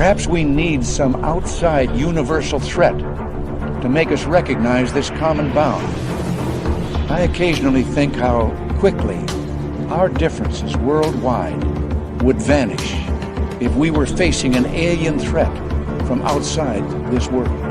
Perhaps we need some outside universal threat to make us recognize this common bound. I occasionally think how quickly our differences worldwide would vanish if we were facing an alien threat from outside this world.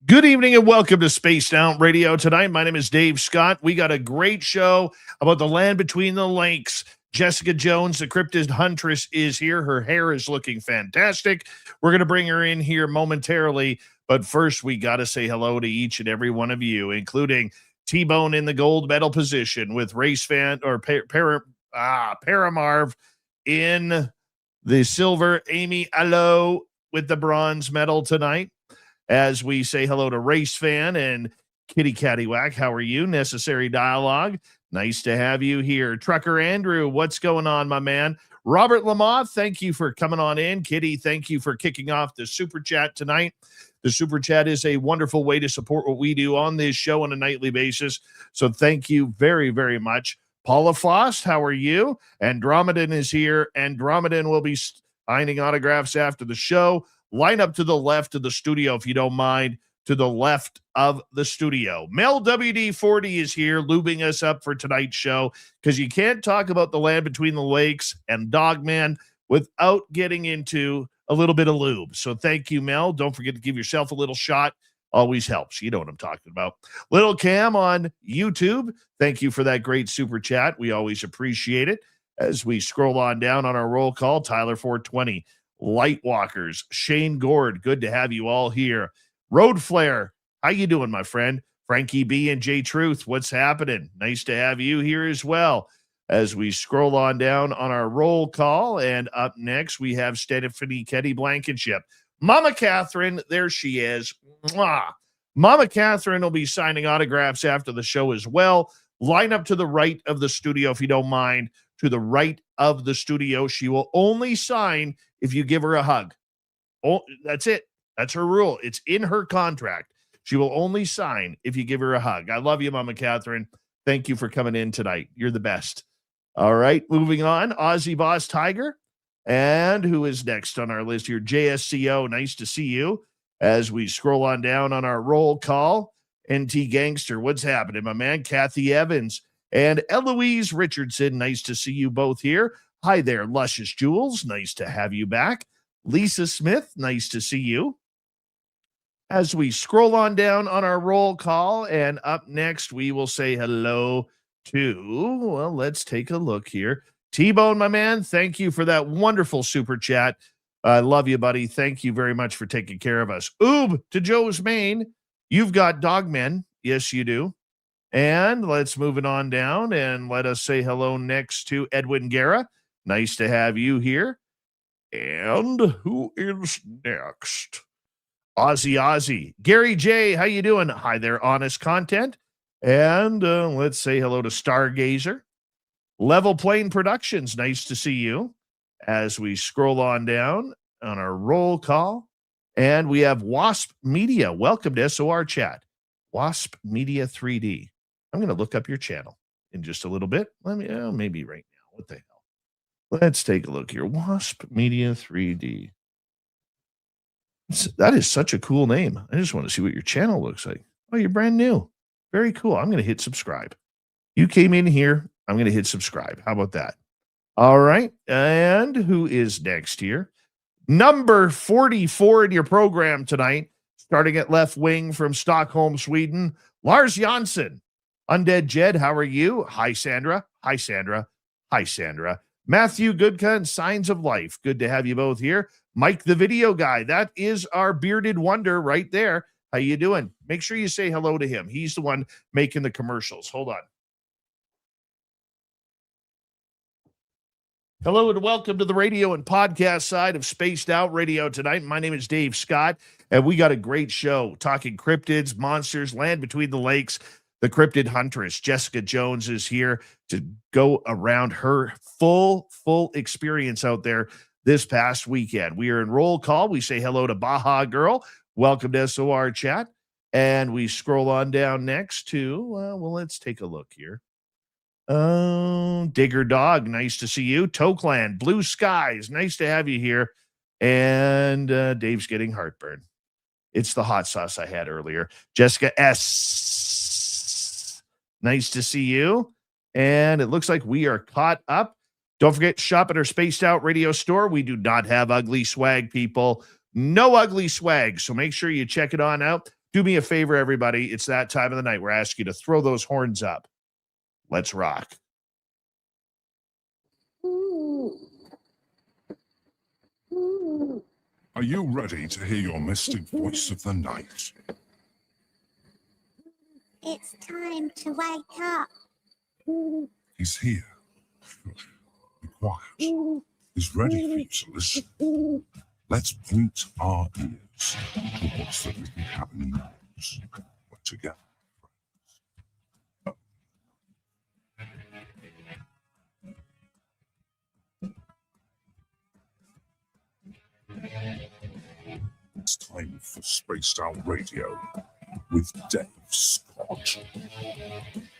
Good evening and welcome to Spaced Out Radio tonight. My name is Dave Scott. We got a great show about the land between the lakes. Jessica Jones, the Cryptid Huntress, is here. Her hair is looking fantastic. We're going to bring her in here momentarily. But first, we got to say hello to each and every one of you, including T-Bone in the gold medal position with Race Fan or Paramarv in the silver. Amy Allo with the bronze medal tonight. As we say hello to Race Fan and Kitty Cattywhack. How are you? Necessary Dialogue. Nice to have you here. Trucker Andrew, what's going on, my man? Robert Lamont, thank you for coming on in. Kitty, thank you for kicking off the Super Chat tonight. The Super Chat is a wonderful way to support what we do on this show on a nightly basis. So thank you very, very much. Paula Foss, how are you? Andromedan is here. Andromedan will be signing autographs after the show. Line up to the left of the studio, if you don't mind, to the left of the studio. Mel WD-40 is here, lubing us up for tonight's show, because you can't talk about the land between the lakes and Dogman without getting into a little bit of lube. So thank you, Mel. Don't forget to give yourself a little shot. Always helps. You know what I'm talking about. Little Cam on YouTube, thank you for that great super chat. We always appreciate it. As we scroll on down on our roll call, Tyler 420. Lightwalkers, Shane Gord, good to have you all here. Road Flare, how you doing, my friend? Frankie B and J Truth, what's happening? Nice to have you here as well. As we scroll on down on our roll call, and up next we have Stephanie Ketty Blankenship. Mama Catherine, there she is. Mwah. Mama Catherine will be signing autographs after the show as well. Line up to the right of the studio, if you don't mind. To the right of the studio. She will only sign if you give her a hug. Oh, that's it. That's her rule. It's in her contract. She will only sign if you give her a hug. I love you, Mama Catherine. Thank you for coming in tonight. You're the best. All right, moving on. Aussie Boss Tiger. And who is next on our list here? JSCO. Nice to see you. As we scroll on down on our roll call, NT Gangster. What's happening, my man? Kathy Evans. And Eloise Richardson, nice to see you both here. Hi there, Luscious Jules. Nice to have you back. Lisa Smith, nice to see you. As we scroll on down on our roll call, and up next, we will say hello to, well, let's take a look here. T-Bone, my man, thank you for that wonderful super chat. I love you, buddy. Thank you very much for taking care of us. Oob to Joe's Maine. You've got Dogmen. Yes, you do. And let's move it on down and let us say hello next to Edwin Guerra. Nice to have you here. And who is next? Ozzy. Gary J, how you doing? Hi there, Honest Content. And let's say hello to Stargazer. Level Plane Productions, nice to see you. As we scroll on down on our roll call. And we have Wasp Media. Welcome to SOR Chat. Wasp Media 3D. I'm going to look up your channel in just a little bit. Let me, maybe right now. What the hell? Let's take a look here. Wasp Media 3D. That is such a cool name. I just want to see what your channel looks like. Oh, you're brand new. Very cool. I'm going to hit subscribe. You came in here. I'm going to hit subscribe. How about that? All right. And who is next here? Number 44 in your program tonight, starting at left wing from Stockholm, Sweden, Lars Jansson. Undead Jed, how are you? Hi, Sandra. Hi, Sandra. Hi, Sandra. Matthew Goodka and Signs of Life. Good to have you both here. Mike, the video guy. That is our bearded wonder right there. How you doing? Make sure you say hello to him. He's the one making the commercials. Hold on. Hello and welcome to the radio and podcast side of Spaced Out Radio tonight. My name is Dave Scott, and we got a great show talking cryptids, monsters, land between the lakes. The Cryptid Huntress, Jessica Jones, is here to go around her full experience out there this past weekend. We are in roll call. We say hello to Baja Girl. Welcome to SOR Chat. And we scroll on down next to, well, let's take a look here. Digger Dog, nice to see you. Tokeland, Blue Skies, nice to have you here. And Dave's getting heartburn. It's the hot sauce I had earlier. Jessica S, nice to see you. And it looks like we are caught up. Don't forget, shop at our Spaced Out Radio store. We do not have ugly swag, people. No ugly swag. So make sure you check it on out. Do me a favor, everybody. It's that time of the night. We're asking you to throw those horns up. Let's rock. Are you ready to hear your mystic voice of the night? It's time to wake up. He's here. Shush. Be quiet. He's ready for you to listen. Let's point our ears towards the little cabin knows. We're together. It's time for Spaced Out Radio with Dave Scott.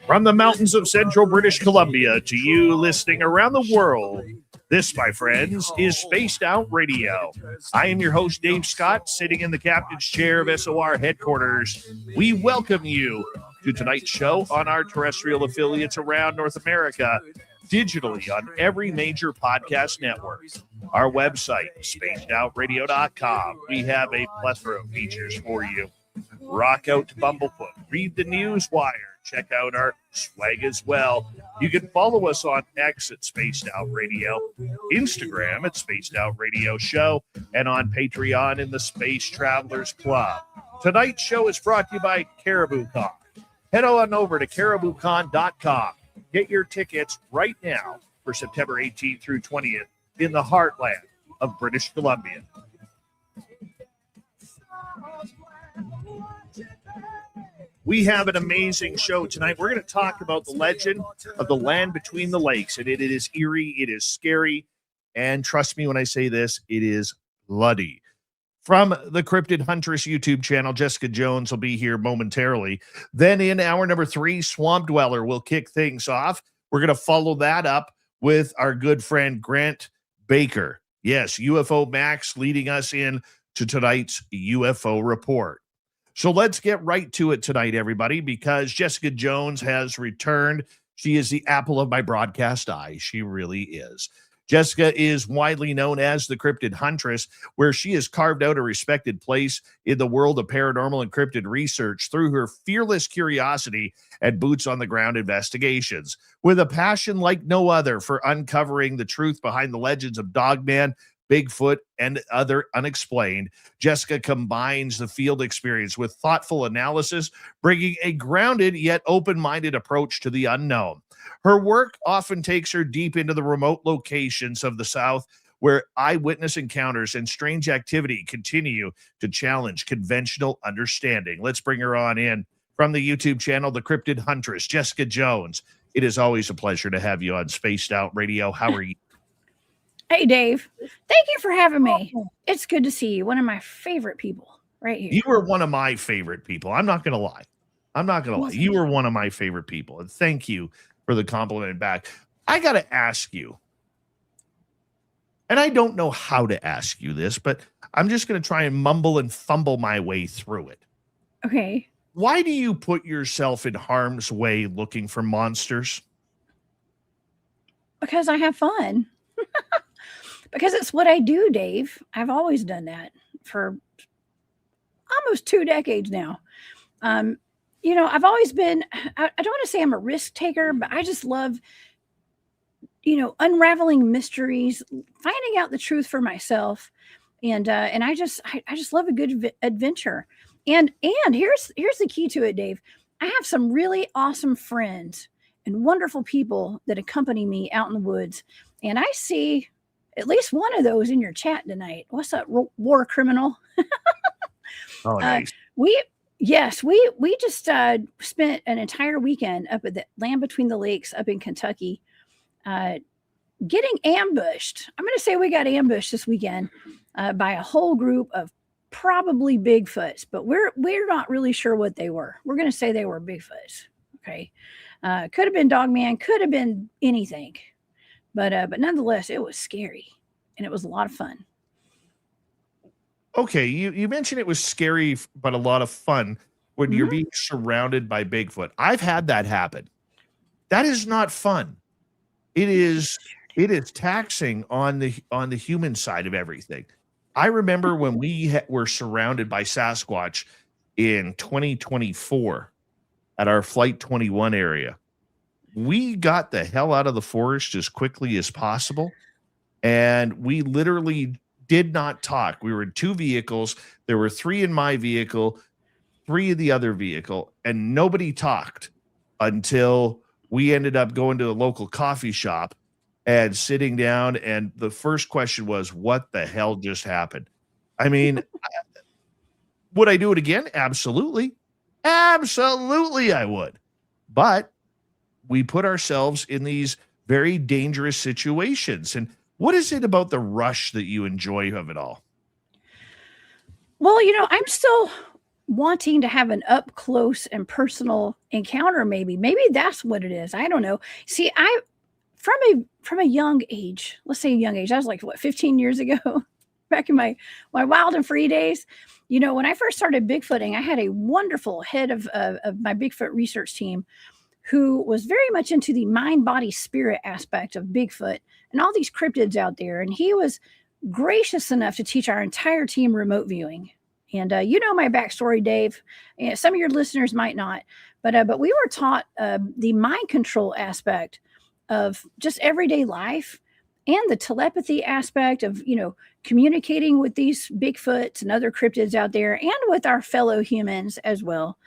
From the mountains of central British Columbia to you listening around the world, this, my friends, is Spaced Out Radio. I am your host, Dave Scott, sitting in the captain's chair of SOR headquarters. We welcome you to tonight's show on our terrestrial affiliates around North America, digitally on every major podcast network. Our website, spacedoutradio.com. We have a plethora of features for you. Rock out to Bumblefoot. Read the news wire. Check out our swag as well. You can follow us on X at Spaced Out Radio, Instagram at Spaced Out Radio Show, and on Patreon in the Space Travelers Club. Tonight's show is brought to you by Caribou Con. Head on over to cariboucon.com. Get your tickets right now for September 18th through 20th in the heartland of British Columbia. We have an amazing show tonight. We're going to talk about the legend of the land between the lakes. And it is eerie, it is scary, and trust me when I say this, it is bloody. From the Cryptid Huntress YouTube channel, Jessica Jones will be here momentarily. Then in hour number 3, Swamp Dweller will kick things off. We're going to follow that up with our good friend Grant Baker. Yes, UFO Max leading us in to tonight's UFO report. So let's get right to it tonight, everybody, because Jessica Jones has returned. She is the apple of my broadcast eye. She really is. Jessica is widely known as the Cryptid Huntress, where she has carved out a respected place in the world of paranormal and cryptid research through her fearless curiosity and boots-on-the-ground investigations. With a passion like no other for uncovering the truth behind the legends of Dogman, Bigfoot, and other unexplained, Jessica combines the field experience with thoughtful analysis, bringing a grounded yet open-minded approach to the unknown. Her work often takes her deep into the remote locations of the South, where eyewitness encounters and strange activity continue to challenge conventional understanding. Let's bring her on in from the YouTube channel, The Cryptid Huntress, Jessica Jones. It is always a pleasure to have you on Spaced Out Radio. How are you? Hey, Dave. Thank you for having me. It's good to see you. One of my favorite people right here. You were one of my favorite people. I'm not going to lie. You were one of my favorite people. And thank you for the compliment back. I got to ask you, and I don't know how to ask you this, but I'm just going to try and mumble and fumble my way through it. Okay. Why do you put yourself in harm's way looking for monsters? Because I have fun. Because it's what I do, Dave. I've always done that for almost 2 decades now. I've always been, I don't want to say I'm a risk taker, but I just love, unraveling mysteries, finding out the truth for myself. And I just love a good adventure. And here's the key to it, Dave. I have some really awesome friends and wonderful people that accompany me out in the woods. And I see at least one of those in your chat tonight. What's up, war criminal? Oh, nice. We just spent an entire weekend up at the Land Between the Lakes up in Kentucky, getting ambushed. I'm going to say we got ambushed this weekend by a whole group of probably Bigfoots, but we're not really sure what they were. We're going to say they were Bigfoots. Okay, could have been Dogman, could have been anything, but nonetheless, it was scary and it was a lot of fun. Okay, you mentioned it was scary, but a lot of fun when you're being surrounded by Bigfoot. I've had that happen. That is not fun. It is taxing on the human side of everything. I remember when we were surrounded by Sasquatch in 2024 at our Flight 21 area. We got the hell out of the forest as quickly as possible, and we literally did not talk. We were in 2 vehicles. There were 3 in my vehicle, 3 in the other vehicle, and nobody talked until we ended up going to a local coffee shop and sitting down. And the first question was, what the hell just happened? I mean, would I do it again? Absolutely. Absolutely, I would. But we put ourselves in these very dangerous situations. And what is it about the rush that you enjoy of it all? Well, I'm still wanting to have an up close and personal encounter. Maybe that's what it is. I don't know. See, from a young age, let's say a young age, I was like, 15 years ago, back in my wild and free days. When I first started Bigfooting, I had a wonderful head of my Bigfoot research team who was very much into the mind, body, spirit aspect of Bigfoot and all these cryptids out there. And he was gracious enough to teach our entire team remote viewing. And my backstory, Dave. Some of your listeners might not, but we were taught the mind control aspect of just everyday life and the telepathy aspect of, communicating with these Bigfoots and other cryptids out there and with our fellow humans as well.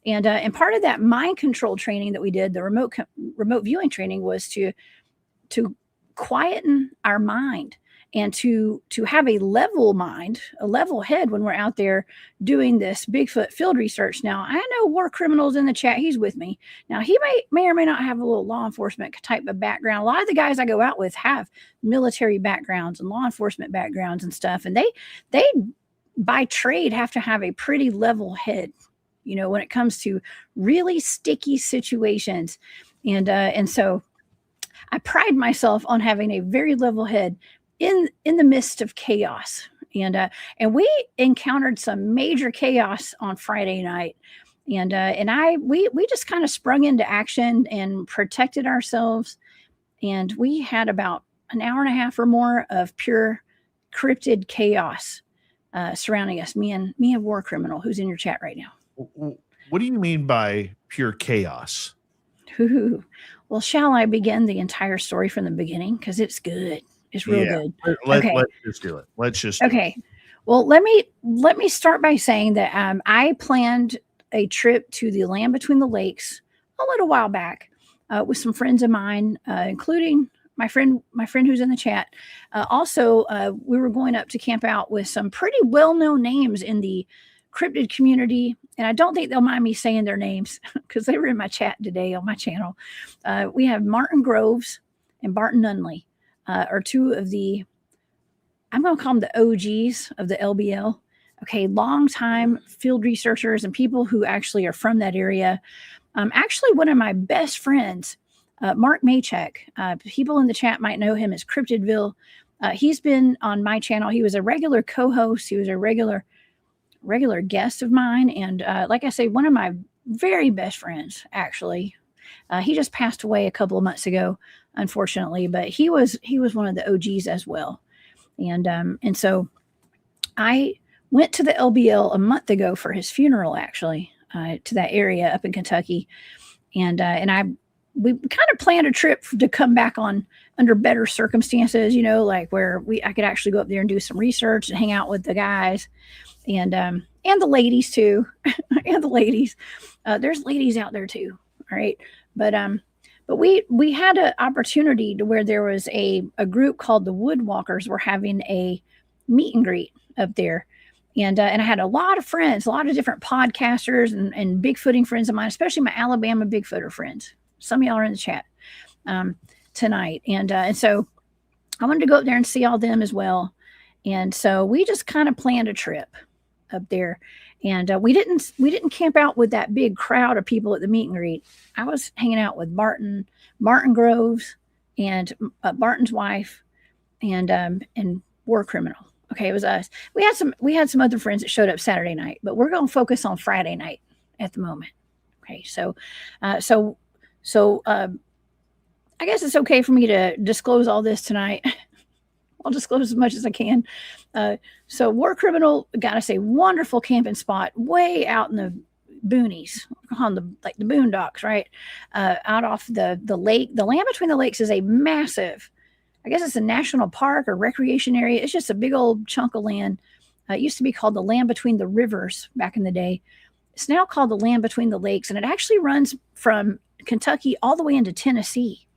And part of that mind control training that we did, the remote viewing training, was to quieten our mind and to have a level mind, a level head when we're out there doing this Bigfoot field research. Now, I know War Criminal's in the chat. He's with me. Now, he may or may not have a little law enforcement type of background. A lot of the guys I go out with have military backgrounds and law enforcement backgrounds and stuff. And they by trade have to have a pretty level head, when it comes to really sticky situations. And so I pride myself on having a very level head in the midst of chaos. And we encountered some major chaos on Friday night. And we just kind of sprung into action and protected ourselves. And we had about an hour and a half or more of pure cryptid chaos surrounding us. Me and War Criminal, who's in your chat right now. What do you mean by pure chaos? Ooh. Well, shall I begin the entire story from the beginning? Because it's good. It's real good. Let's just do it. Okay. Well, let me start by saying that I planned a trip to the Land Between the Lakes a little while back with some friends of mine, including my friend who's in the chat. Also, we were going up to camp out with some pretty well-known names in the cryptid community, and I don't think they'll mind me saying their names because they were in my chat today on my channel. We have Martin Groves and Barton Nunley, are 2 of the, I'm going to call them the OGs of the LBL. Okay, long-time field researchers and people who actually are from that area. Actually, one of my best friends, Mark Maychek, people in the chat might know him as Cryptidville. He's been on my channel. He was a regular co-host. He was a regular regular guest of mine. And like I say, one of my very best friends, actually. He just passed away a couple of months ago, unfortunately, but he was one of the OGs as well. And so I went to the LBL a month ago for his funeral, actually, to that area up in Kentucky. And we kind of planned a trip to come back on under better circumstances, like where I could actually go up there and do some research and hang out with the guys and the ladies too. And the ladies, there's ladies out there too. All right. But we had an opportunity to where there was a group called the Woodwalkers were having a meet and greet up there. And I had a lot of friends, a lot of different podcasters and Bigfooting friends of mine, especially my Alabama Bigfooter friends. Some of y'all are in the chat tonight. And so I wanted to go up there and see all them as well. And so we just kind of planned a trip up there. And we didn't camp out with that big crowd of people at the meet and greet. I was hanging out with Martin Groves and Martin's wife and War Criminal. Okay, it was us. We had some other friends that showed up Saturday night, but we're going to focus on Friday night at the moment. Okay, so I guess it's okay for me to disclose all this tonight. I'll disclose as much as I can. So War Criminal, gotta say, wonderful camping spot way out in the boonies, on the boondocks, right? Out off the lake. The land between the lakes is a massive, I guess it's a national park or recreation area. It's just a big old chunk of land. It used to be called the land between the rivers back in the day. It's now called the land between the lakes, and it actually runs from Kentucky all the way into Tennessee.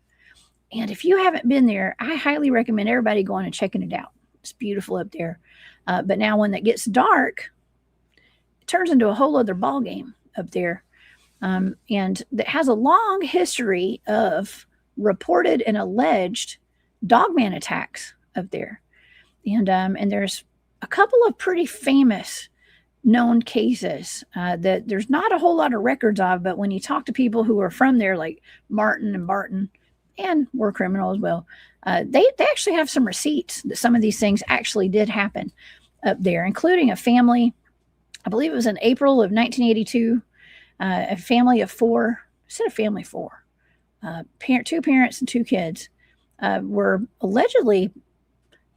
And if you haven't been there, I highly recommend everybody going and checking it out. It's beautiful up there. But now when it gets dark, it turns into a whole other ball game up there. And that has a long history of reported and alleged Dogman attacks up there. And there's a couple of pretty famous known cases that there's not a whole lot of records of, but when you talk to people who are from there, like Martin and Barton and War Criminal as well, they actually have some receipts that some of these things actually did happen up there, including a family, I believe it was in April of 1982, a family of four, I said a family of four, two parents and two kids were allegedly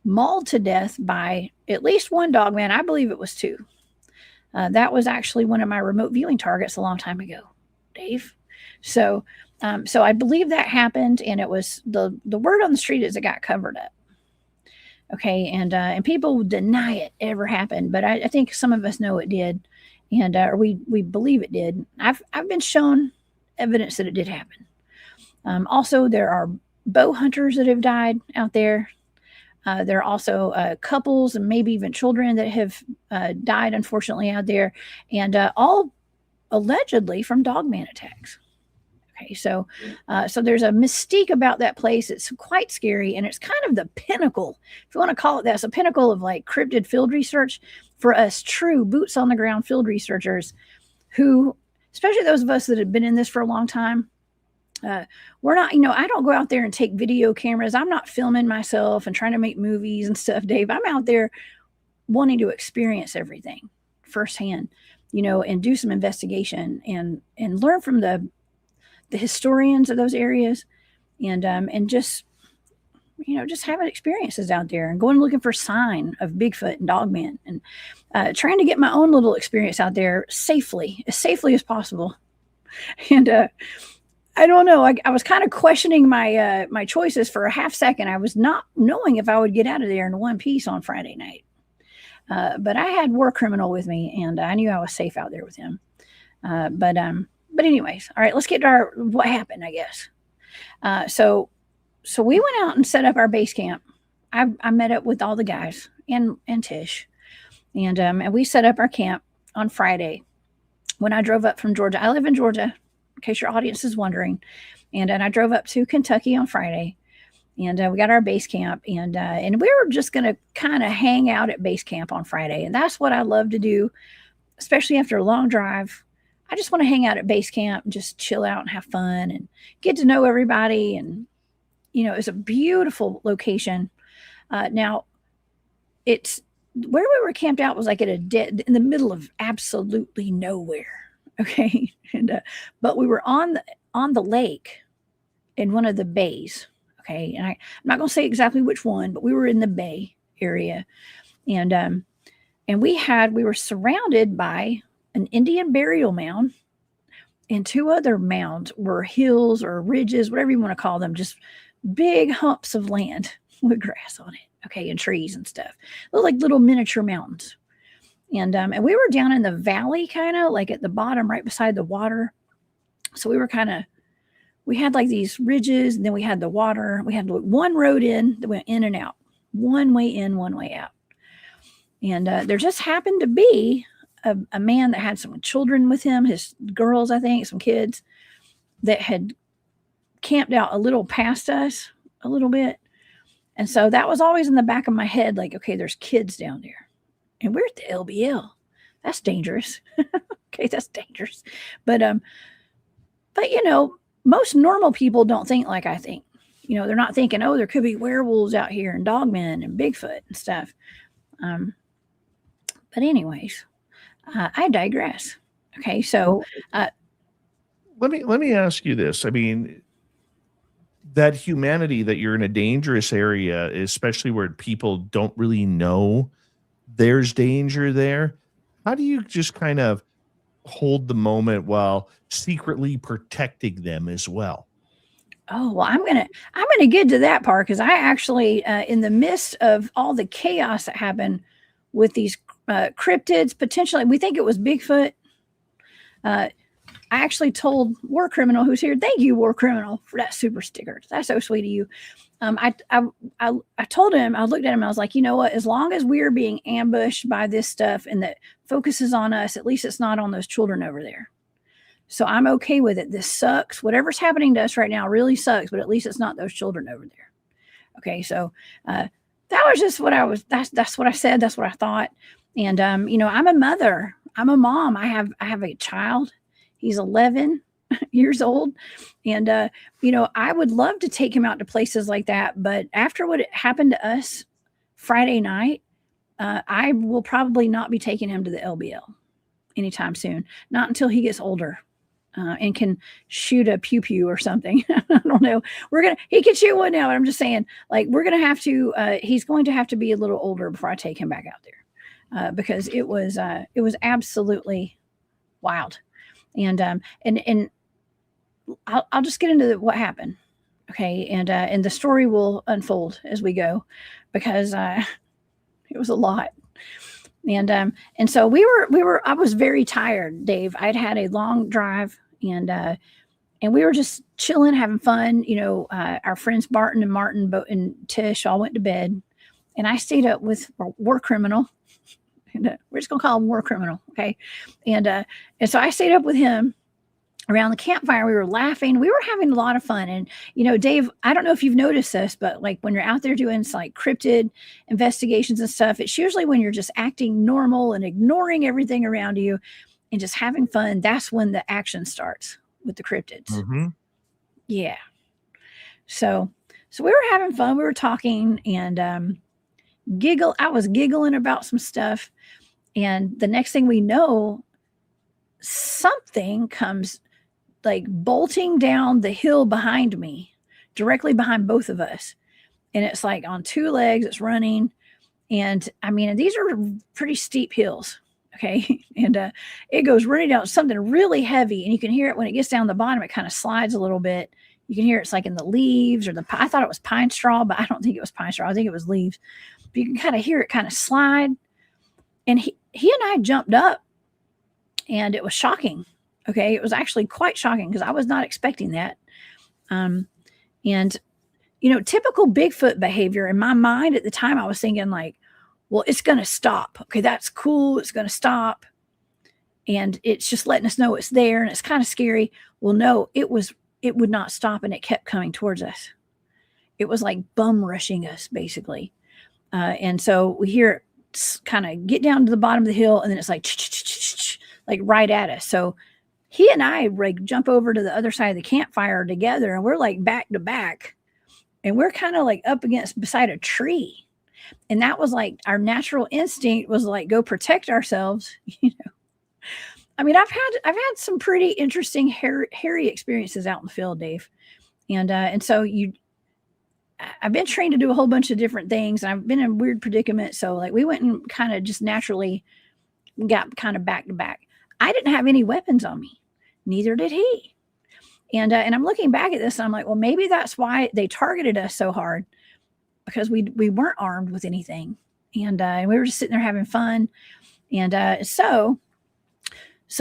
mauled to death by at least one dogman. I believe it was two. That was actually one of my remote viewing targets a long time ago, Dave. So I believe that happened, and it was the word on the street is it got covered up. Okay, and people deny it ever happened, but I think some of us know it did, and or we believe it did. I've been shown evidence that it did happen. Also, there are bow hunters that have died out there. There are also couples and maybe even children that have died, unfortunately, out there, and all allegedly from dogman attacks. Okay, so there's a mystique about that place. It's quite scary, and it's kind of the pinnacle, if you want to call it that. It's a pinnacle of like cryptid field research for us true boots on the ground field researchers who, especially those of us that have been in this for a long time, we're not, I don't go out there and take video cameras. I'm not filming myself and trying to make movies and stuff, Dave. I'm out there wanting to experience everything firsthand, and do some investigation and learn from the historians of those areas and just having experiences out there and going looking for sign of Bigfoot and Dogman and trying to get my own little experience out there as safely as possible. And, I don't know. I was kind of questioning my my choices for a half second. I was not knowing if I would get out of there in one piece on Friday night. But I had War Criminal with me, and I knew I was safe out there with him. But anyways, all right, let's get to what happened, I guess. So we went out and set up our base camp. I met up with all the guys and Tish, and we set up our camp on Friday when I drove up from Georgia. I live in Georgia, in case your audience is wondering. And I drove up to Kentucky on Friday, and we got our base camp, and we were just going to kind of hang out at base camp on Friday. And that's what I love to do, especially after a long drive. I just want to hang out at base camp and just chill out and have fun and get to know everybody. And, it's a beautiful location. Now it's where we were camped out was like in the middle of absolutely nowhere. Okay. And, but we were on the lake in one of the bays. Okay. And I'm not going to say exactly which one, but we were in the bay area. And we were surrounded by an Indian burial mound, and two other mounds were hills or ridges, whatever you want to call them, just big humps of land with grass on it. Okay. And trees and stuff. Look like little miniature mountains. And we were down in the valley, kind of like at the bottom, right beside the water. So we had like these ridges, and then we had the water. We had one road in that went in and out, one way in, one way out. And there just happened to be a man that had some children with him, his girls, I think, some kids that had camped out a little past us a little bit. And so that was always in the back of my head, like, okay, there's kids down there. And we're at the LBL. That's dangerous. Okay, that's dangerous. But you know, most normal people don't think like I think. You know, they're not thinking, oh, there could be werewolves out here and Dogman and Bigfoot and stuff. But anyways, I digress. Okay, so let me ask you this. I mean, that humanity that you're in a dangerous area, especially where people don't really know there's danger there. How do you just kind of hold the moment while secretly protecting them as well? Oh, well, I'm gonna get to that part, because I actually, in the midst of all the chaos that happened with these cryptids, potentially, we think it was Bigfoot. I actually told War Criminal, who's here, thank you, War Criminal, for that super sticker. That's so sweet of you. I told him, I looked at him, I was like, you know what, as long as we're being ambushed by this stuff and that focuses on us, at least it's not on those children over there. So I'm okay with it. This sucks. Whatever's happening to us right now really sucks, but at least it's not those children over there. Okay. So, that was just what that's what I said. That's what I thought. And, you know, I'm a mother, I'm a mom. I have a child. He's 11 years old. And, you know, I would love to take him out to places like that. But after what happened to us Friday night, I will probably not be taking him to the LBL anytime soon. Not until he gets older and can shoot a pew pew or something. I don't know. He can shoot one now, but I'm just saying, like, we're going to have to, he's going to have to be a little older before I take him back out there. Because it was absolutely wild. And I'll just get into what happened. Okay. And the story will unfold as we go, because it was a lot. And so I was very tired, Dave. I'd had a long drive, and we were just chilling, having fun. You know, our friends Barton and Martin and Tish all went to bed, and I stayed up with War Criminal. And we're just gonna call him War Criminal, okay? And so I stayed up with him around the campfire. We were laughing. We were having a lot of fun. And you know, Dave, I don't know if you've noticed this, but like when you're out there doing like cryptid investigations and stuff, it's usually when you're just acting normal and ignoring everything around you and just having fun. That's when the action starts with the cryptids. Mm-hmm. Yeah. So we were having fun. We were talking and I was giggling about some stuff. And the next thing we know, something comes like bolting down the hill behind me, directly behind both of us. And it's like on two legs, it's running. And I mean, these are pretty steep hills. Okay. And it goes running down something really heavy. And you can hear it when it gets down the bottom, it kind of slides a little bit. You can hear it's like in the leaves or I thought it was pine straw, but I don't think it was pine straw. I think it was leaves. But you can kind of hear it kind of slide. And he and I jumped up, and it was shocking. Okay. It was actually quite shocking because I was not expecting that. And, you know, typical Bigfoot behavior in my mind at the time, I was thinking like, well, it's going to stop. Okay. That's cool. It's going to stop. And it's just letting us know it's there, and it's kind of scary. Well, no, it would not stop, and it kept coming towards us. It was like bum rushing us basically. And so we hear it kind of get down to the bottom of the hill, and then it's like right at us. So he and I like jump over to the other side of the campfire together, and we're like back to back, and we're kind of like up beside a tree. And that was like our natural instinct was like, go protect ourselves. I mean, I've had some pretty interesting hairy experiences out in the field, Dave. And so I've been trained to do a whole bunch of different things. And I've been in weird predicaments. So like we went and kind of just naturally got kind of back to back. I didn't have any weapons on me. Neither did he. And I'm looking back at this and I'm like, well, maybe that's why they targeted us so hard, because we weren't armed with anything. And we were just sitting there having fun. And so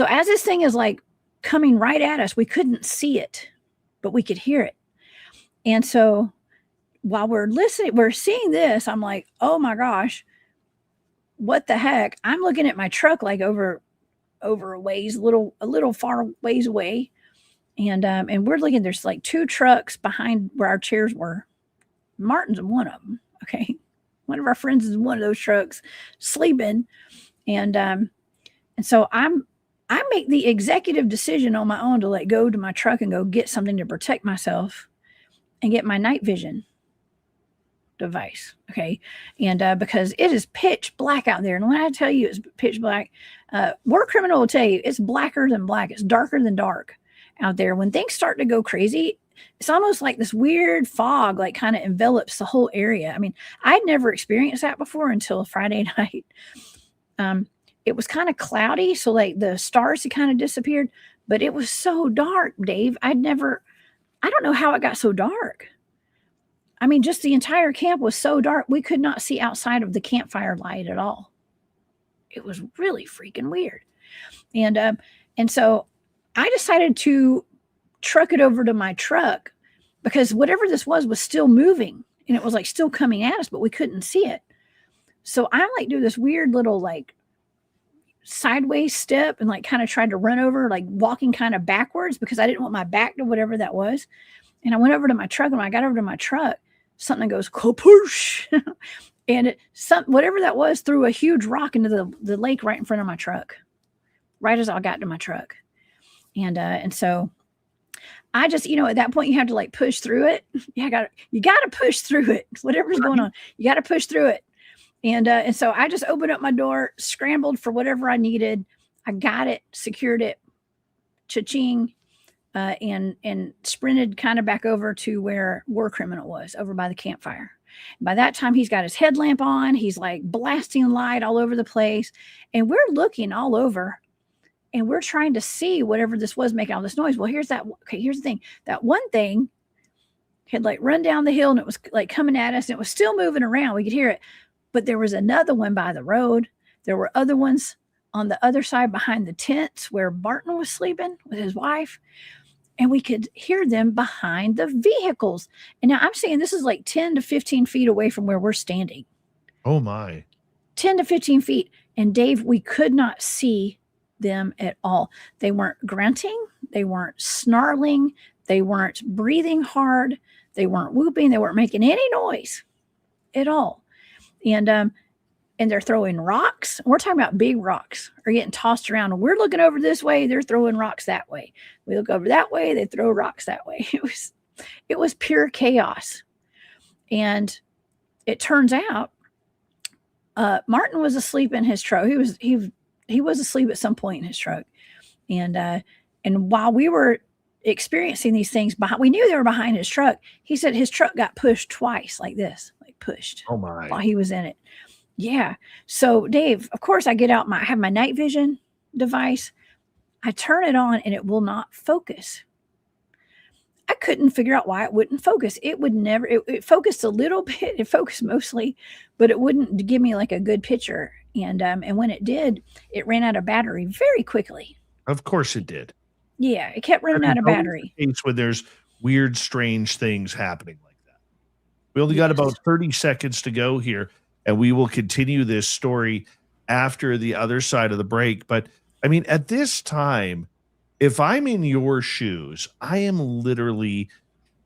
as this thing is like coming right at us, we couldn't see it, but we could hear it. And so while we're listening, we're seeing this, I'm like, oh my gosh, what the heck? I'm looking at my truck like over a ways, a little far ways away. And we're looking, there's like 2 trucks behind where our chairs were. Martin's in one of them. Okay. One of our friends is in one of those trucks sleeping. And so I make the executive decision on my own to like go to my truck and go get something to protect myself and get my night vision device. Okay. And because it is pitch black out there. And when I tell you it's pitch black, War Criminal will tell you it's blacker than black. It's darker than dark out there. When things start to go crazy, it's almost like this weird fog, like kind of envelops the whole area. I mean, I'd never experienced that before until Friday night. It was kind of cloudy. So like the stars had kind of disappeared, but it was so dark, Dave. I don't know how it got so dark. I mean, just the entire camp was so dark. We could not see outside of the campfire light at all. It was really freaking weird. And so I decided to truck it over to my truck because whatever this was still moving and it was like still coming at us, but we couldn't see it. So I like do this weird little like sideways step and like kind of tried to run over, like walking kind of backwards because I didn't want my back to whatever that was. And I went over to my truck, and when I got over to my truck, something goes kapoosh. And whatever that was threw a huge rock into the lake right in front of my truck, right as I got to my truck. And so I just, at that point you have to like push through it. You got to push through it. Whatever's going on, you got to push through it. And so I just opened up my door, scrambled for whatever I needed. I got it, secured it, cha-ching, and sprinted kind of back over to where War Criminal was, over by the campfire. By that time, he's got his headlamp on. He's like blasting light all over the place. And we're looking all over. And we're trying to see whatever this was making all this noise. Well, here's the thing. That one thing had like run down the hill and it was like coming at us and it was still moving around. We could hear it. But there was another one by the road. There were other ones on the other side behind the tents where Barton was sleeping with his wife. And we could hear them behind the vehicles. And now I'm saying this is like 10 to 15 feet away from where we're standing. Oh my. 10 to 15 feet. And Dave, we could not see them at all. They weren't grunting, they weren't snarling, they weren't breathing hard, they weren't whooping, they weren't making any noise at all. And they're throwing rocks. We're talking about big rocks are getting tossed around. We're looking over this way, they're throwing rocks that way. We look over that way, they throw rocks that way. It was pure chaos. And it turns out Martin was asleep in his truck. He was asleep at some point in his truck. And while we were experiencing these things we knew they were behind his truck. He said his truck got pushed twice like this, like pushed. Oh my. While he was in it. Yeah. So Dave, of course I I have my night vision device. I turn it on and it will not focus. I couldn't figure out why it wouldn't focus. It would never, it focused a little bit. It focused mostly, but it wouldn't give me like a good picture. And when it did, it ran out of battery very quickly. Of course it did. Yeah, it kept running out of battery. When there's weird, strange things happening like that. We only got about 30 seconds to go here, and we will continue this story after the other side of the break. But I mean, at this time, if I'm in your shoes, I am literally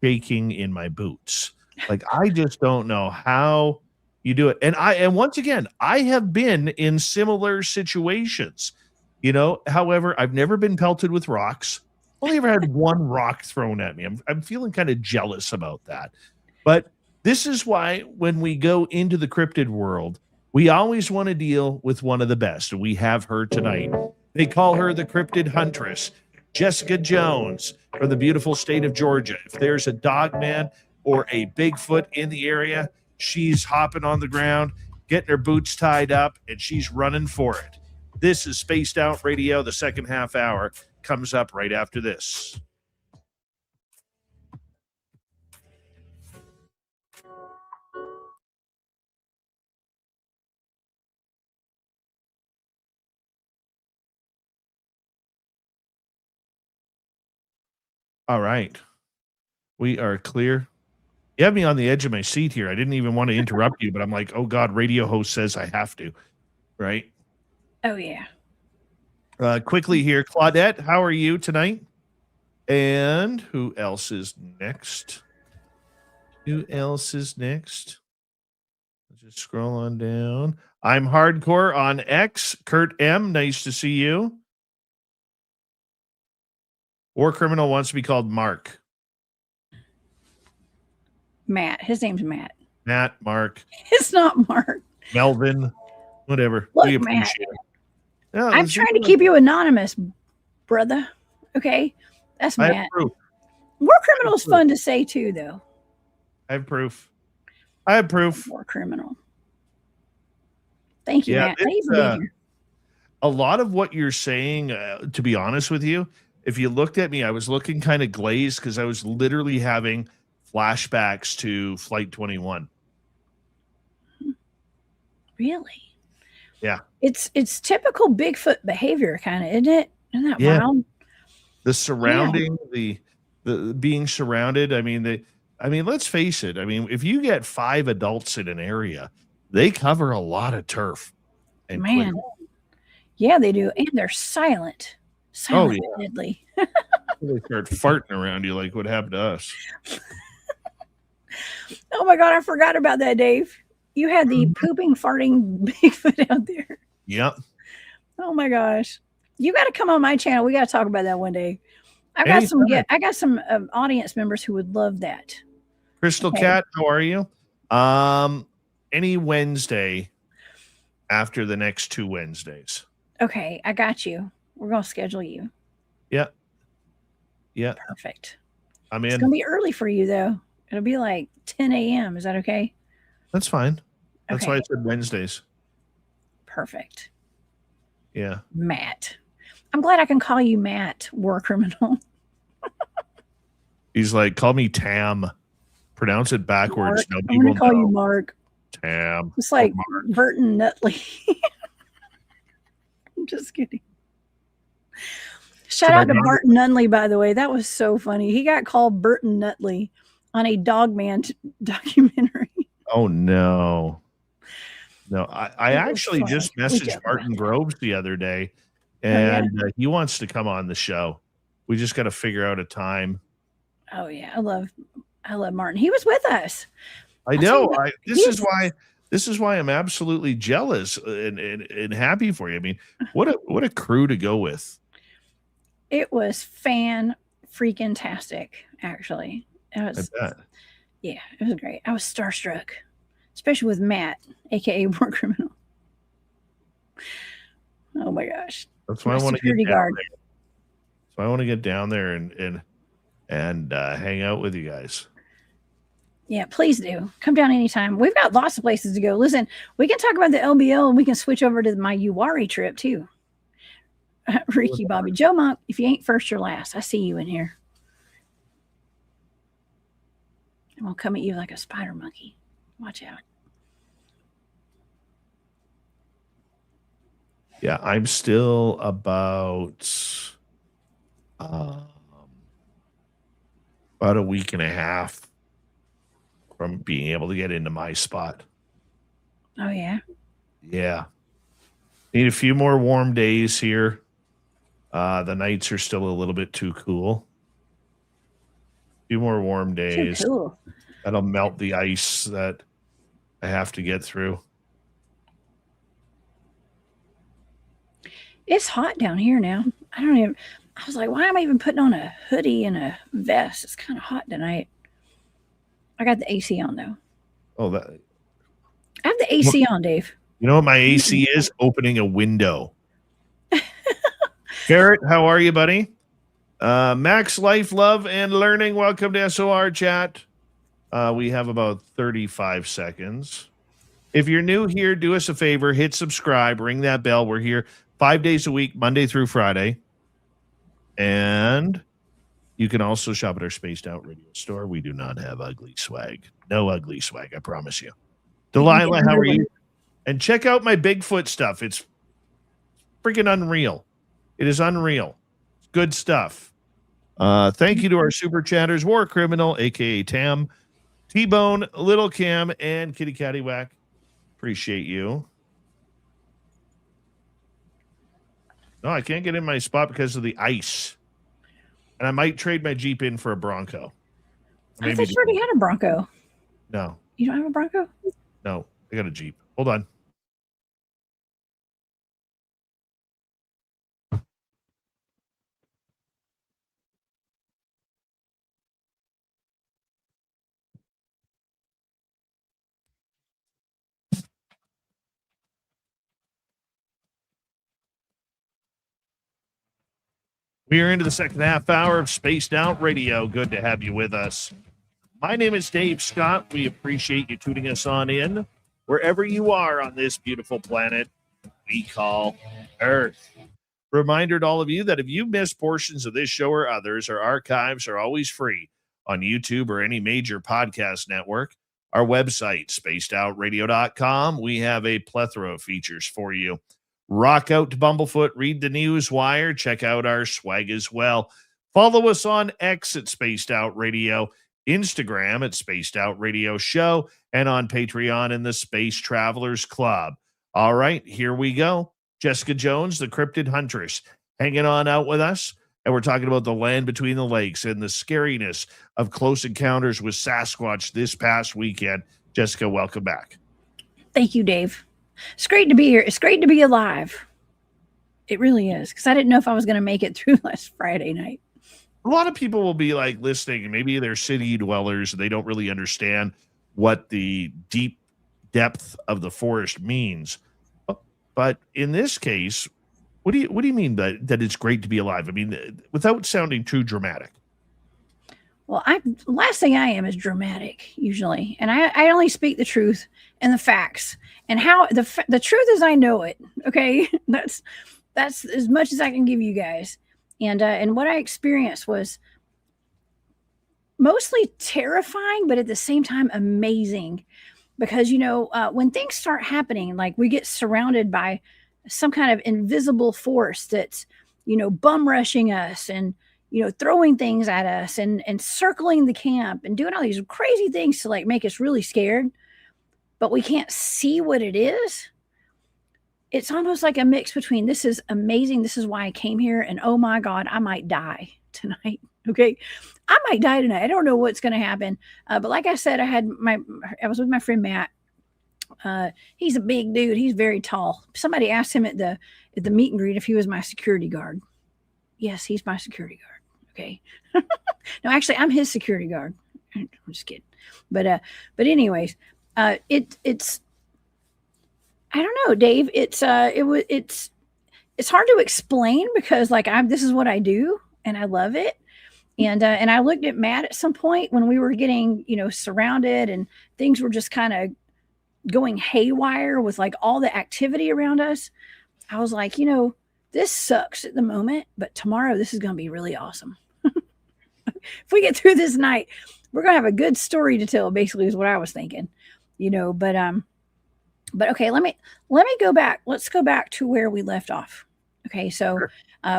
shaking in my boots. Like, I just don't know how you do it. And once again, I have been in similar situations, however, I've never been pelted with rocks. Only ever had one rock thrown at me. I'm feeling kind of jealous about that. But This is why when we go into the cryptid world, we always want to deal with one of the best. And we have her tonight. They call her the Cryptid Huntress, Jessica Jones from the beautiful state of Georgia. If there's a Dogman or a Bigfoot in the area, she's hopping on the ground, getting her boots tied up, and she's running for it. This is Spaced Out Radio. The second half hour comes up right after this. All right. We are clear. You have me on the edge of my seat here. I didn't even want to interrupt you, but I'm like, oh God, radio host says I have to. Right? Oh, yeah. Quickly here, Claudette, how are you tonight? And who else is next? Let's just scroll on down. I'm Hardcore on X. Kurt M, nice to see you. War Criminal wants to be called Mark. Matt. His name's Matt. Matt, Mark. It's not Mark. Melvin, whatever. Look, We Matt, appreciate it. Yeah, I'm trying to keep you anonymous, brother. Okay? That's I Matt. have proof. War Criminal is fun to say, too, though. I have proof. War Criminal. Thank you, Yeah, Matt. Thank you for being here. A lot of what you're saying, to be honest with you, if you looked at me, I was looking kind of glazed because I was literally having flashbacks to Flight 21. Really? Yeah. It's typical Bigfoot behavior, kind of, isn't it? Isn't that wild? The surrounding, the being surrounded. I mean, let's face it. I mean, if you get 5 adults in an area, they cover a lot of turf. And Man. quickly. Yeah, they do. And they're silent. Silent, yeah. deadly. They start farting around you like what happened to us. Oh my God, I forgot about that, Dave. You had the pooping, farting Bigfoot out there. Yep. Oh my gosh. You got to come on my channel. We got to talk about that one day. I got some audience members who would love that. Crystal Cat, how are you? Any Wednesday after the next 2 Wednesdays. Okay, I got you. We're going to schedule you. Yeah. Yeah. Perfect. I'm in. It's going to be early for you, though. It'll be like 10 a.m. Is that okay? That's fine. That's Okay. why I said Wednesdays. Perfect. Yeah. Matt. I'm glad I can call you Matt, War Criminal. He's like, call me Tam. Pronounce it backwards. Mark. Nobody I'm going will to call know. you Mark. Tam. It's like Mark. Burton Nutley. I'm just kidding. Shout out to Barton Nunley, by the way. That was so funny. He got called Burton Nutley on a Dogman documentary. Oh, no. No, I It was actually funny. just We messaged joked Martin about Groves the other day, yeah? and he wants to come on the show. We just got to figure out a time. Oh yeah, I love Martin. He was with us. I I'll know. tell you This is why I'm absolutely jealous and happy for you. I mean, what a crew to go with. It was fan-freaking-tastic, actually. It was, I bet. yeah, it was great. I was starstruck, especially with Matt, aka War Criminal. Oh my gosh. That's why I My want to get security down guard. there. So I want to get down there and hang out with you guys. Yeah, please do. Come down anytime. We've got lots of places to go. Listen, we can talk about the LBL and we can switch over to my Uwari trip too. Ricky Bobby. Joe Monk, if you ain't first, you're last. I see you in here. I'm going to come at you like a spider monkey. Watch out. Yeah, I'm still about a week and a half from being able to get into my spot. Oh, yeah. Yeah. Need a few more warm days here. The nights are still a little bit too cool. A few more warm days. Too cool. That'll melt the ice that I have to get through. It's hot down here now. I was like, why am I even putting on a hoodie and a vest? It's kind of hot tonight. I got the AC on though. Oh, that. I have the AC on, Dave. You know what my AC is? Opening a window. Garrett, how are you, buddy? Max, Life, Love, and Learning. Welcome to SOR Chat. We have about 35 seconds. If you're new here, do us a favor, hit subscribe, ring that bell. We're here 5 days a week, Monday through Friday. And you can also shop at our Spaced Out Radio store. We do not have ugly swag. No ugly swag, I promise you. Delilah, how are you? And check out my Bigfoot stuff. It's freaking unreal. It is unreal. It's good stuff. Thank you to our super chatters, War Criminal, a.k.a. Tam, T-Bone, Little Cam, and Kitty Cattywhack. Appreciate you. No, I can't get in my spot because of the ice. And I might trade my Jeep in for a Bronco. I thought you already had a Bronco. No. You don't have a Bronco? No, I got a Jeep. Hold on. We are into the second half hour of Spaced Out Radio. Good to have you with us. My name is Dave Scott. We appreciate you tuning us on in wherever you are on this beautiful planet we call Earth. Reminder to all of you that if you missed portions of this show or others, our archives are always free on YouTube or any major podcast network. Our website, spacedoutradio.com. We have a plethora of features for you. Rock out to Bumblefoot, read the news wire, check out our swag as well. Follow us on X at Spaced Out Radio, Instagram at Spaced Out Radio Show, and on Patreon in the Space Travelers Club. All right, here we go. Jessica Jones, the Cryptid Huntress, hanging on out with us. And we're talking about the land between the lakes and the scariness of close encounters with Sasquatch this past weekend. Jessica, welcome back. Thank you, Dave. It's great to be here. It's great to be alive. It really is, because I didn't know if I was going to make it through last Friday night. A lot of people will be like listening, and maybe they're city dwellers. They don't really understand what the deep depth of the forest means. But in this case, what do you mean that it's great to be alive? I mean, without sounding too dramatic. Well, last thing I am is dramatic usually, and I only speak the truth and the facts and how the truth as I know it. Okay, that's as much as I can give you guys. And what I experienced was mostly terrifying, but at the same time amazing, because when things start happening, like we get surrounded by some kind of invisible force that's bum rushing us and throwing things at us and circling the camp and doing all these crazy things to like make us really scared, but we can't see what it is. It's almost like a mix between this is amazing, this is why I came here, and oh my God, I might die tonight. Okay, I might die tonight. I don't know what's going to happen. But like I said, I was with my friend Matt. He's a big dude. He's very tall. Somebody asked him at the meet and greet if he was my security guard. Yes, he's my security guard. Okay. No, actually, I'm his security guard. I'm just kidding. But anyways, it's I don't know, Dave. It's hard to explain because like this is what I do and I love it. And I looked at Matt at some point when we were getting surrounded and things were just kind of going haywire with like all the activity around us. I was like, this sucks at the moment, but tomorrow this is going to be really awesome. If we get through this night, we're going to have a good story to tell, basically is what I was thinking, but okay, let me go back. Let's go back to where we left off. Okay. So,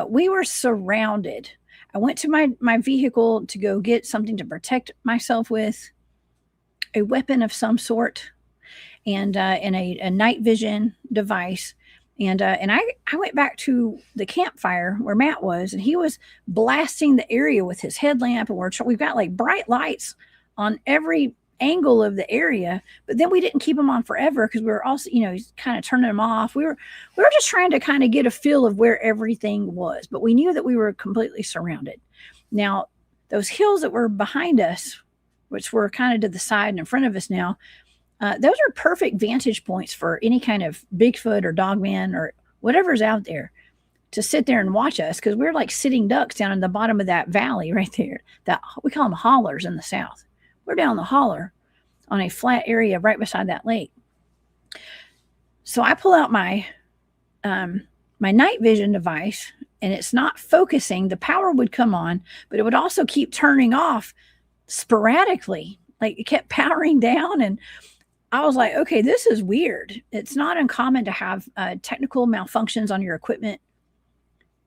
we were surrounded. I went to my vehicle to go get something to protect myself with, a weapon of some sort, and a night vision device. And I went back to the campfire where Matt was, and he was blasting the area with his headlamp. And we've got like bright lights on every angle of the area, but then we didn't keep them on forever because we were also, he's kind of turning them off. We were just trying to kind of get a feel of where everything was, but we knew that we were completely surrounded. Now, those hills that were behind us, which were kind of to the side and in front of us now, those are perfect vantage points for any kind of Bigfoot or Dogman or whatever's out there to sit there and watch us, because we're like sitting ducks down in the bottom of that valley right there. That we call them hollers in the South. We're down the holler on a flat area right beside that lake. So I pull out my my night vision device, and it's not focusing. The power would come on, but it would also keep turning off sporadically. Like it kept powering down, and I was like, okay, this is weird. It's not uncommon to have technical malfunctions on your equipment,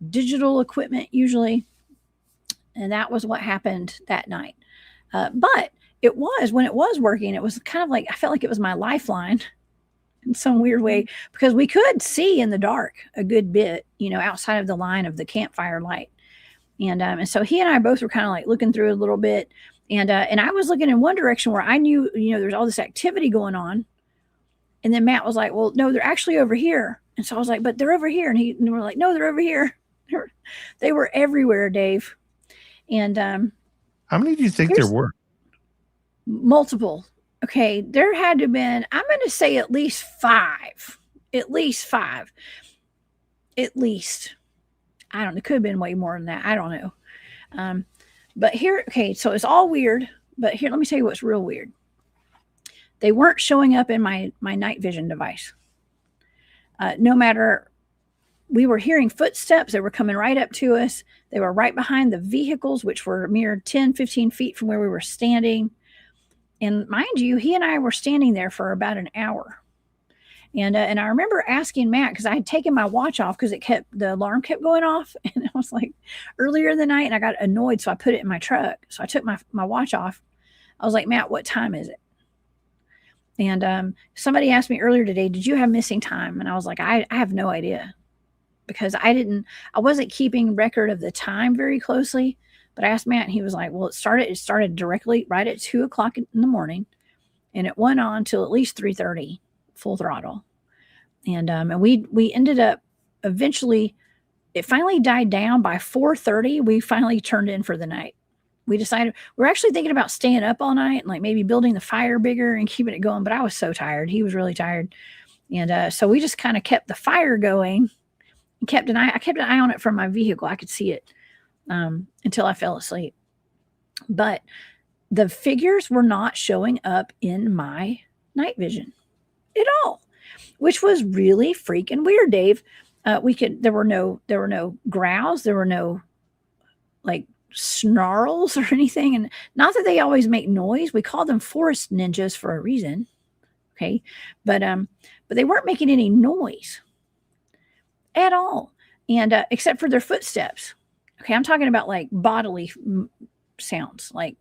digital equipment usually. And that was what happened that night. But it was, when it was working, it was kind of like, I felt like it was my lifeline in some weird way, because we could see in the dark a good bit, you know, outside of the line of the campfire light. And so he and I both were kind of like looking through a little bit. And I was looking in one direction where I knew, you know, there's all this activity going on. And then Matt was like, well, no, they're actually over here. And so I was like, but they're over here. And we're like, no, they're over here. They were everywhere, Dave. And how many do you think there were? Multiple. Okay. There had to have been, I'm going to say at least five. At least five. At least. I don't know. It could have been way more than that. I don't know. But here, okay, so it's all weird. But here, let me tell you what's real weird. They weren't showing up in my night vision device. No matter, we were hearing footsteps. They were coming right up to us. They were right behind the vehicles, which were a mere 10, 15 feet from where we were standing. And mind you, he and I were standing there for about an hour. And I remember asking Matt, because I had taken my watch off because the alarm kept going off. And I was like, earlier in the night, and I got annoyed. So I put it in my truck. So I took my watch off. I was like, Matt, what time is it? And somebody asked me earlier today, did you have missing time? And I was like, I have no idea, because I wasn't keeping record of the time very closely. But I asked Matt, and he was like, well, it started directly right at 2:00 in the morning. And it went on till at least 3:30. Full throttle. And we ended up eventually, it finally died down by 4:30. We finally turned in for the night. We decided, we're actually thinking about staying up all night and like maybe building the fire bigger and keeping it going. But I was so tired. He was really tired. And so we just kind of kept the fire going and I kept an eye on it from my vehicle. I could see it until I fell asleep. But the figures were not showing up in my night vision at all, which was really freaking weird, Dave. There were no growls, there were no like snarls or anything. And not that they always make noise. We call them forest ninjas for a reason. Okay. But they weren't making any noise at all. And except for their footsteps. Okay. I'm talking about like bodily sounds, like,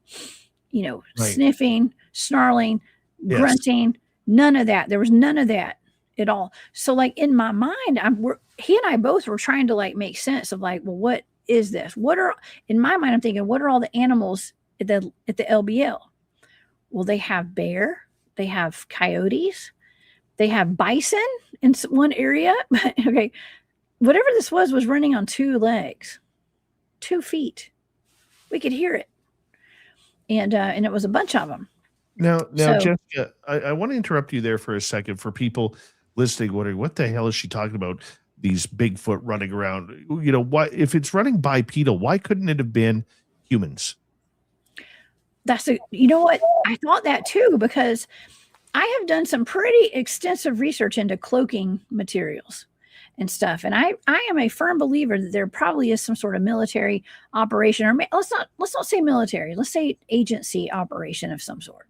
you know, Right. Sniffing, snarling, Yes. grunting. None of that. There was none of that at all. So like in my mind, he and I both were trying to like make sense of like, well, what is this? In my mind, I'm thinking, what are all the animals at the LBL? Well, they have bear, they have coyotes, they have bison in one area. Okay. Whatever this was running on 2 legs, 2 feet. We could hear it. And it was a bunch of them. Now, So- Jessica, I want to interrupt you there for a second for people listening, wondering what the hell is she talking about? These Bigfoot running around, you know, why, if it's running bipedal, why couldn't it have been humans? You know what? I thought that too, because I have done some pretty extensive research into cloaking materials and stuff. And I am a firm believer that there probably is some sort of military operation, or let's not say military, let's say agency operation of some sort.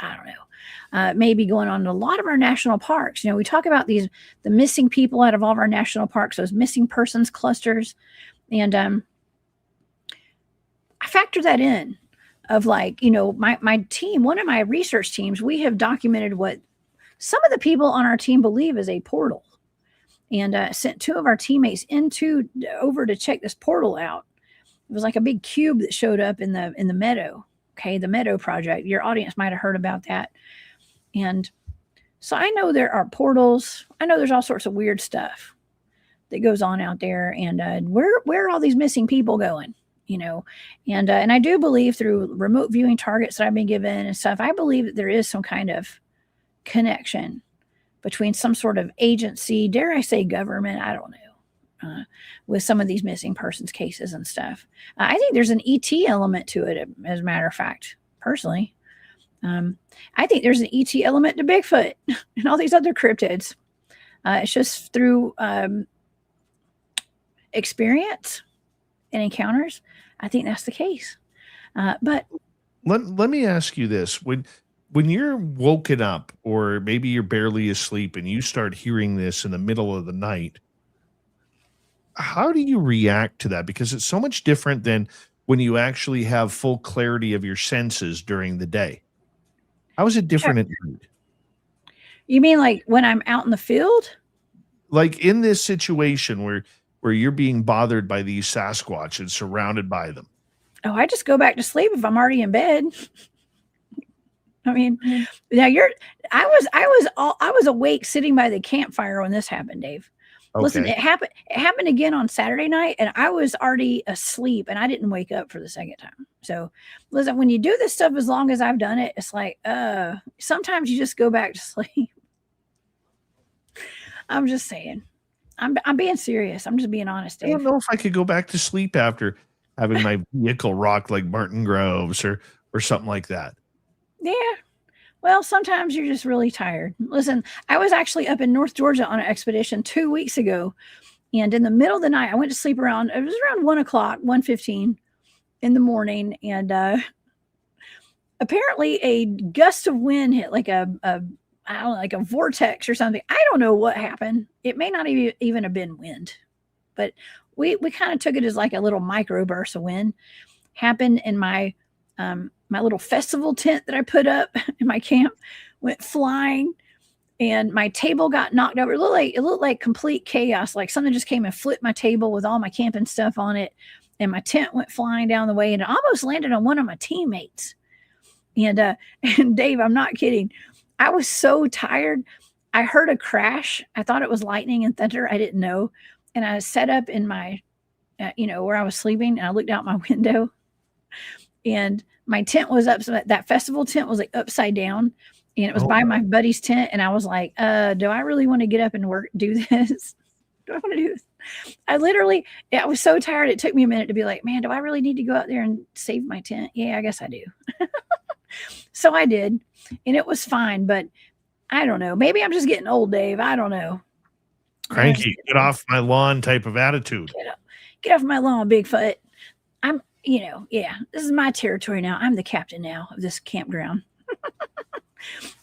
I don't know. Maybe going on in a lot of our national parks. You know, we talk about the missing people out of all of our national parks, those missing persons clusters. And I factor that in of like, you know, my team, one of my research teams, we have documented what some of the people on our team believe is a portal, and sent 2 of our teammates over to check this portal out. It was like a big cube that showed up in the meadow. Okay. The Meadow Project. Your audience might've heard about that. And so I know there are portals. I know there's all sorts of weird stuff that goes on out there. And where are all these missing people going? You know, and I do believe through remote viewing targets that I've been given and stuff, I believe that there is some kind of connection between some sort of agency, dare I say government, I don't know, with some of these missing persons cases and stuff. I think there's an ET element to it, as a matter of fact, personally. I think there's an ET element to Bigfoot and all these other cryptids. It's just through experience and encounters. I think that's the case. But let me ask you this. When you're woken up, or maybe you're barely asleep and you start hearing this in the middle of the night, how do you react to that? Because it's so much different than when you actually have full clarity of your senses during the day. How is it different at night? You mean like when I'm out in the field? Like in this situation where you're being bothered by these Sasquatch and surrounded by them. Oh, I just go back to sleep if I'm already in bed. I mean, now I was awake sitting by the campfire when this happened, Dave. Okay. Listen, it happened again on Saturday night, and I was already asleep, and I didn't wake up for the second time. So listen, when you do this stuff as long as I've done it, it's like sometimes you just go back to sleep. I'm just saying. I'm being serious. I'm just being honest, Dave. I don't know if I could go back to sleep after having my vehicle rocked like Martin Groves or something like that. Yeah. Well, sometimes you're just really tired. Listen, I was actually up in North Georgia on an expedition 2 weeks ago. And in the middle of the night, I went to sleep it was around 1 o'clock, 1:15 in the morning. And apparently a gust of wind hit like I don't know, like a vortex or something. I don't know what happened. It may not even have been wind, but we kind of took it as like a little microburst of wind. Happened in my my little festival tent that I put up in my camp, went flying, and my table got knocked over. It looked like complete chaos. Like something just came and flipped my table with all my camping stuff on it, and my tent went flying down the way, and it almost landed on one of my teammates. And Dave, I'm not kidding. I was so tired. I heard a crash. I thought it was lightning and thunder. I didn't know. And I sat up in my, where I was sleeping, and I looked out my window, and my tent was up. So that festival tent was like upside down, and it was by my buddy's tent. And I was like, do I really want to get up and do this? Do I want to do this? I was so tired. It took me a minute to be like, man, do I really need to go out there and save my tent? Yeah, I guess I do. So I did, and it was fine, but I don't know. Maybe I'm just getting old, Dave. I don't know. Cranky, get off my lawn type of attitude. Get off my lawn, Bigfoot. This is my territory now. I'm the captain now of this campground.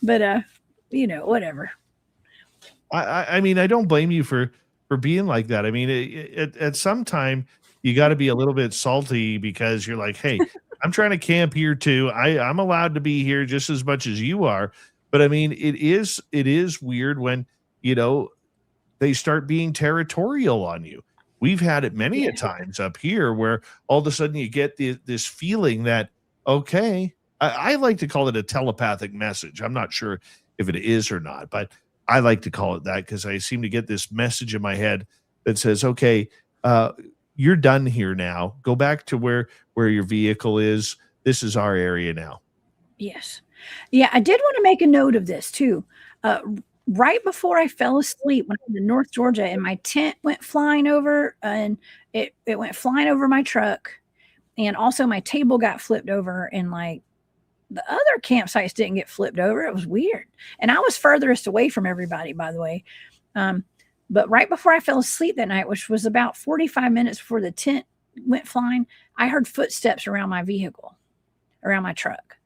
But whatever. I mean, I don't blame you for being like that. I mean, at some time you got to be a little bit salty because you're like, hey, I'm trying to camp here too. I'm allowed to be here just as much as you are. But I mean, it is weird when, they start being territorial on you. We've had it many a times up here where all of a sudden you get this feeling that, okay, I like to call it a telepathic message. I'm not sure if it is or not, but I like to call it that because I seem to get this message in my head that says, okay, you're done here now. Go back to where your vehicle is. This is our area now. Yes. Yeah, I did want to make a note of this too. Right before I fell asleep when I was in North Georgia, and my tent went flying over, and it went flying over my truck, and also my table got flipped over, and like the other campsites didn't get flipped over. It was weird, and I was furthest away from everybody, by the way. But right before I fell asleep that night, which was about 45 minutes before the tent went flying, I heard footsteps around my vehicle, around my truck.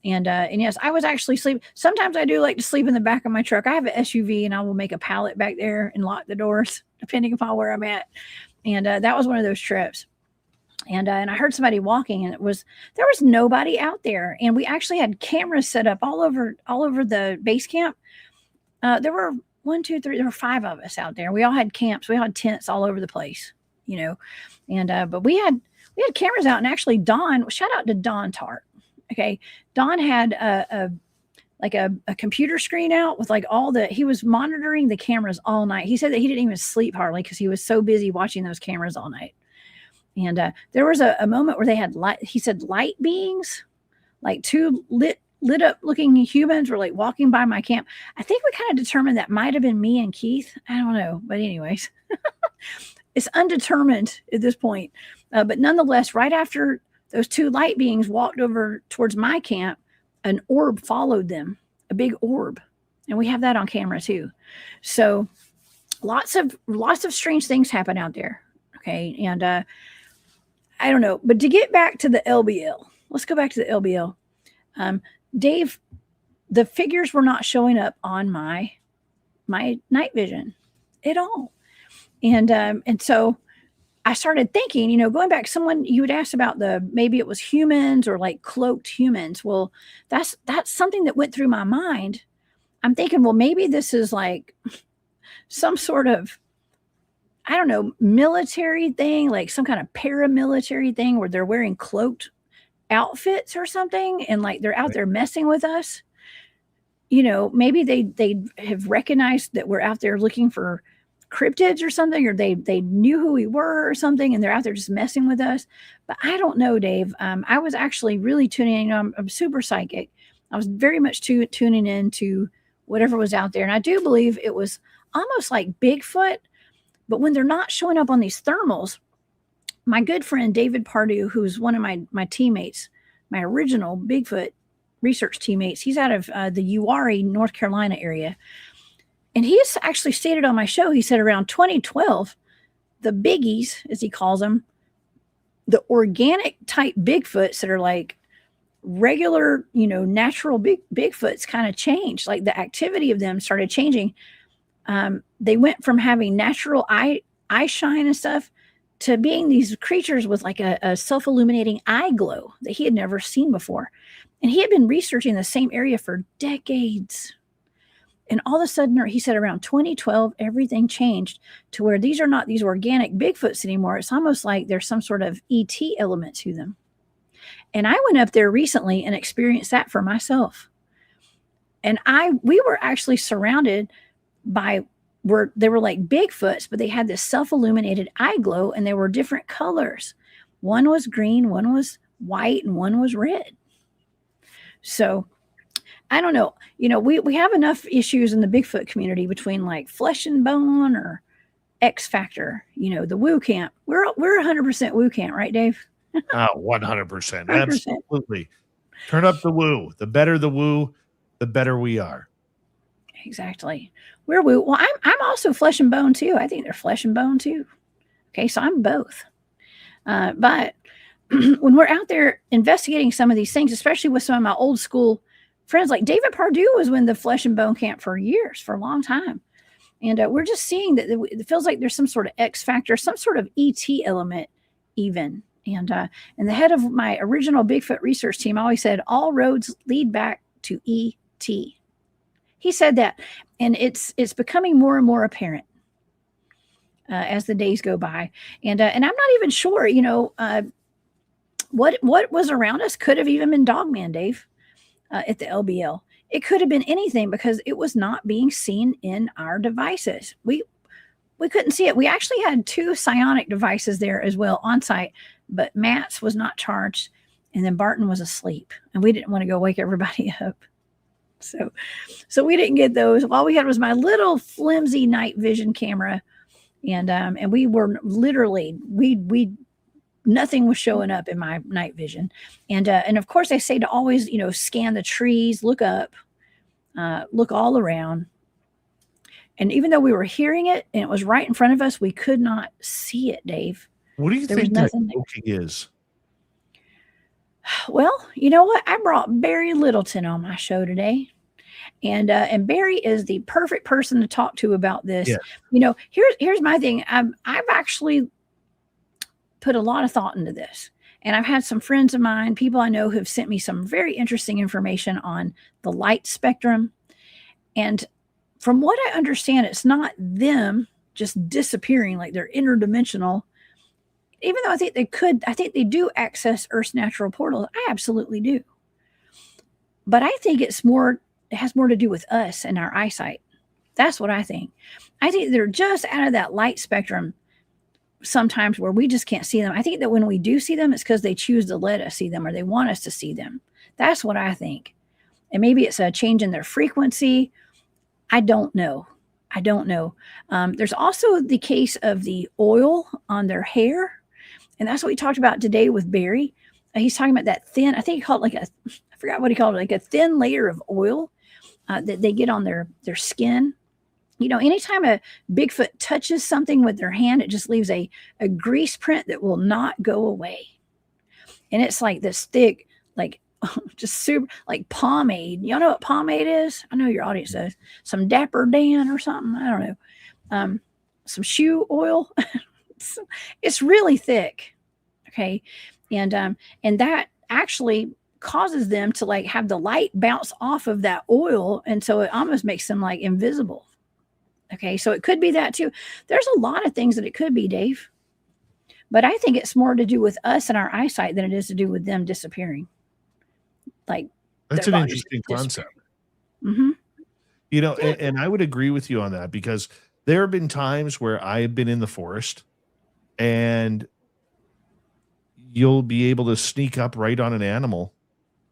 And yes, I was actually sleeping. Sometimes I do like to sleep in the back of my truck. I have an SUV, and I will make a pallet back there and lock the doors, depending upon where I'm at. And that was one of those trips. And I heard somebody walking, and there was nobody out there. And we actually had cameras set up all over the base camp. There were 1, 2, 3. There were 5 of us out there. We all had camps. We all had tents all over the place, And but we had cameras out, and actually Don. Shout out to Don Tart. Okay, Don had a computer screen out with like he was monitoring the cameras all night. He said that he didn't even sleep hardly because he was so busy watching those cameras all night. And there was a moment where they had light. He said light beings, like 2 lit lit up looking humans were like walking by my camp. I think we kind of determined that might have been me and Keith. I don't know. But anyways, it's undetermined at this point. But nonetheless, right after those two light beings walked over towards my camp, an orb followed them, a big orb. And we have that on camera too. So lots of strange things happen out there. Okay. And I don't know. But to get back to the LBL, let's go back to the LBL. Dave, the figures were not showing up on my night vision at all. And so I started thinking, you know, going back, someone you would ask about maybe it was humans or like cloaked humans. Well, that's something that went through my mind. I'm thinking, well, maybe this is like some sort of, I don't know, military thing, like some kind of paramilitary thing where they're wearing cloaked outfits or something. And like, they're out there messing with us. You know, maybe they have recognized that we're out there looking for cryptids or something, or they knew who we were or something, and they're out there just messing with us. But I don't know, Dave. I was actually really tuning in. You know, I'm super psychic. I was very much tuning in to whatever was out there. And I do believe it was almost like Bigfoot, but when they're not showing up on these thermals, my good friend David Pardue, who's one of my teammates, my original Bigfoot research teammates, he's out of the Uwharrie, North Carolina area. And he has actually stated on my show, he said around 2012, the biggies, as he calls them, the organic type Bigfoots that are like regular, you know, natural Bigfoots kind of changed. Like the activity of them started changing. They went from having natural eye shine and stuff to being these creatures with like a self-illuminating eye glow that he had never seen before. And he had been researching the same area for decades. And all of a sudden, he said around 2012, everything changed to where these are not these organic Bigfoots anymore. It's almost like there's some sort of ET element to them. And I went up there recently and experienced that for myself. And we were actually surrounded by they were like Bigfoots, but they had this self-illuminated eye glow, and they were different colors. One was green, one was white, and one was red. So I don't know. You know, we have enough issues in the Bigfoot community between like flesh and bone or X Factor, you know, the woo camp. We're 100% woo camp, right, Dave? 100%. Absolutely. Turn up the woo. The better the woo, the better we are. Exactly. We're woo. Well, I'm also flesh and bone too. I think they're flesh and bone too. Okay, so I'm both. But when we're out there investigating some of these things, especially with some of my old school friends, like David Pardue was in the flesh and bone camp for years, for a long time. And we're just seeing that it feels like there's some sort of X Factor, some sort of ET element even. And the head of my original Bigfoot research team always said, all roads lead back to ET. He said that, and it's becoming more and more apparent as the days go by. And I'm not even sure, you know, what was around us could have even been Dogman, Dave, at the LBL. It could have been anything because it was not being seen in our devices. We couldn't see it. We actually had 2 psionic devices there as well on site, but Matt's was not charged, and then Barton was asleep, and we didn't want to go wake everybody up. So we didn't get those. All we had was my little flimsy night vision camera, and we were literally nothing was showing up in my night vision. And of course I say to always, you know, scan the trees, look up, look all around. And even though we were hearing it and it was right in front of us, we could not see it, Dave. What do you think that cloaking is? Well, you know what? I brought Barry Littleton on my show today. And Barry is the perfect person to talk to about this. Yeah. You know, here's my thing. I've actually put a lot of thought into this. And I've had some friends of mine, people I know, who've sent me some very interesting information on the light spectrum. And from what I understand, it's not them just disappearing like they're interdimensional. Even though I think they do access Earth's natural portals. I absolutely do. But I think it has more to do with us and our eyesight. That's what I think. I think they're just out of that light spectrum sometimes where we just can't see them. I think that when we do see them, it's because they choose to let us see them or they want us to see them. That's what I think. And maybe it's a change in their frequency. I don't know. There's also the case of the oil on their hair. And that's what we talked about today with Barry. He's talking about that thin, I think he called it I forgot what he called it, like a thin layer of oil that they get on their skin. Anytime a Bigfoot touches something with their hand, it just leaves a grease print that will not go away. And it's like this thick, like just super, like pomade. Y'all know what pomade is? I know your audience does. Some Dapper Dan or something. I don't know. Some shoe oil. It's really thick. Okay. And that actually causes them to like have the light bounce off of that oil. And so it almost makes them like invisible. Okay. So it could be that too. There's a lot of things that it could be, Dave. But I think it's more to do with us and our eyesight than it is to do with them disappearing. Like that's an interesting concept. Mm-hmm. And I would agree with you on that, because there have been times where I have been in the forest and you'll be able to sneak up right on an animal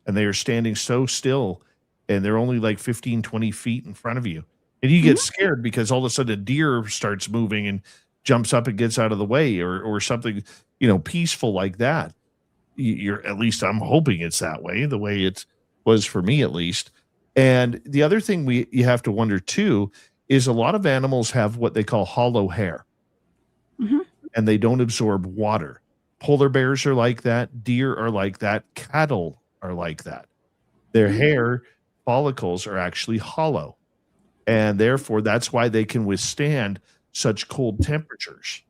and they are standing so still and they're only like 15, 20 feet in front of you. And you get scared because all of a sudden a deer starts moving and jumps up and gets out of the way or something, peaceful like that. You're, at least I'm hoping it's that way, the way it was for me, at least. And the other thing you have to wonder too, is a lot of animals have what they call hollow hair, and they don't absorb water. Polar bears are like that. Deer are like that. Cattle are like that. Their hair follicles are actually hollow. And therefore, that's why they can withstand such cold temperatures,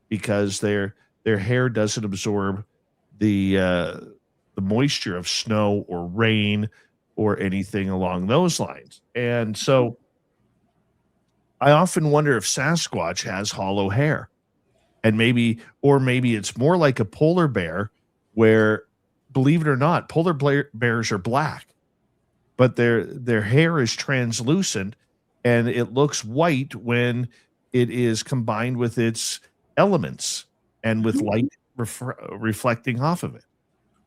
because their hair doesn't absorb the moisture of snow or rain or anything along those lines. And so I often wonder if Sasquatch has hollow hair, and maybe it's more like a polar bear, where, believe it or not, polar bears are black, but their hair is translucent and it looks white when it is combined with its elements and with light reflecting off of it.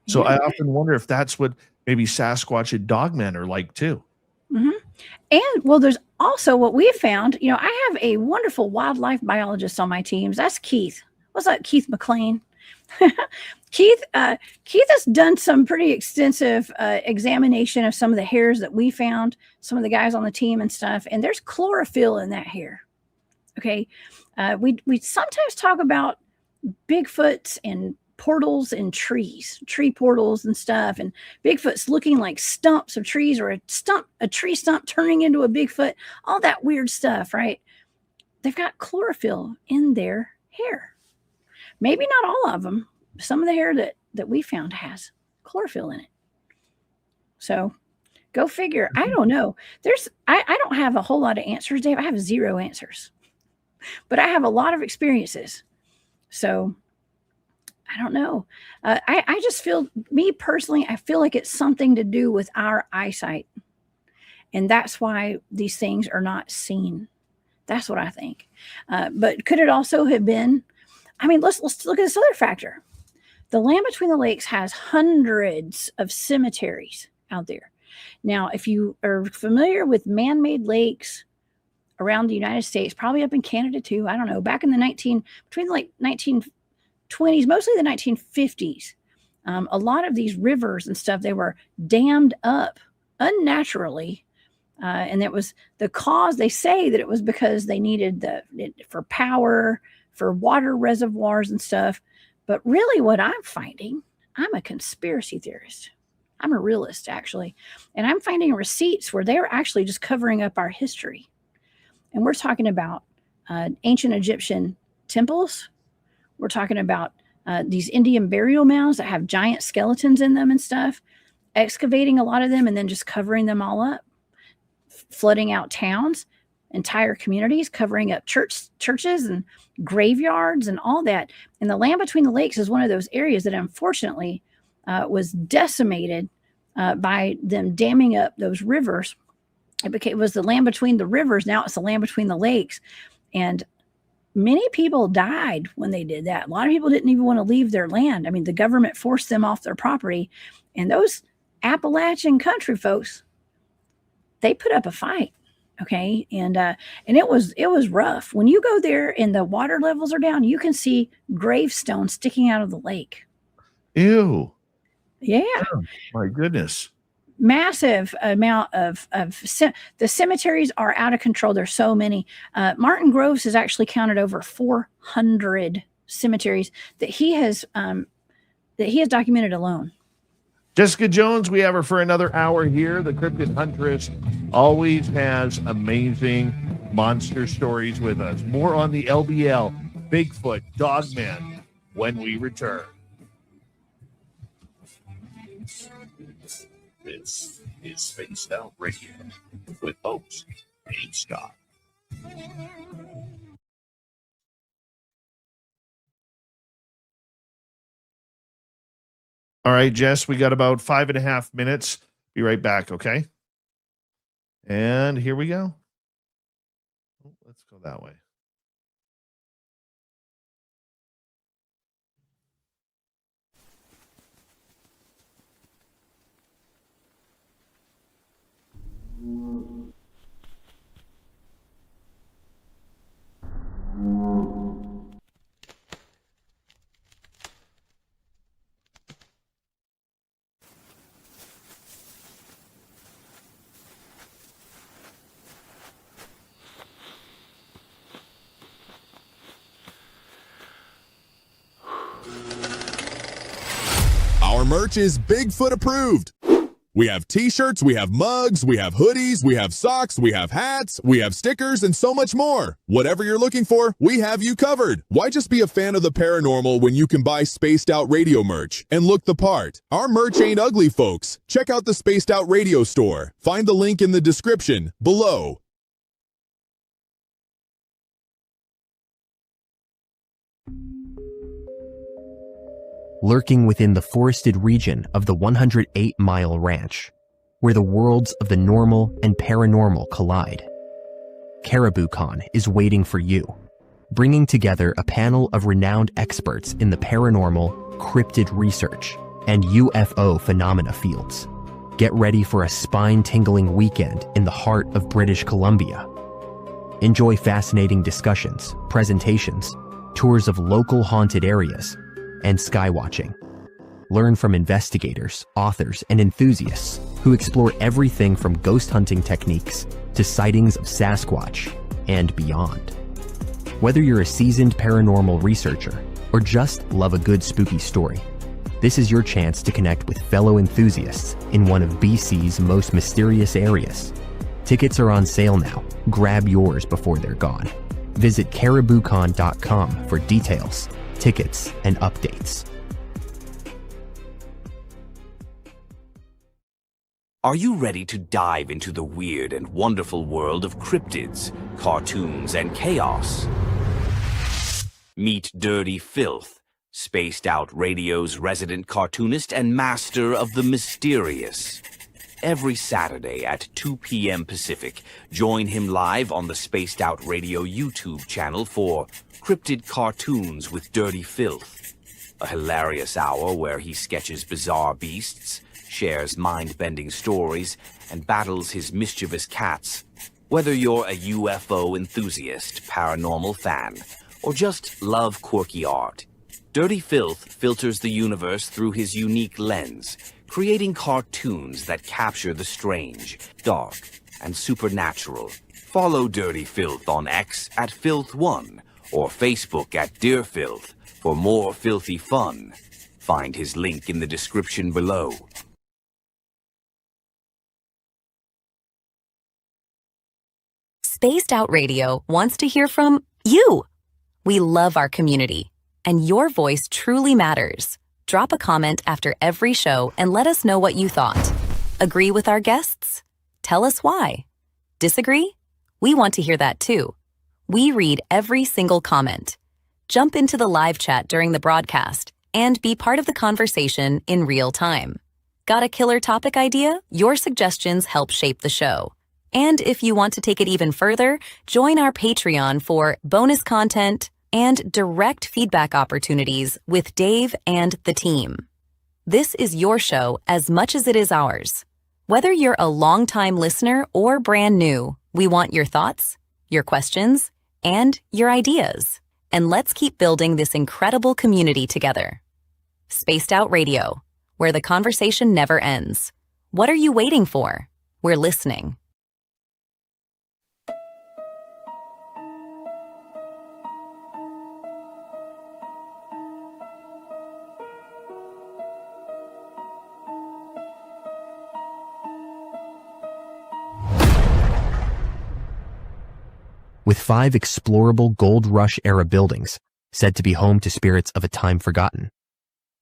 So I often wonder if that's what maybe Sasquatch and Dogman are like too. And well, there's also what we have found. I have a wonderful wildlife biologist on my teams. That's Keith. What's up, Keith McLean? Keith has done some pretty extensive examination of some of the hairs that we found, some of the guys on the team and stuff. And there's chlorophyll in that hair. Okay. We sometimes talk about Bigfoots and portals in trees, tree portals and stuff, and Bigfoot's looking like stumps of trees, or a tree stump turning into a Bigfoot, all that weird stuff, right? They've got chlorophyll in their hair. Maybe not all of them. Some of the hair that we found has chlorophyll in it. So go figure. I don't know. I don't have a whole lot of answers, Dave. I have 0 answers, but I have a lot of experiences. So I don't know. I just feel, me personally, I feel like it's something to do with our eyesight. And that's why these things are not seen. That's what I think. But could it also have been, let's look at this other factor. The land between the lakes has hundreds of cemeteries out there. Now, if you are familiar with man-made lakes around the United States, probably up in Canada too, I don't know, back in the between like 1920s, mostly the 1950s, a lot of these rivers and stuff, they were dammed up unnaturally. And it was the cause, they say that it was because they needed for power, for water reservoirs and stuff. But really what I'm finding, I'm a conspiracy theorist. I'm a realist, actually. And I'm finding receipts where they're actually just covering up our history. And we're talking about ancient Egyptian temples. We're talking about these Indian burial mounds that have giant skeletons in them and stuff, excavating a lot of them and then just covering them all up, flooding out towns, entire communities, covering up churches and graveyards and all that. And the land between the lakes is one of those areas that unfortunately was decimated by them damming up those rivers. It was the land between the rivers. Now it's the land between the lakes. And many people died when they did that. A lot of people didn't even want to leave their land. The government forced them off their property. And those Appalachian country folks, they put up a fight. Okay. And it was rough. When you go there and the water levels are down, you can see gravestones sticking out of the lake. Ew. Yeah. Oh, my goodness. Massive amount of the cemeteries are out of control. There's so many. Martin Groves has actually counted over 400 cemeteries that he has documented alone. Jessica Jones, we have her for another hour here. The Cryptid Huntress always has amazing monster stories with us. More on the LBL, Bigfoot, Dogman when we return. This is Spaced Out Radio with host Dave Scott. All right, Jess, we got about 5.5 minutes. Be right back, okay? And here we go. Let's go that way. Our merch is Bigfoot approved. We have t-shirts, we have mugs, we have hoodies, we have socks, we have hats, we have stickers, and so much more. Whatever you're looking for, we have you covered. Why just be a fan of the paranormal when you can buy Spaced Out Radio merch and look the part? Our merch ain't ugly, folks. Check out the Spaced Out Radio store. Find the link in the description below. Lurking within the forested region of the 108-mile ranch, where the worlds of the normal and paranormal collide. CaribouCon is waiting for you, bringing together a panel of renowned experts in the paranormal, cryptid research, and UFO phenomena fields. Get ready for a spine-tingling weekend in the heart of British Columbia. Enjoy fascinating discussions, presentations, tours of local haunted areas, and skywatching. Learn from investigators, authors, and enthusiasts who explore everything from ghost hunting techniques to sightings of Sasquatch and beyond. Whether you're a seasoned paranormal researcher or just love a good spooky story, this is your chance to connect with fellow enthusiasts in one of BC's most mysterious areas. Tickets are on sale now. Grab yours before they're gone. Visit cariboucon.com for details, tickets, and updates. Are you ready to dive into the weird and wonderful world of cryptids, cartoons, and chaos? Meet Dirty Filth, Spaced Out Radio's resident cartoonist and master of the mysterious. Every Saturday at 2 p.m. Pacific, join him live on the Spaced Out Radio YouTube channel for Cryptid Cartoons with Dirty Filth, a hilarious hour where he sketches bizarre beasts, shares mind-bending stories, and battles his mischievous cats. Whether you're a UFO enthusiast, paranormal fan, or just love quirky art, Dirty Filth filters the universe through his unique lens, creating cartoons that capture the strange, dark, and supernatural. Follow Dirty Filth on X at Filth1 or Facebook at Dear Filth for more filthy fun. Find his link in the description below. Spaced Out Radio wants to hear from you. We love our community, and your voice truly matters. Drop a comment after every show and let us know what you thought. Agree with our guests? Tell us why. Disagree? We want to hear that too. We read every single comment. Jump into the live chat during the broadcast and be part of the conversation in real time. Got a killer topic idea? Your suggestions help shape the show. And if you want to take it even further, join our Patreon for bonus content and direct feedback opportunities with Dave and the team. This is your show as much as it is ours. Whether you're a longtime listener or brand new, we want your thoughts, your questions, and your ideas. And let's keep building this incredible community together. Spaced Out Radio, where the conversation never ends. What are you waiting for? We're listening. With 5 explorable Gold Rush-era buildings said to be home to spirits of a time forgotten,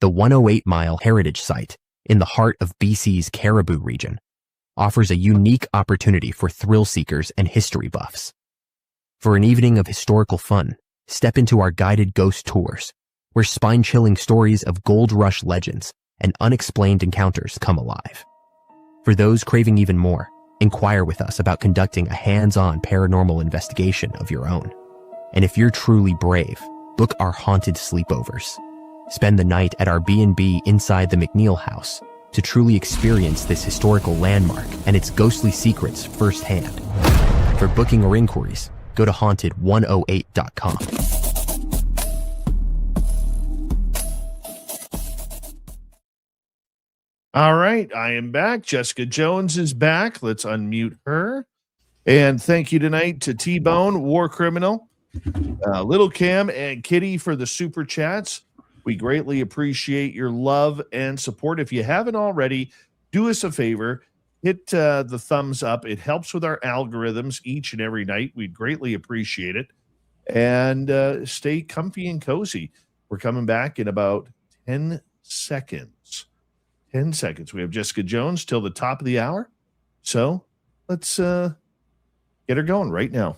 the 108-mile heritage site in the heart of BC's Caribou region offers a unique opportunity for thrill seekers and history buffs. For an evening of historical fun, step into our guided ghost tours, where spine-chilling stories of Gold Rush legends and unexplained encounters come alive. For those craving even more, inquire with us about conducting a hands-on paranormal investigation of your own. And if you're truly brave, book our haunted sleepovers. Spend the night at our B&B inside the McNeil House to truly experience this historical landmark and its ghostly secrets firsthand. For booking or inquiries, go to haunted108.com. All right, I am back. Jessica Jones is back. Let's unmute her. And thank you tonight to T-Bone, War Criminal, Little Cam, and Kitty for the super chats. We greatly appreciate your love and support. If you haven't already, do us a favor. Hit the thumbs up. It helps with our algorithms each and every night. We'd greatly appreciate it. And stay comfy and cozy. We're coming back in about 10 seconds. 10 seconds. We have Jessica Jones till the top of the hour. So let's get her going right now.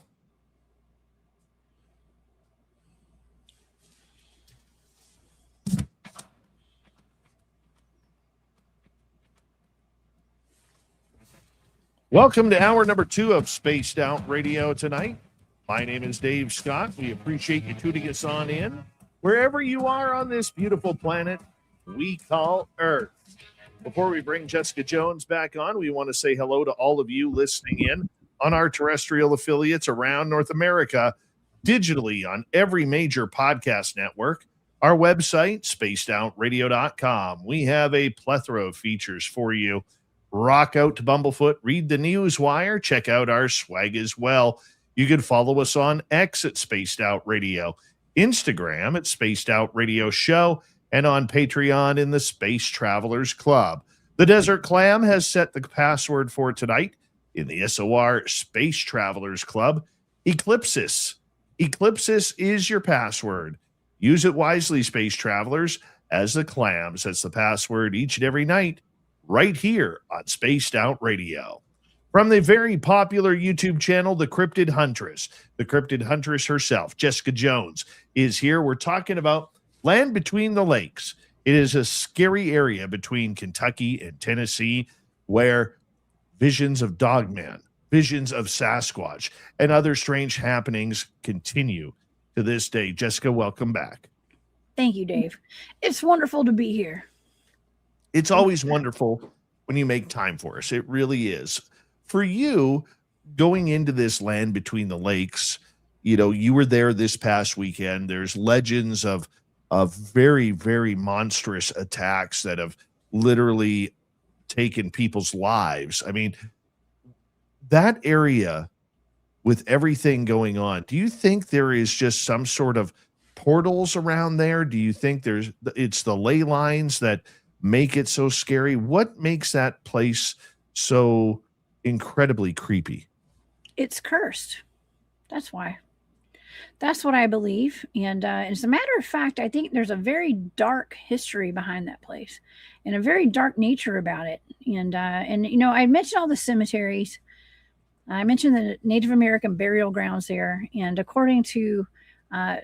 Welcome to hour number 2 of Spaced Out Radio tonight. My name is Dave Scott. We appreciate you tuning us on in. Wherever you are on this beautiful planet we call Earth. Before we bring Jessica Jones back on, we want to say hello to all of you listening in on our terrestrial affiliates around North America, digitally on every major podcast network, our website, spacedoutradio.com. We have a plethora of features for you. Rock out to Bumblefoot, read the news wire, check out our swag as well. You can follow us on X at Spaced Out Radio, Instagram at Spaced Out Radio Show, and on Patreon in the Space Travelers Club. The Desert Clam has set the password for tonight in the SOR Space Travelers Club. Eclipsis. Eclipsis is your password. Use it wisely, Space Travelers, as the Clam sets the password each and every night right here on Spaced Out Radio. From the very popular YouTube channel, The Cryptid Huntress, the Cryptid Huntress herself, Jessica Jones, is here. We're talking about Land Between the Lakes. It is a scary area between Kentucky and Tennessee where visions of Dogman, visions of Sasquatch, and other strange happenings continue to this day. Jessica, welcome back. Thank you, Dave. It's wonderful to be here. It's always wonderful when you make time for us. It really is. For you, going into this Land Between the Lakes, you know, you were there this past weekend. There's legends of very, very monstrous attacks that have literally taken people's lives. I mean, that area with everything going on, do you think there is just some sort of portals around there? Do you think it's the ley lines that make it so scary? What makes that place so incredibly creepy? It's cursed. That's why. That's what I believe. And as a matter of fact, I think there's a very dark history behind that place and a very dark nature about it. And you know, I mentioned all the cemeteries. I mentioned the Native American burial grounds there. And according to a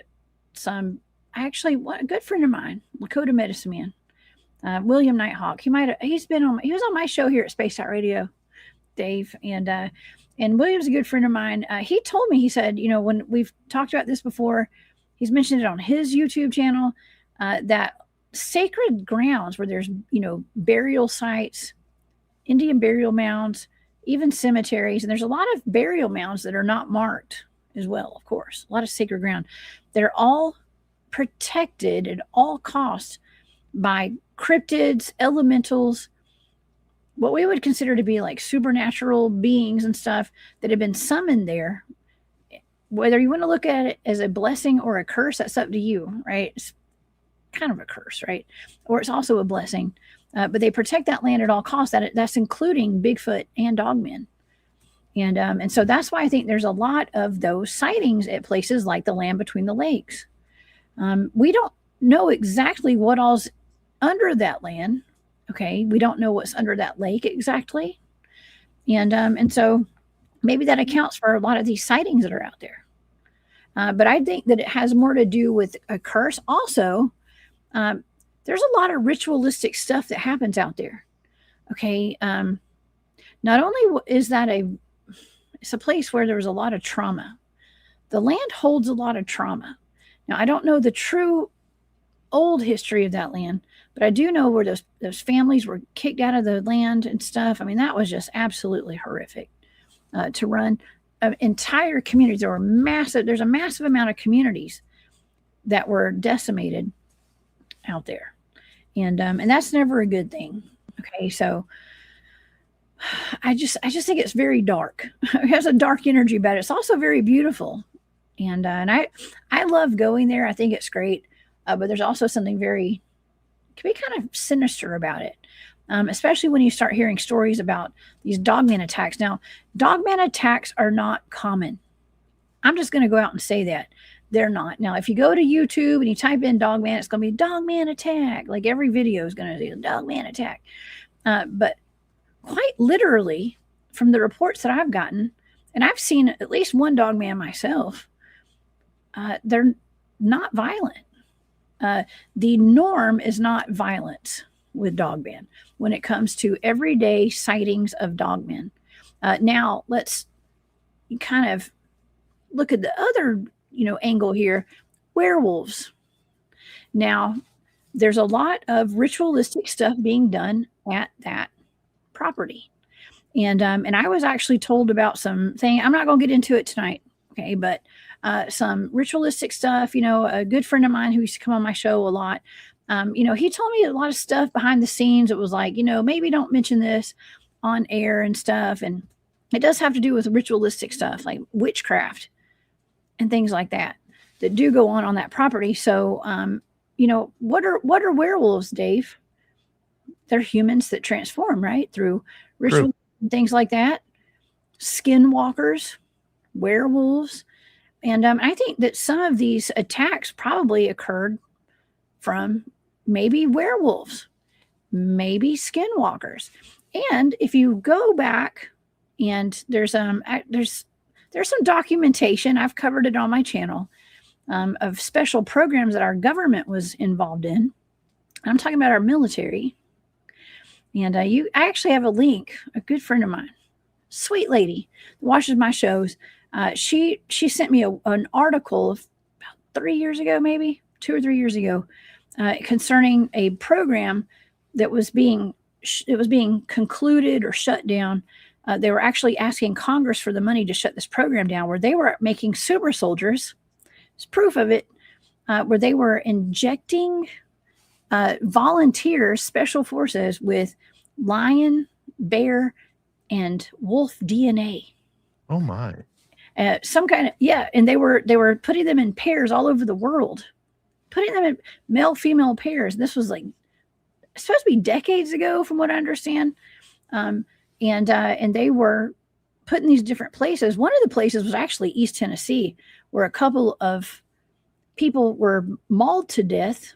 good friend of mine, Lakota medicine man, William Nighthawk, he was on my show here at Space Out Radio, Dave. And William's a good friend of mine. He told me, he said, you know, when we've talked about this before, he's mentioned it on his YouTube channel, that sacred grounds where there's, you know, burial sites Indian burial mounds, even cemeteries. And there's a lot of burial mounds that are not marked as well, of course. A lot of sacred ground. They're all protected at all costs by cryptids, elementals, what we would consider to be like supernatural beings and stuff that have been summoned there. Whether you want to look at it as a blessing or a curse, that's up to you, right? It's kind of a curse, right? Or it's also a blessing. But they protect that land at all costs. That's including Bigfoot and Dogman. And so that's why I think there's a lot of those sightings at places like the land between the lakes. We don't know exactly what all's under that land. Okay, we don't know what's under that lake exactly, and so maybe that accounts for a lot of these sightings that are out there. But I think that it has more to do with a curse. Also, there's a lot of ritualistic stuff that happens out there. Okay, not only is that it's a place where there was a lot of trauma. The land holds a lot of trauma. Now, I don't know the true old history of that land, but I do know where those families were kicked out of the land and stuff. I mean, that was just absolutely horrific to run entire communities. There's a massive amount of communities that were decimated out there. And that's never a good thing. Okay. So I just think it's very dark. It has a dark energy, but it's also very beautiful. And I love going there. I think it's great. But there's also something can be kind of sinister about it, especially when you start hearing stories about these Dogman attacks. Now, Dogman attacks are not common. I'm just going to go out and say that. They're not. Now, if you go to YouTube and you type in Dogman, it's going to be Dogman attack. Like every video is going to say Dogman attack. But quite literally, from the reports that I've gotten, and I've seen at least one Dogman myself, they're not violent. The norm is not violence with Dogman when it comes to everyday sightings of Dogman. Now let's kind of look at the other, angle here. Werewolves. Now there's a lot of ritualistic stuff being done at that property. And I was actually told about something. I'm not going to get into it tonight. Okay. But some ritualistic stuff, a good friend of mine who used to come on my show a lot, he told me a lot of stuff behind the scenes. It was like, maybe don't mention this on air and stuff. And it does have to do with ritualistic stuff like witchcraft and things like that do go on that property. So, what are werewolves, Dave? They're humans that transform, right? Through ritual and things like that. Skinwalkers, werewolves. And I think that some of these attacks probably occurred from maybe werewolves, maybe skinwalkers. And if you go back, and there's some documentation, I've covered it on my channel, of special programs that our government was involved in. I'm talking about our military. And I actually have a link. A good friend of mine, sweet lady, watches my shows. She sent me an article about 3 years ago, maybe 2 or 3 years ago, concerning a program that was being concluded or shut down. They were actually asking Congress for the money to shut this program down, where they were making super soldiers. It's proof of it, where they were injecting volunteers, special forces, with lion, bear, and wolf DNA. Oh my. Some kind of, and they were putting them in pairs all over the world, putting them in male female pairs. This was like supposed to be decades ago, from what I understand. And they were put in these different places. One of the places was actually East Tennessee, where a couple of people were mauled to death,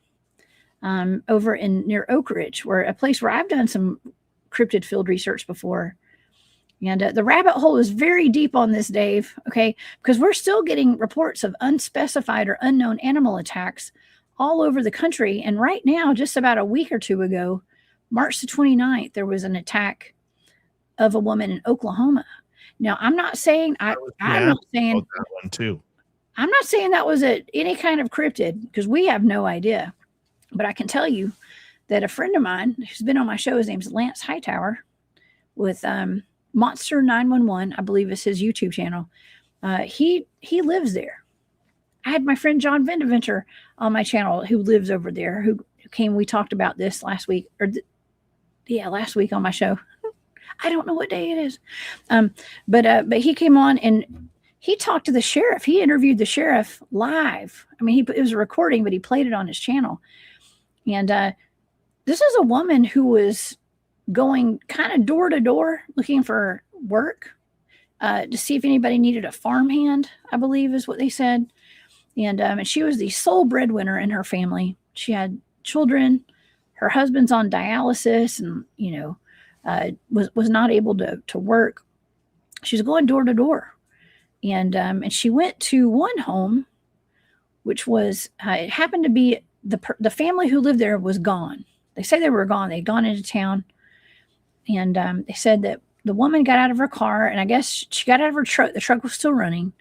over near Oak Ridge, where a place where I've done some cryptid field research before. And the rabbit hole is very deep on this, Dave, okay? Because we're still getting reports of unspecified or unknown animal attacks all over the country. And right now, just about a week or two ago, March the 29th, there was an attack of a woman in Oklahoma. Now, I'm not saying I'm not saying that one too. I'm not saying that was any kind of cryptid, because we have no idea. But I can tell you that a friend of mine who's been on my show, his name's Lance Hightower, with Monster 911, I believe is his YouTube channel. He lives there. I had my friend John Vendeventer on my channel who lives over there, who came. We talked about this last week, last week on my show. I don't know what day it is. But he came on and he talked to the sheriff. He interviewed the sheriff live. I mean, it was a recording, but he played it on his channel. And this is a woman who was going kind of door to door looking for work to see if anybody needed a farmhand, I believe is what they said. And she was the sole breadwinner in her family. She had children. Her husband's on dialysis and, was not able to work. She was going door to door. And she went to one home, which was, it happened to be the family who lived there was gone. They say they were gone. They'd gone into town. And they said that the woman got out of her car, and I guess she got out of her truck. The truck was still running.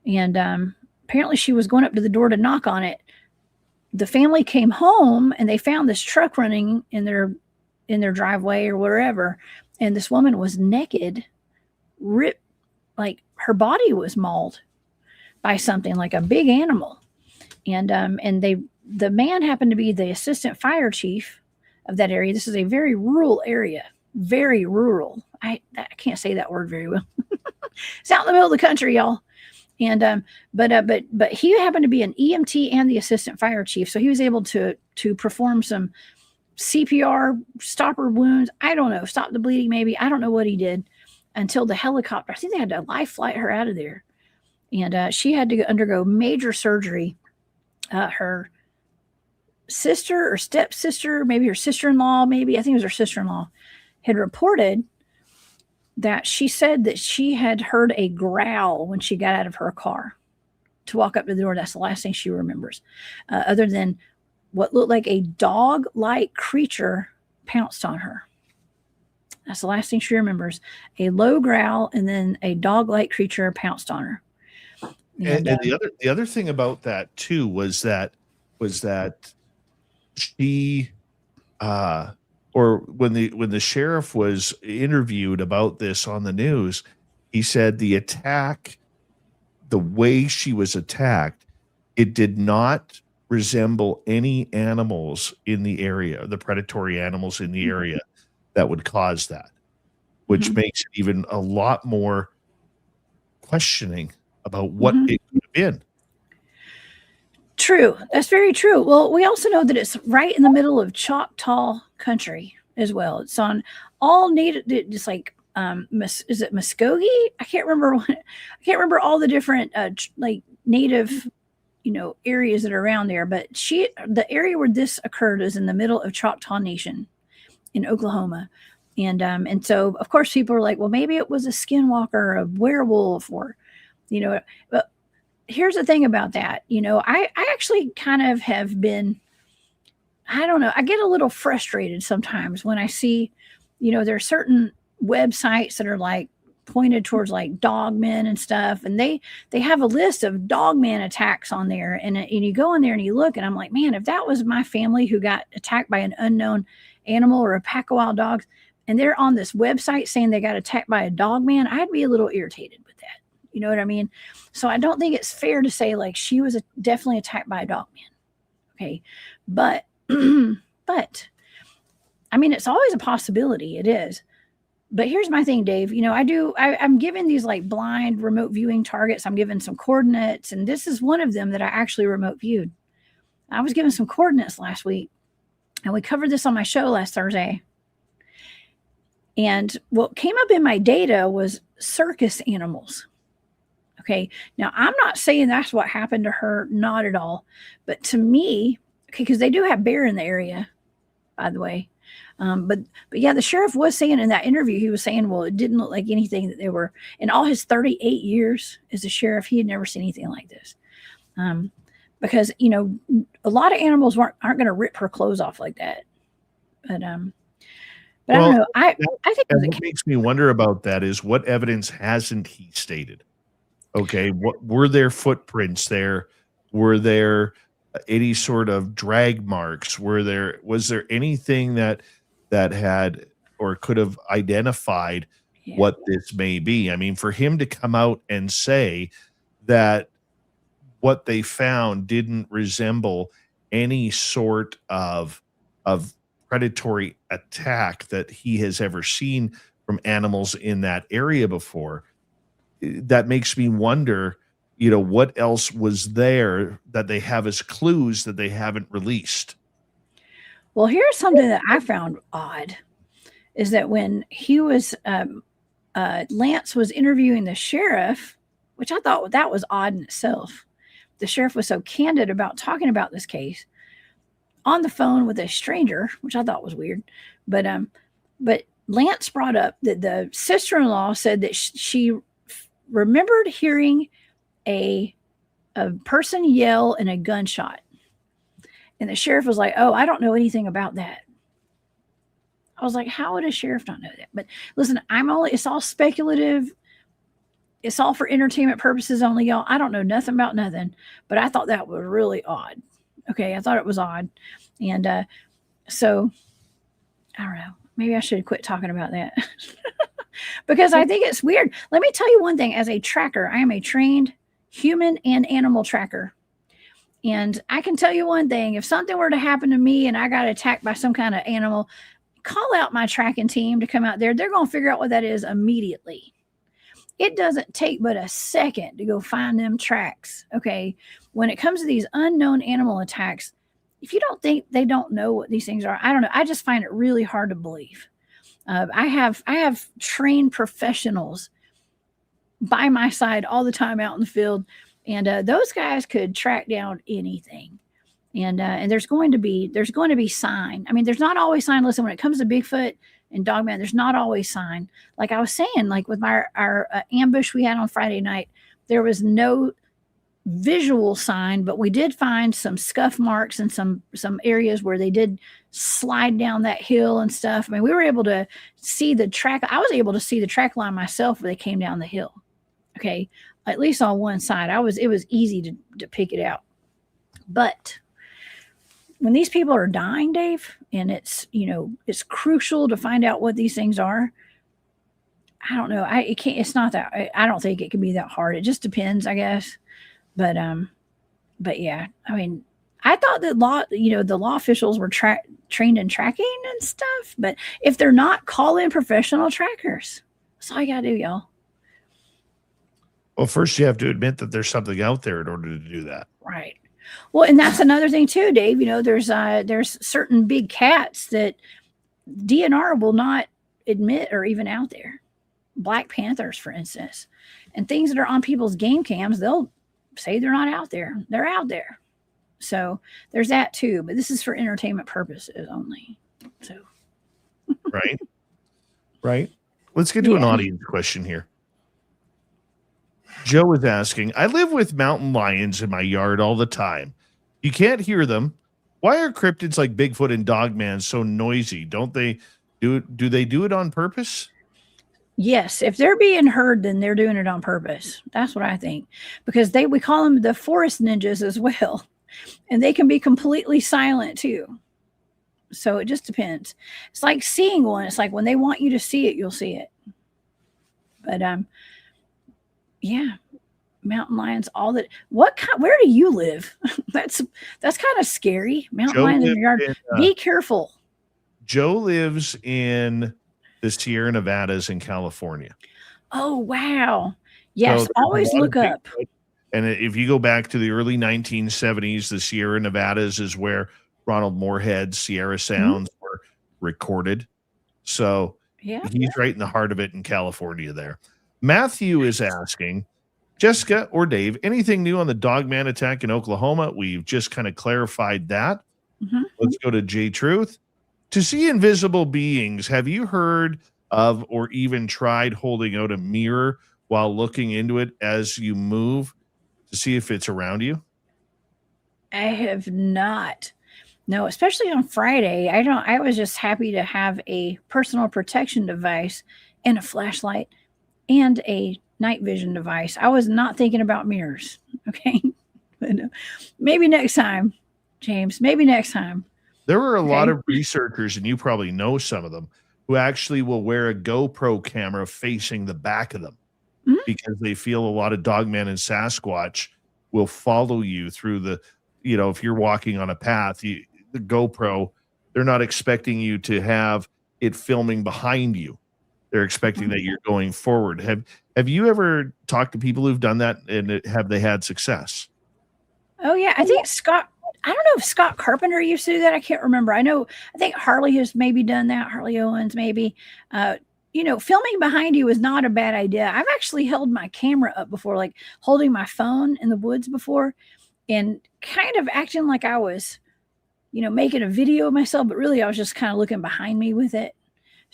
And apparently she was going up to the door to knock on it. The family came home, and they found this truck running in their driveway or wherever. And this woman was naked, ripped, like her body was mauled by something like a big animal. And the man happened to be the assistant fire chief of that area. This is a very rural area, very rural. I can't say that word very well. It's out in the middle of the country, y'all. And but he happened to be an EMT and the assistant fire chief, so he was able to perform some CPR, stop her wounds. I don't know, stop the bleeding maybe. I don't know what he did until the helicopter. I think they had to life flight her out of there, and she had to undergo major surgery. Her sister or stepsister, maybe her sister-in-law, maybe I think it was her sister-in-law, had reported that she said that she had heard a growl when she got out of her car to walk up to the door. That's the last thing she remembers, other than what looked like a dog-like creature pounced on her. That's the last thing she remembers. A low growl, and then a dog-like creature pounced on her. And the other thing about that too was that she or when the sheriff was interviewed about this on the news, he said the attack, the way she was attacked, it did not resemble any animals in the area, the predatory animals in the area that would cause that, which makes it even a lot more questioning about what it could have been. True. That's very true. Well, we also know that it's right in the middle of Choctaw country as well. It's on all native, just like, is it Muskogee? I can't remember all the different, like native, areas that are around there, but the area where this occurred is in the middle of Choctaw Nation in Oklahoma. And so of course people are like, well, maybe it was a skinwalker, a werewolf, or, but here's the thing about that. I actually kind of have been, I don't know, I get a little frustrated sometimes when I see, there are certain websites that are like pointed towards like Dogman and stuff, and they have a list of Dogman attacks on there, and you go in there and you look, and I'm like, man, if that was my family who got attacked by an unknown animal or a pack of wild dogs, and they're on this website saying they got attacked by a Dogman, I'd be a little irritated with that. You know what I mean? So I don't think it's fair to say like she was definitely attacked by a Dogman. Okay. But I mean, it's always a possibility. It is. But here's my thing, Dave. I'm given these like blind remote viewing targets. I'm given some coordinates, and this is one of them that I actually remote viewed. I was given some coordinates last week, and we covered this on my show last Thursday. And what came up in my data was circus animals. Okay. Now, I'm not saying that's what happened to her. Not at all. But to me, okay, because they do have bear in the area, by the way. But yeah, the sheriff was saying in that interview, he was saying, well, it didn't look like anything that they were, in all his 38 years as a sheriff, he had never seen anything like this. Because, a lot of animals aren't going to rip her clothes off like that. But I don't know. I think what makes me wonder about that is what evidence hasn't he stated? Okay, what were there footprints there? Were there any sort of drag marks? Was there anything that had or could have identified what this may be. I mean, for him to come out and say that what they found didn't resemble any sort of predatory attack that he has ever seen from animals in that area before, that makes me wonder, what else was there that they have as clues that they haven't released. Well, here's something that I found odd, is that when he was Lance was interviewing the sheriff, which I thought that was odd in itself. The sheriff was so candid about talking about this case on the phone with a stranger, which I thought was weird. But Lance brought up that the sister-in-law said that she remembered hearing a person yell and a gunshot. And the sheriff was like, "Oh, I don't know anything about that." I was like, how would a sheriff not know that? But listen, it's all speculative. It's all for entertainment purposes only, y'all. I don't know nothing about nothing, but I thought that was really odd. Okay. I thought it was odd. And so I don't know. Maybe I should quit talking about that because I think it's weird. Let me tell you one thing. As a tracker, I am a trained human and animal tracker. And I can tell you one thing. If something were to happen to me and I got attacked by some kind of animal, call out my tracking team to come out there. They're going to figure out what that is immediately. It doesn't take but a second to go find them tracks. Okay. When it comes to these unknown animal attacks, if you don't think they don't know what these things are, I don't know. I just find it really hard to believe. I have trained professionals by my side all the time out in the field. And those guys could track down anything. And there's going to be sign. I mean, there's not always sign. Listen, when it comes to Bigfoot and Dogman, there's not always sign. Like I was saying, like with our ambush we had on Friday night, there was no visual sign, but we did find some scuff marks and some areas where they did slide down that hill and stuff. I mean, we were able to see the track. I was able to see the track line myself where they came down the hill. Okay, at least on one side, it was easy to pick it out. But when these people are dying, Dave, and it's crucial to find out what these things are. I don't know. It's not that, I don't think it can be that hard. It just depends, I guess. But yeah, I mean, I thought that the law officials were trained in tracking and stuff, but if they're not, call in professional trackers. That's all you gotta do, y'all. Well, first you have to admit that there's something out there in order to do that. Right. Well, and that's another thing too, Dave. There's certain big cats that DNR will not admit are even out there. Black panthers, for instance, and things that are on people's game cams, they'll say they're not out there. They're out there. So there's that too, but this is for entertainment purposes only. So Right. Let's get to an audience question here. Joe is asking, I live with mountain lions in my yard all the time. You can't hear them. Why are cryptids like Bigfoot and Dogman so noisy? Do they do it on purpose? Yes, if they're being heard, then they're doing it on purpose. That's what I think. Because we call them the forest ninjas as well. And they can be completely silent too. So it just depends. It's like seeing one. It's like when they want you to see it, you'll see it. But yeah, mountain lions, all that. Where do you live? That's kind of scary. Mountain lions in your yard. Be careful. Joe lives in the Sierra Nevadas in California. Oh, wow. Yes, so always look up. And if you go back to the early 1970s, the Sierra Nevadas is where Ronald Moorhead's Sierra Sounds were recorded. So he's right in the heart of it in California there. Matthew is asking, Jessica or Dave, anything new on the Dogman attack in Oklahoma? We've just kind of clarified that. Let's go to J Truth. To see invisible beings, have you heard of or even tried holding out a mirror while looking into it as you move to see if it's around you? I have not. No, especially on Friday. I was just happy to have a personal protection device and a flashlight and a night vision device. I was not thinking about mirrors. Okay. But maybe next time, James, maybe next time. There were a lot of researchers, and you probably know some of them, who actually will wear a GoPro camera facing the back of them because they feel a lot of Dogman and Sasquatch will follow you through the, if you're walking on a path, the GoPro, they're not expecting you to have it filming behind you. They're expecting that you're going forward. Have you ever talked to people who've done that, and have they had success? Oh yeah, I think Scott. I don't know if Scott Carpenter used to do that. I can't remember. I think Harley has maybe done that. Harley Owens maybe. Filming behind you is not a bad idea. I've actually held my camera up before, like holding my phone in the woods before, and kind of acting like I was, making a video of myself, but really I was just kind of looking behind me with it.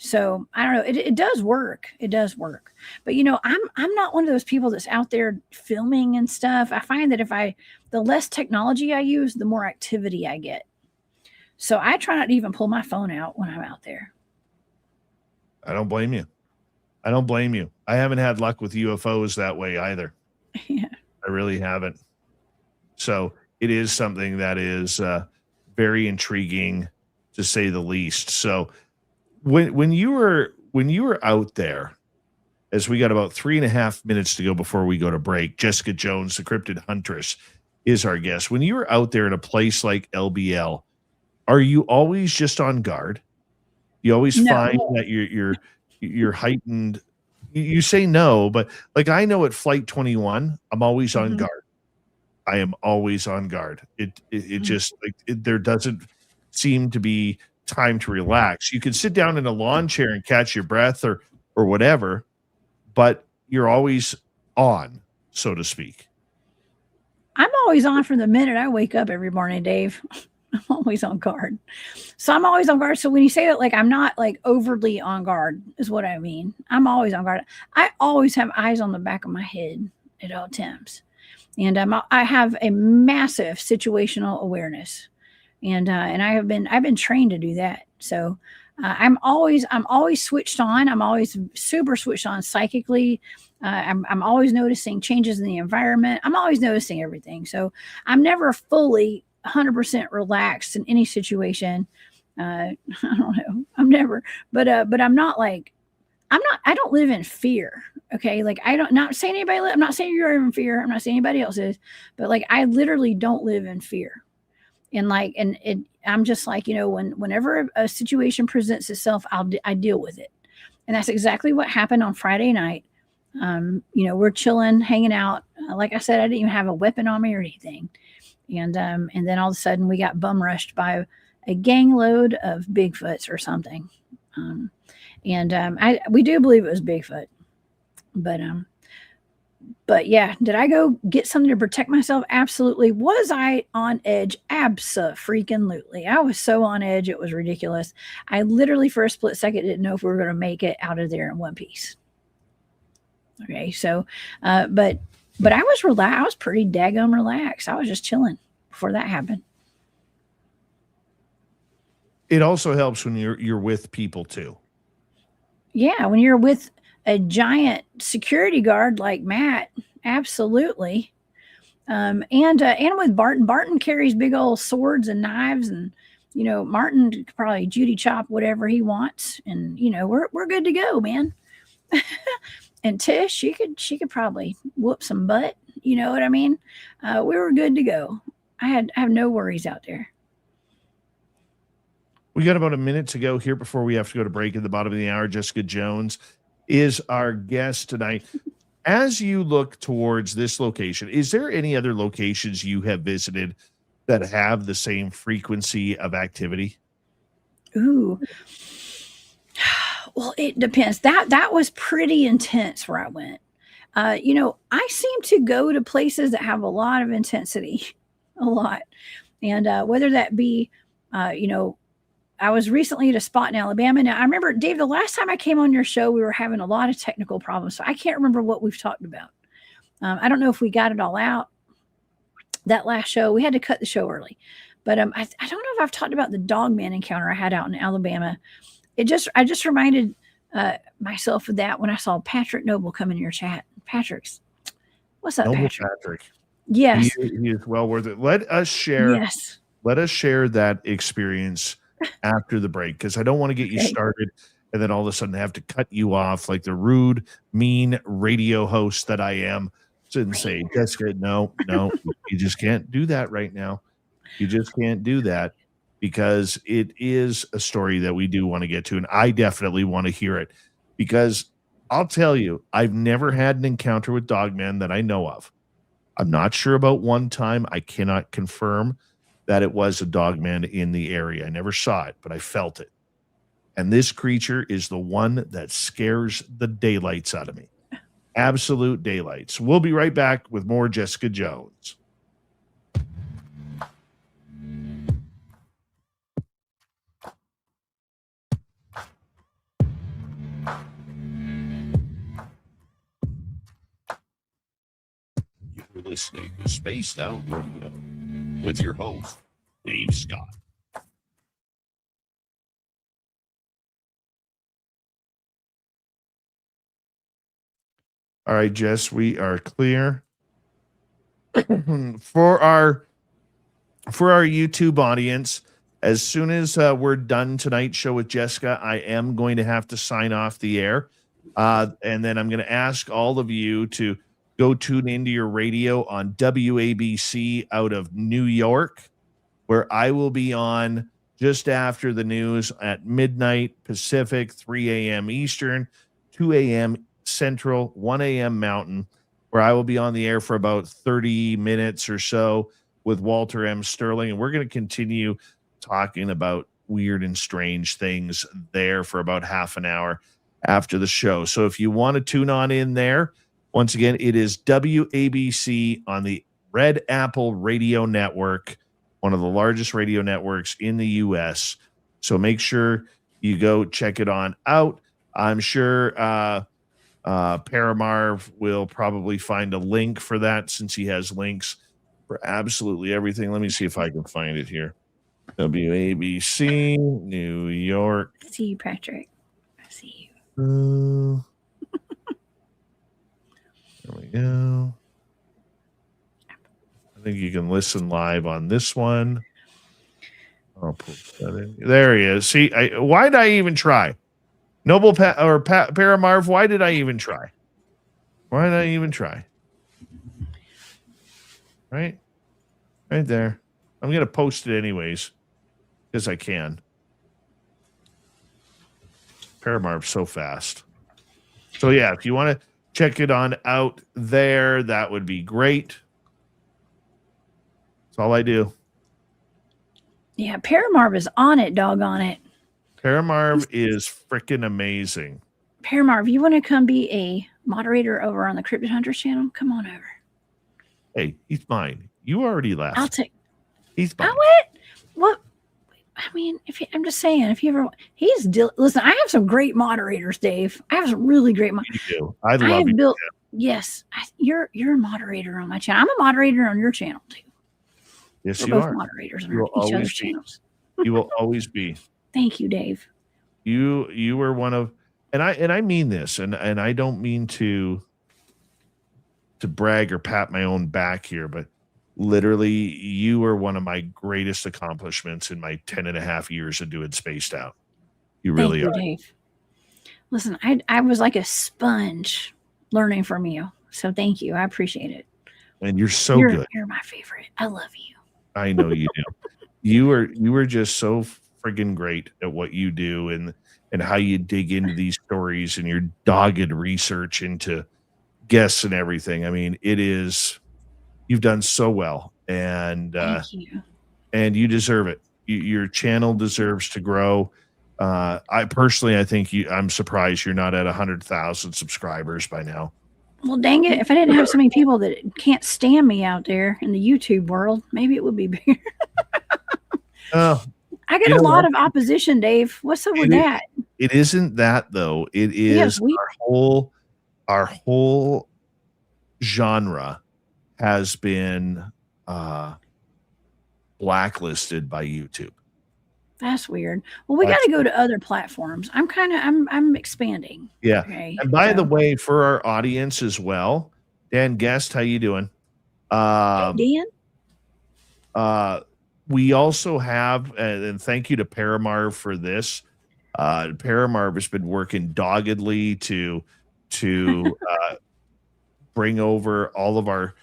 So I don't know. It does work. It does work. But I'm not one of those people that's out there filming and stuff. I find that the less technology I use, the more activity I get. So I try not to even pull my phone out when I'm out there. I don't blame you. I haven't had luck with UFOs that way either. Yeah. I really haven't. So it is something that is very intriguing, to say the least. So when you were out there, as we got about 3.5 minutes to go before we go to break, Jessica Jones, the Cryptid Huntress, is our guest. When you were out there in a place like LBL, are you always just on guard? You always find that you're heightened. You say no, but like I know at Flight 21, I'm always on guard. I am always on guard. It just there doesn't seem to be time to relax. You can sit down in a lawn chair and catch your breath or whatever, but you're always on, so to speak. I'm always on from the minute I wake up every morning, Dave. I'm always on guard. So I'm always on guard. So when you say that, like, I'm not like overly on guard is what I mean. I'm always on guard. I always have eyes on the back of my head at all times. And I have a massive situational awareness. And I've been trained to do that. So I'm always switched on. I'm always super switched on psychically. I'm always noticing changes in the environment. I'm always noticing everything. So I'm never fully 100% relaxed in any situation. I don't know. I'm never, but I'm not like, I don't live in fear. Okay. Like not saying anybody, I'm not saying you're in fear. I'm not saying anybody else is, but like, I literally don't live in fear. And I'm just like, whenever a situation presents itself, I deal with it. And that's exactly what happened on Friday night. We're chilling, hanging out. Like I said, I didn't even have a weapon on me or anything. And then all of a sudden we got bum rushed by a gang load of Bigfoots or something. We do believe it was Bigfoot, but yeah, did I go get something to protect myself? Absolutely. Was I on edge? Abso-freaking-lutely. I was so on edge. It was ridiculous. I literally for a split second didn't know if we were going to make it out of there in one piece. Okay. So, but I was relaxed. I was pretty daggone relaxed. I was just chilling before that happened. It also helps when you're with people too. Yeah. When you're with a giant security guard like Matt, absolutely. And with Barton carries big old swords and knives, and Martin could probably Judy chop whatever he wants, and we're good to go, man. And Tish, she could probably whoop some butt. You know what I mean? We were good to go. I have no worries out there. We got about a minute to go here before we have to go to break at the bottom of the hour. Jessica Jones is our guest tonight. As you look towards this location, is there any other locations you have visited that have the same frequency of activity? Ooh. Well, it depends. That was pretty intense where I went. I seem to go to places that have a lot of intensity, a lot. And whether that be, I was recently at a spot in Alabama. Now, I remember, Dave, the last time I came on your show, we were having a lot of technical problems. So I can't remember what we've talked about. I don't know if we got it all out that last show. We had to cut the show early. But I don't know if I've talked about the Dogman encounter I had out in Alabama. I just reminded myself of that when I saw Patrick Noble come in your chat. What's up, Noble Patrick? Yes. He is well worth it. Let us share that experience after the break, because I don't want to get you started and then all of a sudden have to cut you off like the rude, mean radio host that I am and say, Jessica, no, you just can't do that right now. You just can't do that, because it is a story that we do want to get to, and I definitely want to hear it, because I'll tell you, I've never had an encounter with Dogman that I know of. I'm not sure about one time. I cannot confirm that it was a Dogman in the area. I never saw it, but I felt it. And this creature is the one that scares the daylights out of me. Absolute daylights. We'll be right back with more Jessica Jones. You're listening to Spaced Out Radio with your host, Dave Scott. All right, Jess, we are clear. For our YouTube audience, as soon as we're done tonight's show with Jessica, I am going to have to sign off the air. And then I'm going to ask all of you to go tune into your radio on WABC out of New York, where I will be on just after the news at midnight Pacific, 3 a.m. Eastern, 2 a.m. Central, 1 a.m. Mountain, where I will be on the air for about 30 minutes or so with Walter M. Sterling. And we're going to continue talking about weird and strange things there for about half an hour after the show. So if you want to tune on in there, once again, it is WABC on the Red Apple Radio Network, one of the largest radio networks in the U.S. So make sure you go check it on out. I'm sure Paramarv will probably find a link for that, since he has links for absolutely everything. Let me see if I can find it here. WABC, New York. I see you, Patrick. I see you. There we go. I think you can listen live on this one. I'll put that in. There he is. See, why did I even try? Noble Paramarv, why did I even try? Why did I even try? Right there. I'm going to post it anyways, because I can. Paramarv's so fast. So yeah, if you want to check it on out there, that would be great. That's all I do. Yeah, Paramarv is on it, doggone it. Paramarv is freaking amazing. Paramarv, you want to come be a moderator over on the Cryptid Huntress channel? Come on over. Hey, he's mine. You already left. I'll take. He's mine. What? I mean, I'm just saying, if you ever, listen, I have some great moderators, Dave. I have some really great moderators. You do. I love you. Yes, you're a moderator on my channel. I'm a moderator on your channel too. Yes, We're you both are. moderators on You will each other's always be. channels. You will always be. Thank you, Dave. You were one of, and I mean this, and I don't mean to brag or pat my own back here, but literally, you were one of my greatest accomplishments in my 10 and a half years of doing Spaced Out. You really are. Dave. Listen, I was like a sponge learning from you. So thank you. I appreciate it. And you're so good. You're my favorite. I love you. I know you do. You were just so friggin' great at what you do, and how you dig into these stories and your dogged research into guests and everything. I mean, you've done so well, and thank you. And you deserve it. Your channel deserves to grow. I think I'm surprised you're not at 100,000 subscribers by now. Well, dang it. If I didn't have so many people that can't stand me out there in the YouTube world, maybe it would be bigger. I get a lot of opposition, Dave. What's up with that? It isn't that, though. It is our whole genre has been blacklisted by YouTube. That's weird. Well, we got to go to other platforms. I'm expanding. Yeah. Okay, and by the way, for our audience as well, Dan Guest, how you doing? Dan? We also have, and thank you to Paramarv for this. Paramarv has been working doggedly to bring over all of our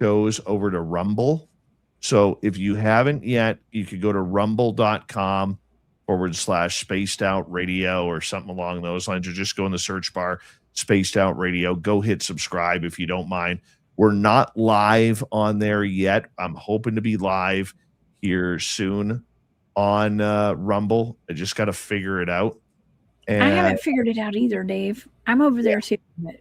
shows over to Rumble. So if you haven't yet, you could go to rumble.com/spaced out radio or something along those lines, or just go in the search bar, Spaced Out Radio. Go hit subscribe if you don't mind. We're not live on there yet. I'm hoping to be live here soon on Rumble. I just got to figure it out. And I haven't figured it out either, Dave. I'm over there too. But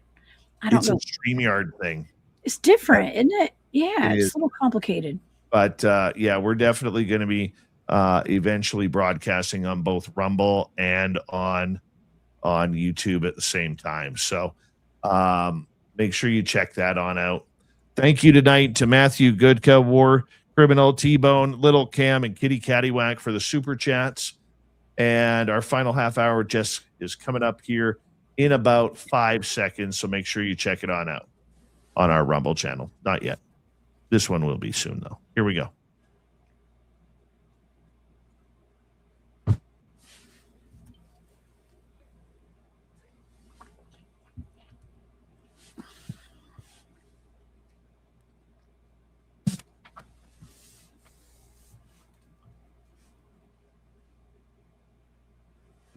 I don't know. It's a StreamYard thing. It's different, isn't it? Yeah, it's is. a little complicated. But yeah, we're definitely going to be eventually broadcasting on both Rumble and on YouTube at the same time. So make sure you check that on out. Thank you tonight to Matthew Goodka, War Criminal, T-Bone, Little Cam, and Kitty Cattywhack for the super chats. And our final half hour just is coming up here in about 5 seconds. So make sure you check it on out on our Rumble channel. Not yet. This one will be soon, though. Here we go.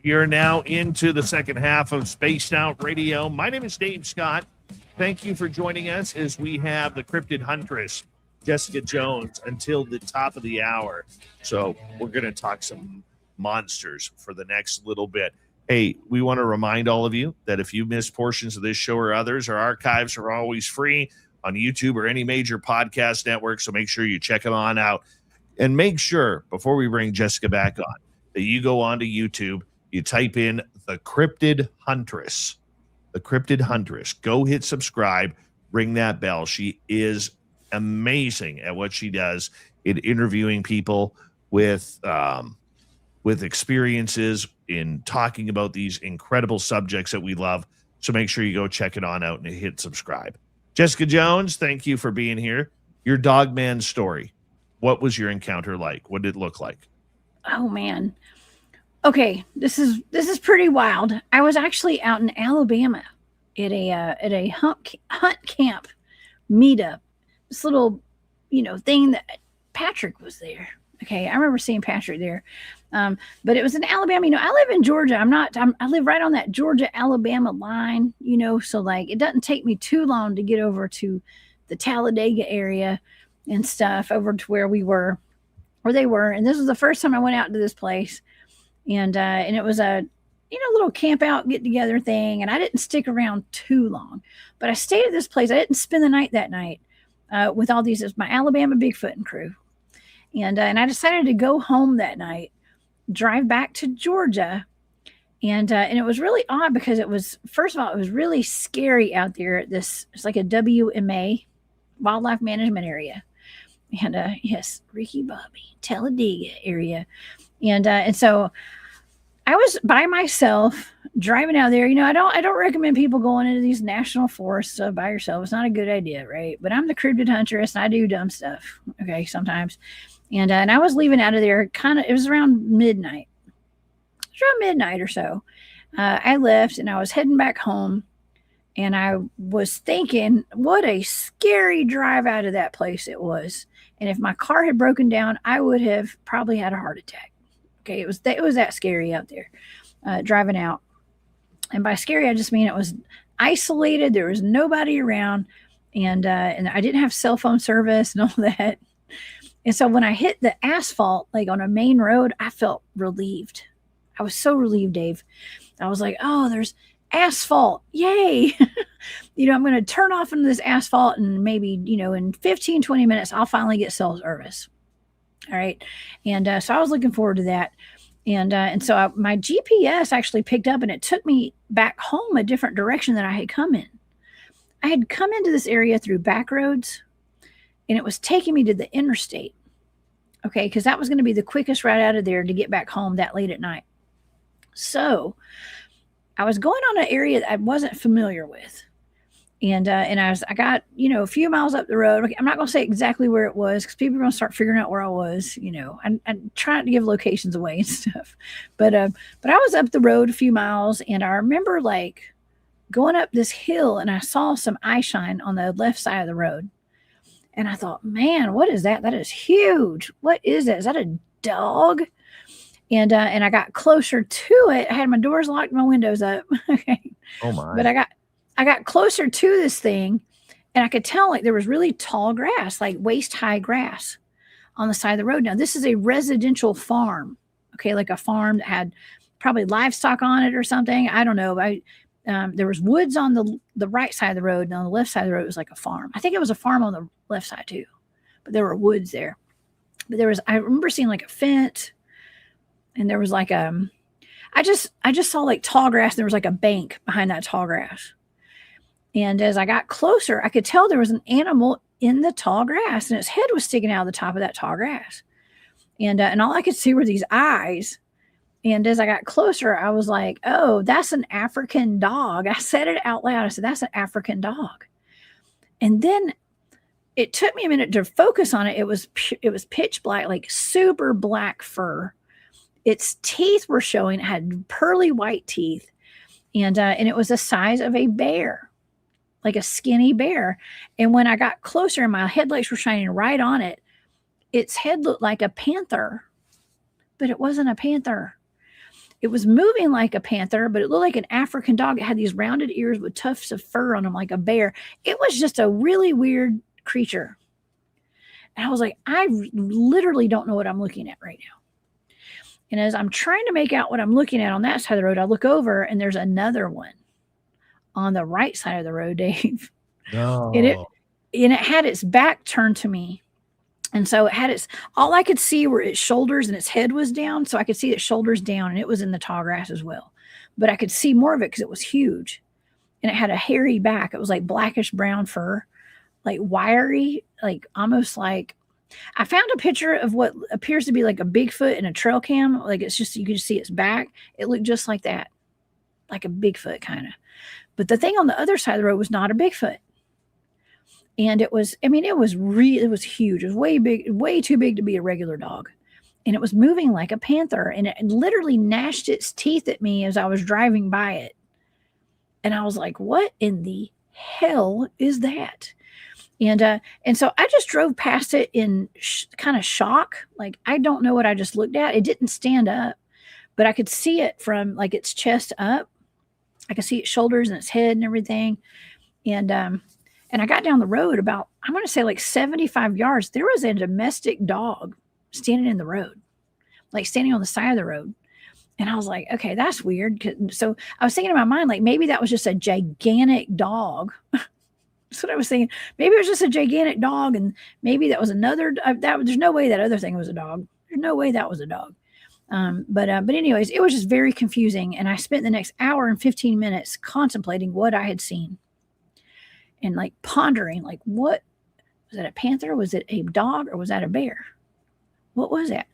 We are now into the second half of Spaced Out Radio. My name is Dave Scott. Thank you for joining us as we have the Cryptid Huntress, Jessica Jones, until the top of the hour. So we're going to talk some monsters for the next little bit. Hey, we want to remind all of you that if you miss portions of this show or others, our archives are always free on YouTube or any major podcast network. So make sure you check them on out. And make sure, before we bring Jessica back on, that you go onto YouTube. You type in the Cryptid Huntress. The Cryptid Huntress. Go hit subscribe. Ring that bell. She is amazing at what she does in interviewing people with experiences in talking about these incredible subjects that we love. So make sure you go check it on out and hit subscribe. Jessica Jones, thank you for being here. Your Dogman story. What was your encounter like? What did it look like? Oh man. Okay, this is pretty wild. I was actually out in Alabama at a hunt camp meetup. This little, thing that Patrick was there. Okay, I remember seeing Patrick there. But it was in Alabama. I live in Georgia. I live right on that Georgia-Alabama line, so like it doesn't take me too long to get over to the Talladega area and stuff, over to where they were. And this was the first time I went out to this place. And it was a, little camp out, get together thing. And I didn't stick around too long, but I stayed at this place. I didn't spend the night that night with all these, it was my Alabama Bigfoot crew. And I decided to go home that night, drive back to Georgia. And it was really odd because first of all, it was really scary out there at this, it's like a WMA, wildlife management area. And yes, Ricky Bobby, Talladega area. And so I was by myself driving out there. I don't recommend people going into these national forests by yourself. It's not a good idea, right? But I'm the Cryptid Huntress and I do dumb stuff, okay, sometimes. And I was leaving out of there it was around midnight. It was around midnight or so. I left and I was heading back home. And I was thinking, what a scary drive out of that place it was. And if my car had broken down, I would have probably had a heart attack. Okay, it was that scary out there, driving out. And by scary, I just mean it was isolated. There was nobody around, and I didn't have cell phone service and all that. And so when I hit the asphalt, like on a main road, I felt relieved. I was so relieved, Dave. I was like, oh, there's asphalt. Yay. I'm going to turn off into this asphalt, and maybe, in 15, 20 minutes, I'll finally get cell service. All right. And so I was looking forward to that. And so my GPS actually picked up and it took me back home a different direction than I had come in. I had come into this area through back roads and it was taking me to the interstate. Okay. Because that was going to be the quickest route out of there to get back home that late at night. So I was going on an area that I wasn't familiar with. And I got, a few miles up the road. I'm not going to say exactly where it was because people are going to start figuring out where I was. I'm trying to give locations away and stuff. But I was up the road a few miles, and I remember like going up this hill, and I saw some eye shine on the left side of the road. And I thought, man, what is that? That is huge. What is that? Is that a dog? And I got closer to it. I had my doors locked, my windows up. Okay. Oh my! But I got closer to this thing, and I could tell like there was really tall grass, like waist high grass on the side of the road. Now this is a residential farm. Okay, like a farm that had probably livestock on it or something. I don't know. There was woods on the right side of the road, and on the left side of the road it was like a farm. I think it was a farm on the left side too, but there were woods there. But I remember seeing like a fence, and there was like I just saw like tall grass, and there was like a bank behind that tall grass. And as I got closer, I could tell there was an animal in the tall grass, and its head was sticking out of the top of that tall grass. And all I could see were these eyes. And as I got closer, I was like, oh, that's an African dog. I said it out loud. I said, that's an African dog. And then it took me a minute to focus on it. It was pitch black, like super black fur. Its teeth were showing. It had pearly white teeth. And it was the size of a bear, like a skinny bear. And when I got closer and my headlights were shining right on it, its head looked like a panther, but it wasn't a panther. It was moving like a panther, but it looked like an African dog. It had these rounded ears with tufts of fur on them like a bear. It was just a really weird creature. And I was like, I literally don't know what I'm looking at right now. And as I'm trying to make out what I'm looking at on that side of the road, I look over and there's another one on the right side of the road, Dave. No. And it had its back turned to me. And so it had all I could see were its shoulders, and its head was down. So I could see its shoulders down, and it was in the tall grass as well. But I could see more of it because it was huge, and it had a hairy back. It was like blackish brown fur, like wiry, like almost like, I found a picture of what appears to be like a Bigfoot in a trail cam. Like it's just, you could see its back. It looked just like that, like a Bigfoot kind of. But the thing on the other side of the road was not a Bigfoot. And it was huge. It was way big, way too big to be a regular dog. And it was moving like a panther, and it literally gnashed its teeth at me as I was driving by it. And I was like, what in the hell is that? And so I just drove past it in kind of shock. Like, I don't know what I just looked at. It didn't stand up, but I could see it from like its chest up. I could see its shoulders and its head and everything. And I got down the road about, I'm going to say like 75 yards. There was a domestic dog standing in the road, like standing on the side of the road. And I was like, okay, that's weird. So I was thinking in my mind, like maybe that was just a gigantic dog. That's what I was thinking. Maybe it was just a gigantic dog, and maybe that was another. There's no way that other thing was a dog. There's no way that was a dog. But anyways, it was just very confusing. And I spent the next hour and 15 minutes contemplating what I had seen. And like pondering, like, what was that? A panther? Was it a dog, or was that a bear? What was that?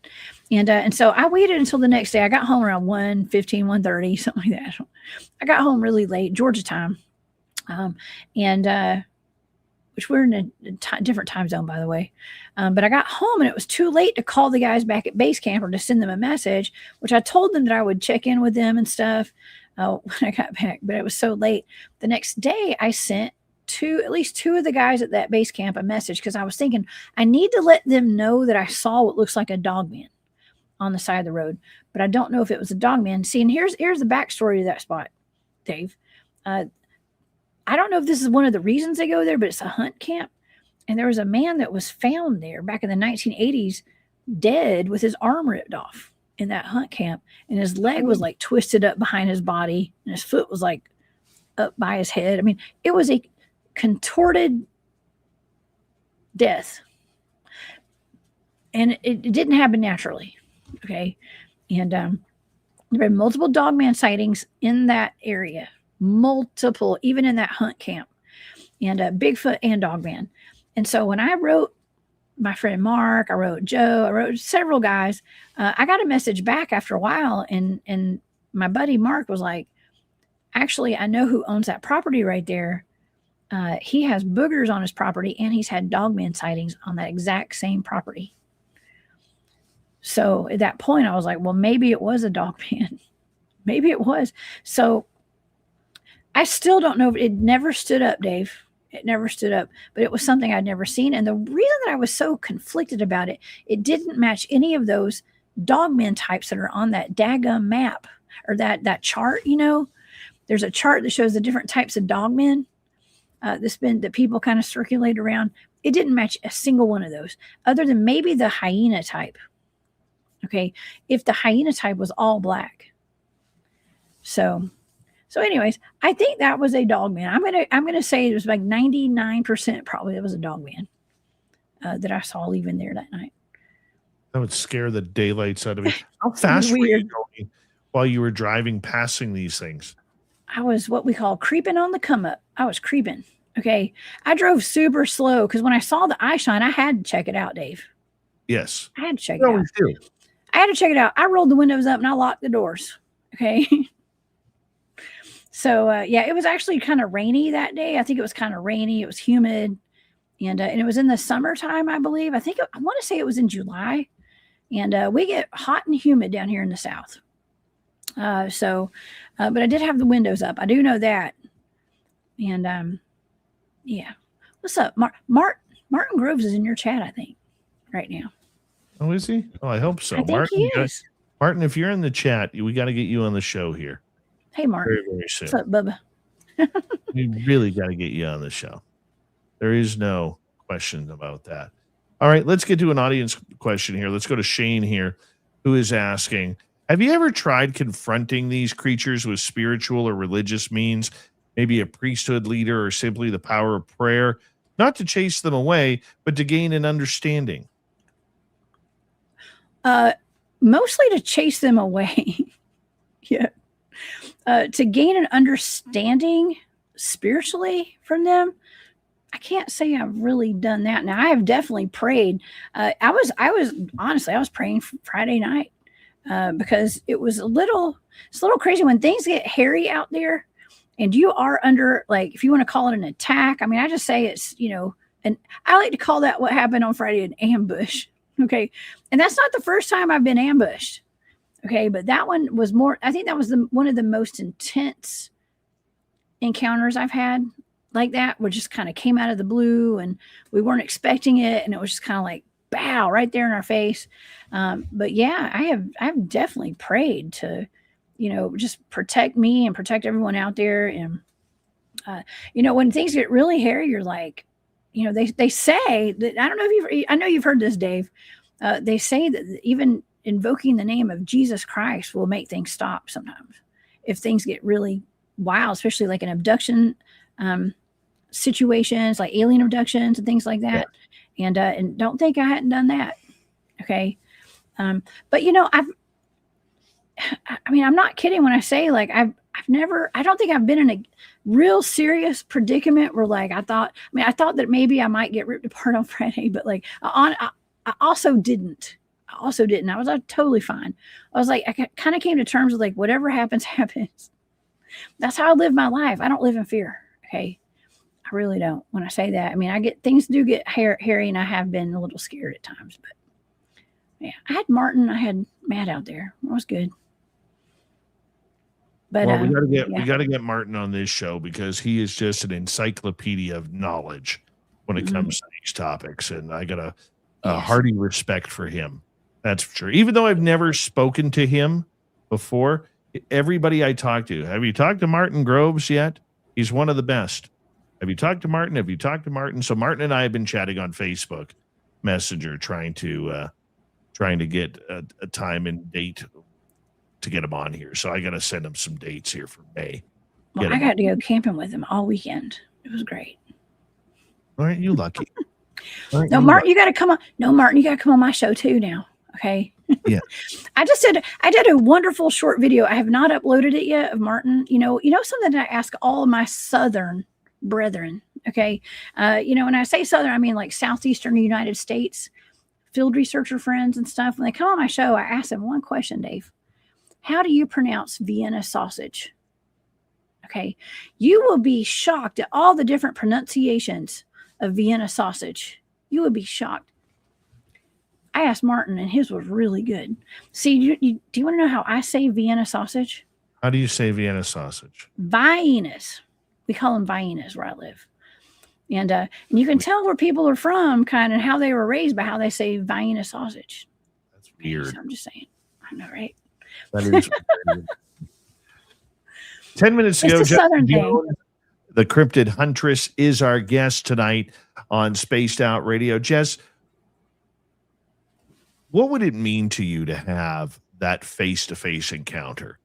And so I waited until the next day. I got home around 1:15, 1:30, something like that. I got home really late, Georgia time, which we're in a different time zone, by the way. But I got home, and it was too late to call the guys back at base camp or to send them a message, which I told them that I would check in with them and stuff when I got back. But it was so late. The next day, I sent at least two of the guys at that base camp a message, because I was thinking I need to let them know that I saw what looks like a dogman on the side of the road, but I don't know if it was a dogman. See, and here's the backstory to that spot, Dave. I don't know if this is one of the reasons they go there, but it's a hunt camp, and there was a man that was found there back in the 1980s, dead with his arm ripped off in that hunt camp, and his leg was like twisted up behind his body, and his foot was like up by his head. I mean, it was a contorted death, and it didn't happen naturally. Okay. And there have been multiple dogman sightings in that area, multiple, even in that hunt camp, and Bigfoot and dogman. And so when I wrote my friend Mark, I wrote Joe, I wrote several guys, I got a message back after a while, and my buddy Mark was like, actually, I know who owns that property right there. he has boogers on his property, and he's had Dogman sightings on that exact same property. So at that point, I was like, well, maybe it was a Dogman. Maybe it was. So I still don't know. It never stood up, Dave. It never stood up, but it was something I'd never seen. And the reason that I was so conflicted about it, it didn't match any of those Dogman types that are on that daggum map or that chart. You know, there's a chart that shows the different types of Dogmen that people kind of circulate around. It didn't match a single one of those, other than maybe the hyena type. Okay, if the hyena type was all black. So anyways, I think that was a Dogman. I'm gonna say it was like 99% probably it was a Dogman that I saw leaving there that night. That would scare the daylights out of me. How fast were you going while you were driving, passing these things? I was what we call creeping on the come up. I was creeping. Okay, I drove super slow because when I saw the eye shine, I had to check it out, Dave. Yes, I had to check it out. I had to check it out. I rolled the windows up and I locked the doors. Okay. So, yeah, it was actually kind of rainy that day. I think it was kind of rainy. It was humid. And it was in the summertime, I believe. I want to say it was in July. And we get hot and humid down here in the South. But I did have the windows up. I do know that. And, yeah. What's up? Martin Groves is in your chat, I think, right now. Oh, is he? Oh, I hope so. I think he is. Martin, if you're in the chat, we got to get you on the show here. Hey, Martin. Very, very soon. What's up, Bubba? We really got to get you on the show. There is no question about that. All right, let's get to an audience question here. Let's go to Shane here, who is asking, have you ever tried confronting these creatures with spiritual or religious means, maybe a priesthood leader or simply the power of prayer, not to chase them away, but to gain an understanding? Mostly to chase them away. Yeah. To gain an understanding spiritually from them, I can't say I've really done that. Now, I have definitely prayed. I was praying Friday night because it's a little crazy when things get hairy out there and you are under, like, if you want to call it an attack. I mean, I just say it's, and I like to call that what happened on Friday, an ambush. Okay. And that's not the first time I've been ambushed. Okay. But that one was more, I think that was one of the most intense encounters I've had like that, where just kind of came out of the blue and we weren't expecting it. And it was just kind of like, bow, right there in our face. But yeah, I've definitely prayed to, just protect me and protect everyone out there. And, when things get really hairy, you're like, they say that, I don't know if I know you've heard this, Dave. They say that even invoking the name of Jesus Christ will make things stop sometimes. If things get really wild, especially like an abduction situations, like alien abductions and things like that. Yeah. And don't think I hadn't done that. Okay. But I'm not kidding when I say, like, I don't think I've been in a real serious predicament where, like, I thought that maybe I might get ripped apart on Friday, but like I also didn't. I was totally fine. I was like, I kind of came to terms with, like, whatever happens, happens. That's how I live my life. I don't live in fear. Okay. I really don't. When I say that, I mean, things do get hairy, and I have been a little scared at times, but yeah, I had Martin, I had Matt out there. It was good. But we got to get Martin on this show because he is just an encyclopedia of knowledge when it comes to these topics, and I got a hearty respect for him. That's for sure. Even though I've never spoken to him before, everybody I talk to, have you talked to Martin Groves yet? He's one of the best. Have you talked to Martin? Have you talked to Martin? So Martin and I have been chatting on Facebook Messenger, trying to get a time and date to get him on here. So I got to send him some dates here for May. Well, I got to go camping with him all weekend. It was great. Aren't you lucky? No, Martin, you got to come on. No, Martin, you got to come on my show too now. Okay. Yeah. I did a wonderful short video. I have not uploaded it yet of Martin. Something that I ask all of my Southern brethren. Okay. When I say Southern, I mean like Southeastern United States field researcher friends and stuff. When they come on my show, I ask them one question, Dave. How do you pronounce Vienna sausage? Okay. You will be shocked at all the different pronunciations of Vienna sausage. You would be shocked. I asked Martin, and his was really good. See, do you want to know how I say Vienna sausage? How do you say Vienna sausage? Viennas. We call them Viennas where I live. And you can tell where people are from, kind of how they were raised by how they say Vienna sausage. That's weird. So I'm just saying. I know, right? That is weird. 10 minutes ago, It's a southern thing. The Cryptid Huntress is our guest tonight on Spaced Out Radio. Jess, what would it mean to you to have that face-to-face encounter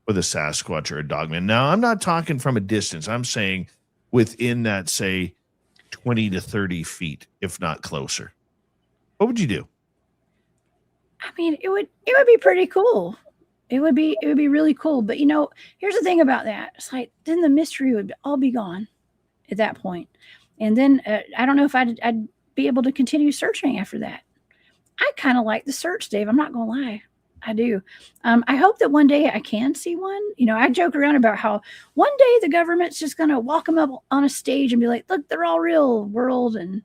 with a Sasquatch or a Dogman? Now, I'm not talking from a distance. I'm saying within that, say, 20 to 30 feet, if not closer. What would you do? I mean, it would be pretty cool. It would be really cool. But you know, here's the thing about that. It's like then the mystery would all be gone at that point. And then I don't know if I'd be able to continue searching after that. I kind of like the search, Dave. I'm not gonna lie. I do. I hope that one day I can see one. You know, I joke around about how one day the government's just going to walk them up on a stage and be like, look, they're all real world. And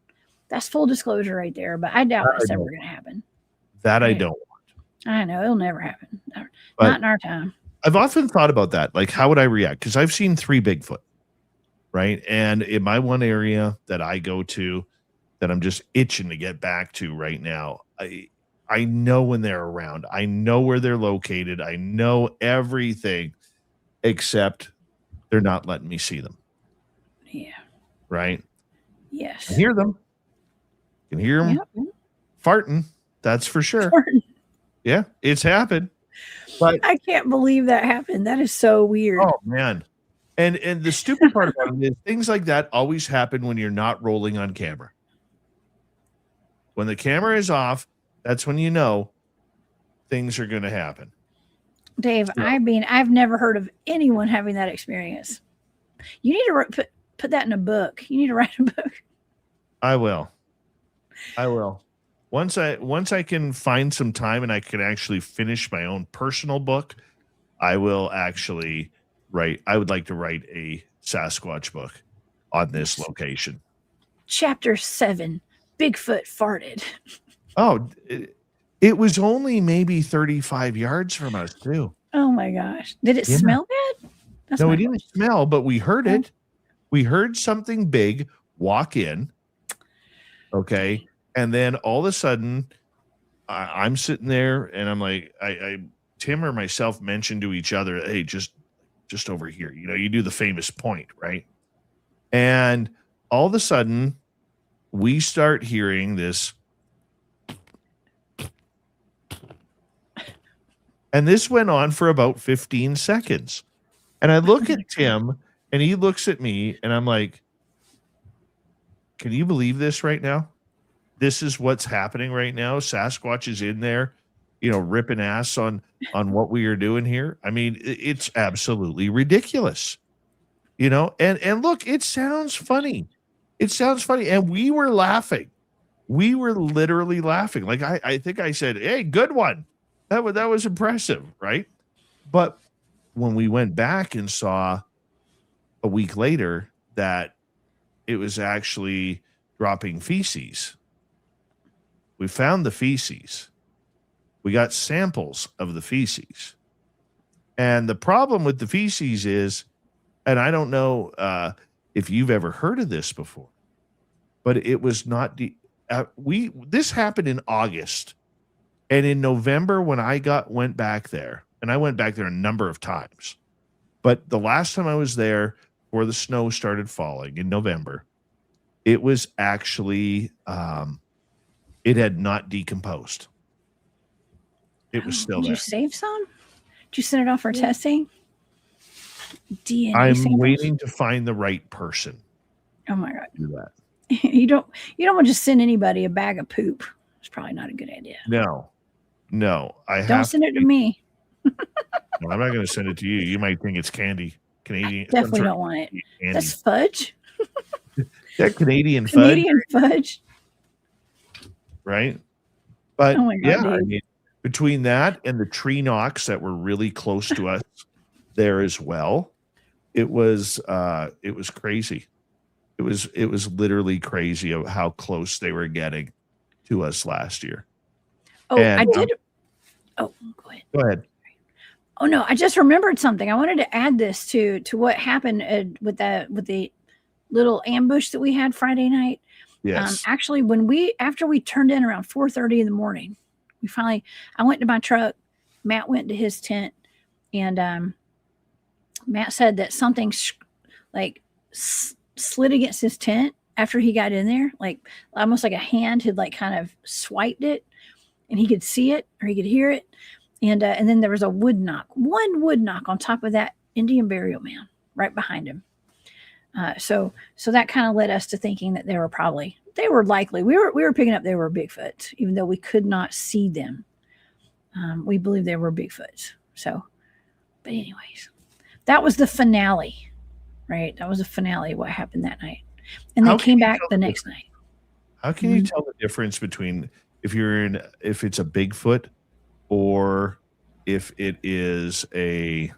that's full disclosure right there. But I doubt that's ever going to happen. That I don't want. I know. It'll never happen. Not in our time. I've often thought about that. Like, how would I react? Because I've seen 3 Bigfoot, right? And in my one area that I go to that I'm just itching to get back to right now, I know when they're around. I know where they're located. I know everything, except they're not letting me see them. Yeah. Right? Yes. I hear them. You can hear them farting. That's for sure. Farting. Yeah, it's happened. But I can't believe that happened. That is so weird. Oh, man. And the stupid part about it is things like that always happen when you're not rolling on camera. When the camera is off, that's when you know things are going to happen. Dave, I've never heard of anyone having that experience. You need to put that in a book. You need to write a book. I will. Once I can find some time and I can actually finish my own personal book, I will actually write. I would like to write a Sasquatch book on this location. Chapter 7, Bigfoot farted. Oh, it was only maybe 35 yards from us, too. Oh, my gosh. Did it smell bad? No, it didn't smell, but we heard it. We heard something big walk in. Okay. And then all of a sudden, I'm sitting there and I'm like, Tim or myself mentioned to each other, hey, just over here. You know, you do the famous point, right? And all of a sudden, we start hearing this. And this went on for about 15 seconds. And I look at Tim and he looks at me and I'm like, can you believe this right now? This is what's happening right now. Sasquatch is in there, you know, ripping ass on what we are doing here. I mean, it's absolutely ridiculous, you know, and look, it sounds funny. It sounds funny. And we were laughing. We were literally laughing. Like, I think I said, hey, good one. That was impressive, right? But when we went back and saw a week later that it was actually dropping feces, we found the feces. We got samples of the feces. And the problem with the feces is, and I don't know if you've ever heard of this before, but it was not this happened in August. And in November, when I went back there, and I went back there a number of times, but the last time I was there before the snow started falling in November, it was actually, it had not decomposed. It was still there. Did you save some? Did you send it off for testing? DNA I'm samples? waiting to find the right person. Oh my God. To do that. You don't want to just send anybody a bag of poop. It's probably not a good idea. No. Don't send it to me. No, I'm not going to send it to you. You might think it's candy. Canadian. Definitely don't want it. Candy. That's fudge. That Canadian fudge. Canadian fudge. Right? But oh my God, yeah, I mean, between that and the tree knocks that were really close to us there as well, it was crazy. It was literally crazy of how close they were getting to us last year. Oh, And, I did. Oh, go ahead. Go ahead. Oh no, I just remembered something. I wanted to add this to what happened with the little ambush that we had Friday night. Yes. Actually, after we turned in around 4:30 in the morning, I went to my truck. Matt went to his tent, and Matt said that something slid against his tent after he got in there, like almost like a hand had like kind of swiped it, and he could see it or he could hear it. And then there was one wood knock on top of that Indian burial mound right behind him. So that kind of led us to thinking that they were likely. We were picking up they were Bigfoot, even though we could not see them. We believe they were Bigfoots. So, but anyways, that was the finale, right? That was the finale of what happened that night. And they came back the next night. How can you tell the difference between if it's a Bigfoot or if it is a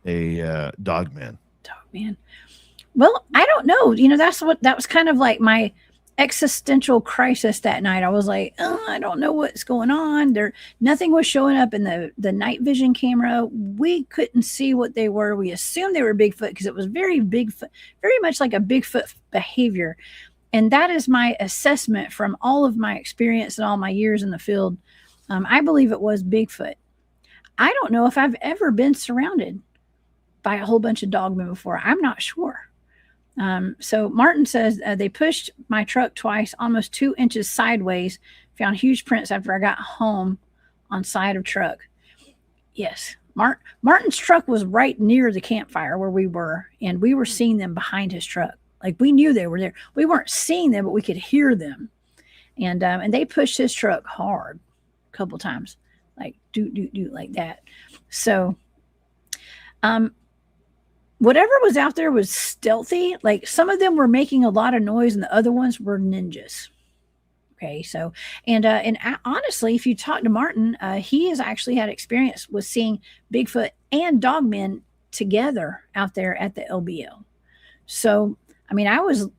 Dogman? Dogman. Well, I don't know. That was kind of like my existential crisis that night. I was like, I don't know what's going on. Nothing was showing up in the night vision camera. We couldn't see what they were. We assumed they were Bigfoot because it was very Bigfoot, very much like a Bigfoot behavior. And that is my assessment from all of my experience and all my years in the field. I believe it was Bigfoot. I don't know if I've ever been surrounded by a whole bunch of dogmen before. I'm not sure. So Martin says they pushed my truck twice, almost 2 inches sideways, found huge prints after I got home on side of truck. Yes. Martin's truck was right near the campfire where we were, and we were seeing them behind his truck. Like we knew they were there. We weren't seeing them, but we could hear them. And they pushed his truck hard a couple times, like do like that. So, whatever was out there was stealthy. Like some of them were making a lot of noise and the other ones were ninjas. Okay. So, and honestly, if you talk to Martin, he has actually had experience with seeing Bigfoot and Dogmen together out there at the LBL. So, I mean, I was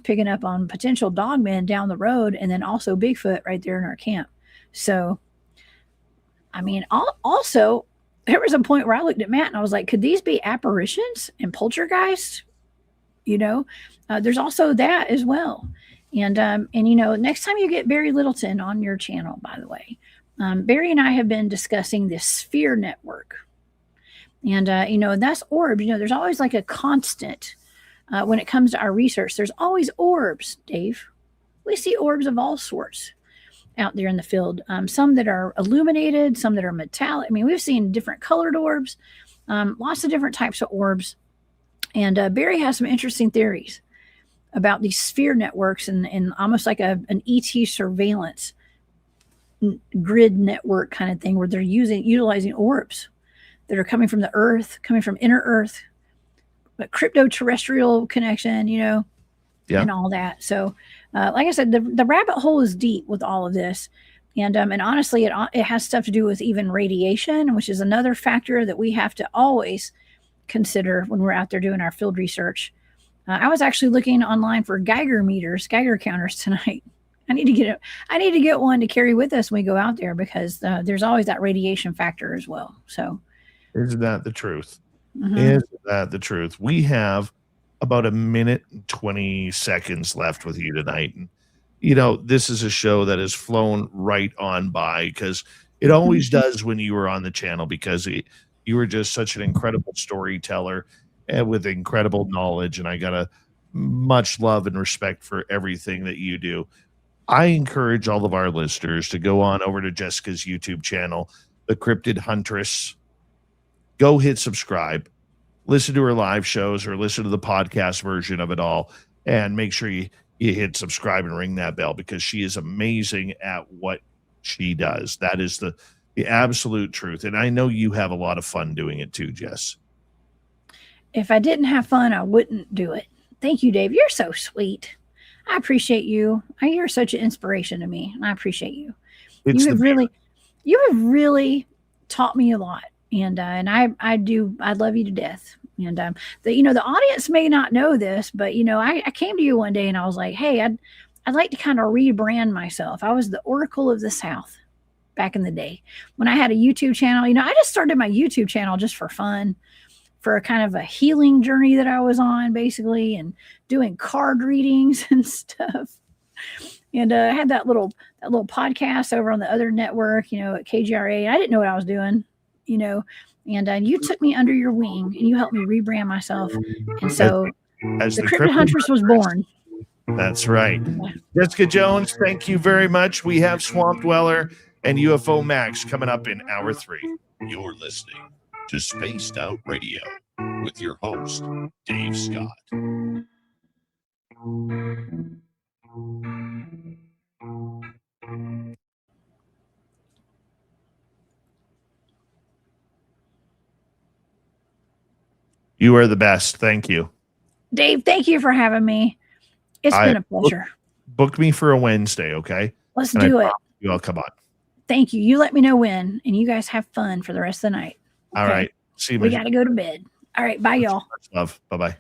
picking up on potential Dogmen down the road and then also Bigfoot right there in our camp. So, I mean, also, there was a point where I looked at Matt and I was like, could these be apparitions and poltergeists? There's also that as well. And next time you get Barry Littleton on your channel, by the way, Barry and I have been discussing this sphere network. And, that's orbs. There's always like a constant when it comes to our research. There's always orbs, Dave. We see orbs of all sorts out there in the field. Some that are illuminated, some that are metallic. I mean, we've seen different colored orbs, lots of different types of orbs. And Barry has some interesting theories about these sphere networks and almost like an ET surveillance grid network kind of thing where they're utilizing orbs that are coming from the earth, coming from inner earth, but crypto-terrestrial connection, and all that. So, like I said, the rabbit hole is deep with all of this. And honestly, it has stuff to do with even radiation, which is another factor that we have to always consider when we're out there doing our field research. I was actually looking online for Geiger counters tonight. I need to get one to carry with us when we go out there because there's always that radiation factor as well. So, isn't that the truth? Mm-hmm. Isn't that the truth? We have about 1 minute and 20 seconds left with you tonight. And, this is a show that has flown right on by because it always does when you were on the channel because you were just such an incredible storyteller and with incredible knowledge. And I got a much love and respect for everything that you do. I encourage all of our listeners to go on over to Jessica's YouTube channel, The Cryptid Huntress. Go hit subscribe, listen to her live shows or listen to the podcast version of it all, and make sure you hit subscribe and ring that bell because she is amazing at what she does. That is the absolute truth. And I know you have a lot of fun doing it too, Jess. If I didn't have fun, I wouldn't do it. Thank you, Dave. You're so sweet. I appreciate you. You're such an inspiration to me. I appreciate you. You have really taught me a lot. And I love you to death. And the audience may not know this, but I came to you one day and I was like, hey, I'd like to kind of rebrand myself. I was the Oracle of the South back in the day when I had a YouTube channel. I just started my YouTube channel just for fun, for a kind of a healing journey that I was on, basically, and doing card readings and stuff. And I had that little podcast over on the other network, at KGRA. I didn't know what I was doing, and you took me under your wing and you helped me rebrand myself. And so as the Cryptid Huntress was born. That's right. Jessica Jones, thank you very much. We have Swamp Dweller and UFO Max coming up in hour 3. You're listening to Spaced Out Radio with your host, Dave Scott. You are the best. Thank you. Dave, thank you for having me. It's been a pleasure. Book me for a Wednesday, okay? Let's do it. I'll come on. Thank you. You let me know when, and you guys have fun for the rest of the night. Okay? All right. See you. We got to go to bed. All right. Bye, y'all. Much love. Bye-bye.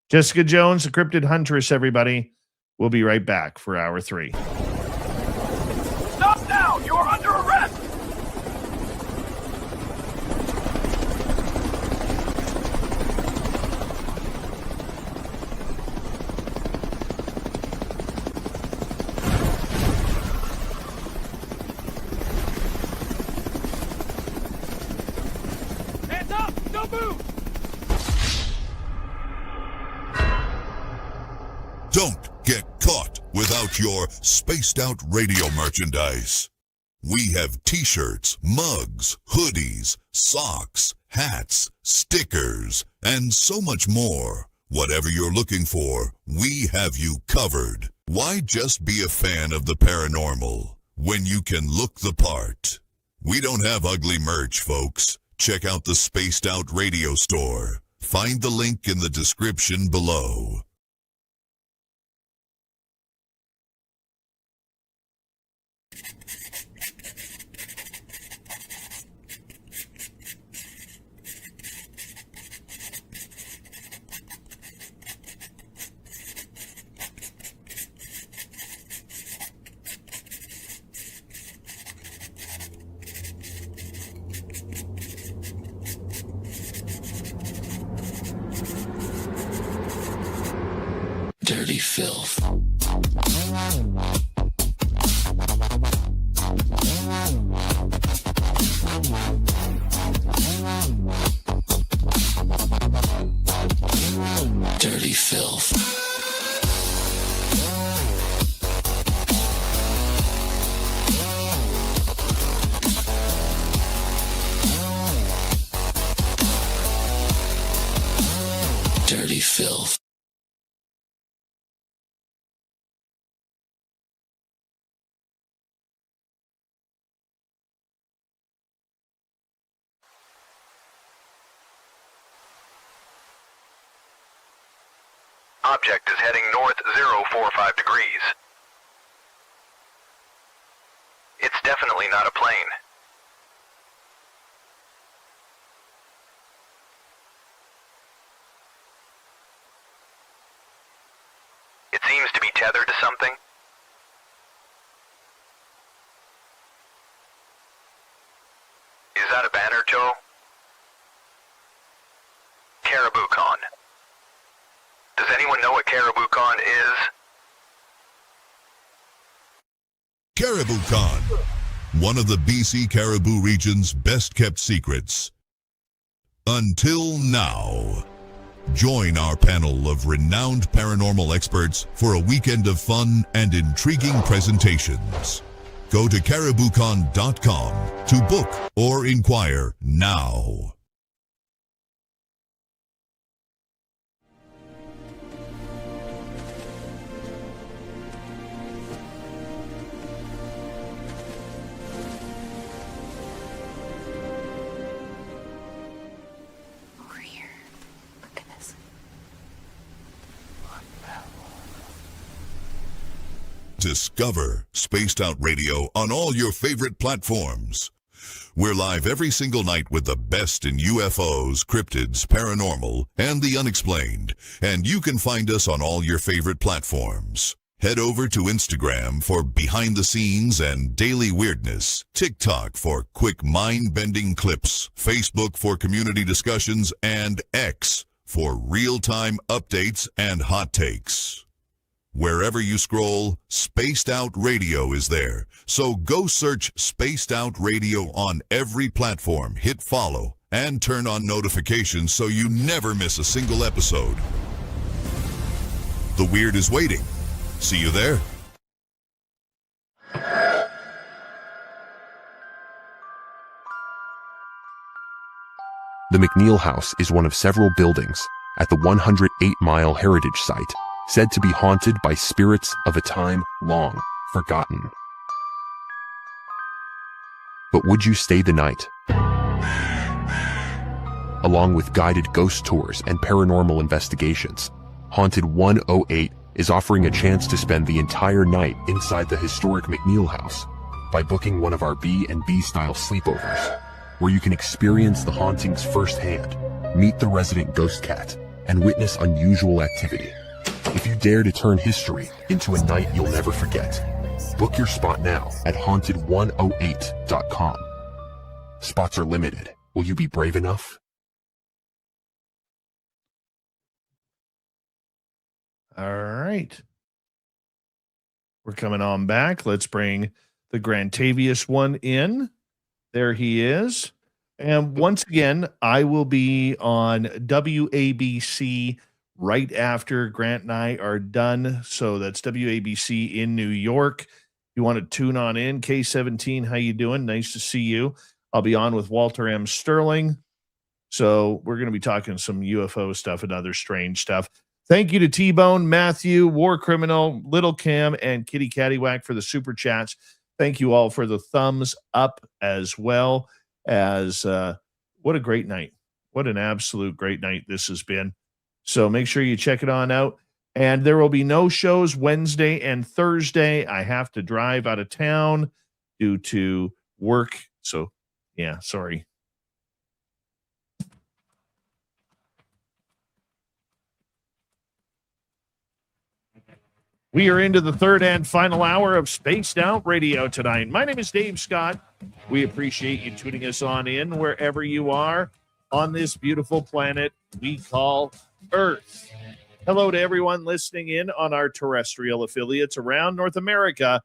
Jessica Jones, the Cryptid Huntress, everybody. We'll be right back for hour 3. Stop now! You're under arrest! Hands up! Don't move! Don't get caught without your Spaced Out Radio merchandise. We have t-shirts, mugs, hoodies, socks, hats, stickers, and so much more. Whatever you're looking for, we have you covered. Why just be a fan of the paranormal when you can look the part? We don't have ugly merch, folks. Check out the Spaced Out Radio store. Find the link in the description below. Dirty filth. Dirty filth. Dirty filth. Object is heading north 045 degrees. It's definitely not a plane. It seems to be tethered to something. Is that a banner, Joe? Caribou Con. Does anyone know what Caribou Con is? Caribou Con, one of the BC Caribou region's best-kept secrets. Until now. Join our panel of renowned paranormal experts for a weekend of fun and intriguing presentations. Go to cariboucon.com to book or inquire now. Discover Spaced Out Radio on all your favorite platforms. We're live every single night with the best in UFOs, cryptids, paranormal, and the unexplained. And you can find us on all your favorite platforms. Head over to Instagram for behind the scenes and daily weirdness, TikTok for quick mind-bending clips, Facebook for community discussions, and X for real-time updates and hot takes. Wherever you scroll, Spaced Out Radio is there. So go search Spaced Out Radio on every platform, hit follow, and turn on notifications so you never miss a single episode. The Weird is waiting. See you there. The McNeil House is one of several buildings at the 108-mile heritage site said to be haunted by spirits of a time long forgotten. But would you stay the night? Along with guided ghost tours and paranormal investigations, Haunted 108 is offering a chance to spend the entire night inside the historic McNeil House by booking one of our B&B style sleepovers, where you can experience the hauntings firsthand, meet the resident ghost cat, and witness unusual activity. If you dare to turn history into a night you'll never forget, book your spot now at haunted108.com. Spots are limited. Will you be brave enough? All right. We're coming on back. Let's bring the Grantavius one in. There he is. And once again, I will be on WABC right after Grant and I are done. So that's WABC in New York. You want to tune on in. K17, how you doing? Nice to see you. I'll be on with Walter M. Sterling. So we're going to be talking some UFO stuff and other strange stuff. Thank you to T-Bone, Matthew, War Criminal, Little Cam, and Kitty Caddywhack for the super chats. Thank you all for the thumbs up as well as what a great night. What an absolute great night this has been. So make sure you check it on out. And there will be no shows Wednesday and Thursday. I have to drive out of town due to work. So, yeah, sorry. We are into the third and final hour of Spaced Out Radio tonight. My name is Dave Scott. We appreciate you tuning us on in wherever you are on this beautiful planet we call Earth. Hello to everyone listening in on our terrestrial affiliates around North America,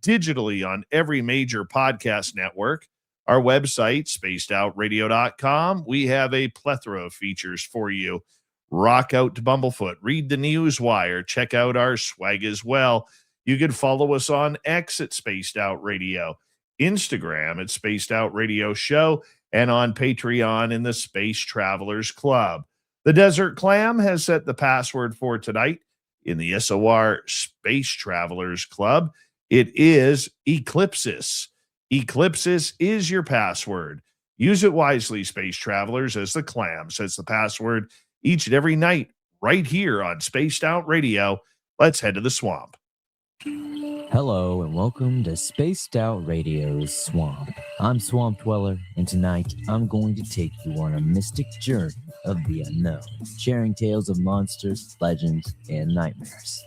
digitally on every major podcast network. Our website, spacedoutradio.com. We have a plethora of features for you. Rock out to Bumblefoot, read the news wire, check out our swag as well. You can follow us on X at Spaced Out Radio, Instagram at Spaced Out Radio Show, and on Patreon in the Space Travelers Club. The Desert Clam has set the password for tonight in the SOR Space Travelers Club. It is Eclipsis. Eclipsis is your password. Use it wisely, Space Travelers, as the Clam sets the password each and every night right here on Spaced Out Radio. Let's head to the swamp. Hello and welcome to Spaced Out Radio's Swamp. I'm Swamp Dweller, and tonight I'm going to take you on a mystic journey of the unknown, sharing tales of monsters, legends, and nightmares.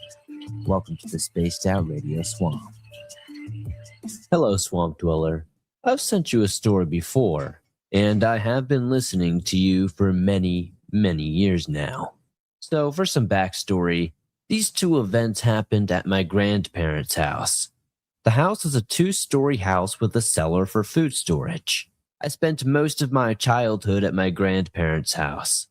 Welcome to the Spaced Out Radio Swamp. Hello, Swamp Dweller. I've sent you a story before, and I have been listening to you for many years now. So for some backstory, these two events happened at my grandparents' house. The house is a 2-story house with a cellar for food storage. I spent most of my childhood at my grandparents' house.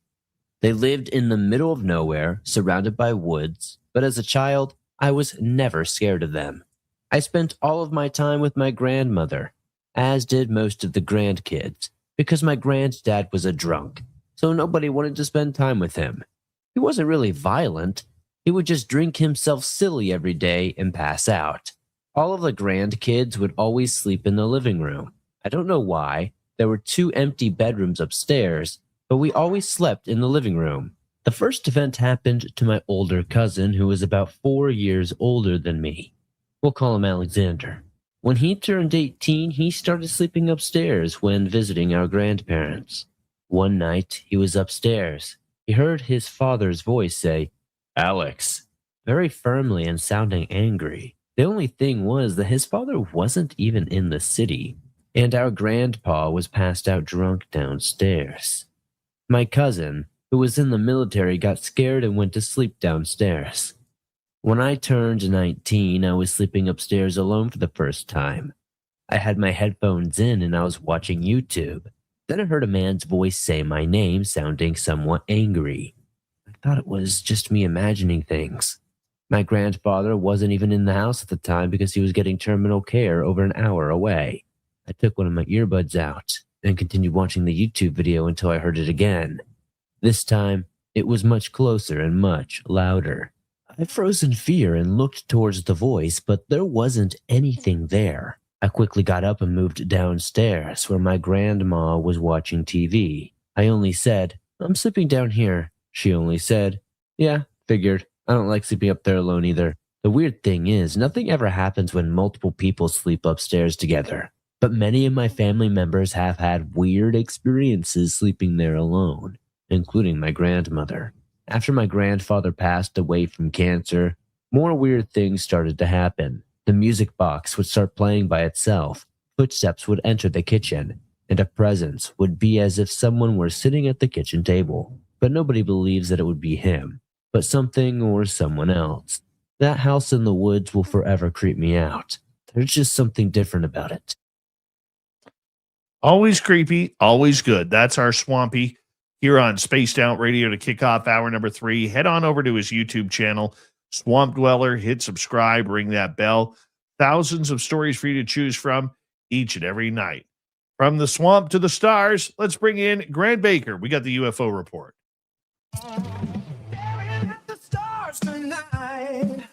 They lived in the middle of nowhere, surrounded by woods, but as a child, I was never scared of them. I spent all of my time with my grandmother, as did most of the grandkids, because my granddad was a drunk. So nobody wanted to spend time with him. He wasn't really violent. He would just drink himself silly every day and pass out. All of the grandkids would always sleep in the living room. I don't know why. There were 2 empty bedrooms upstairs, but we always slept in the living room. The first event happened to my older cousin, who was about 4 years older than me. We'll call him Alexander. When he turned 18, he started sleeping upstairs when visiting our grandparents. One night, he was upstairs. He heard his father's voice say, "Alex," very firmly and sounding angry. The only thing was that his father wasn't even in the city, and our grandpa was passed out drunk downstairs. My cousin, who was in the military, got scared and went to sleep downstairs. When I turned 19, I was sleeping upstairs alone for the first time. I had my headphones in and I was watching YouTube. Then I heard a man's voice say my name, sounding somewhat angry. I thought it was just me imagining things. My grandfather wasn't even in the house at the time because he was getting terminal care over an hour away. I took one of my earbuds out and continued watching the YouTube video until I heard it again. This time, it was much closer and much louder. I froze in fear and looked towards the voice, but there wasn't anything there. I quickly got up and moved downstairs where my grandma was watching TV. I only said, "I'm sleeping down here." She only said, "Yeah, figured. I don't like sleeping up there alone either." The weird thing is, nothing ever happens when multiple people sleep upstairs together. But many of my family members have had weird experiences sleeping there alone, including my grandmother. After my grandfather passed away from cancer, more weird things started to happen. The music box would start playing by itself, footsteps would enter the kitchen, and a presence would be as if someone were sitting at the kitchen table. But nobody believes that it would be him, but something or someone else. That house in the woods will forever creep me out. There's just something different about it. Always creepy, always good. That's our Swampy here on Spaced Out Radio to kick off hour number 3. Head on over to his YouTube channel, Swamp Dweller. Hit subscribe, ring that bell. Thousands of stories for you to choose from each and every night. From the swamp to the stars, let's bring in Grant Baker. We got the UFO report. The stars tonight.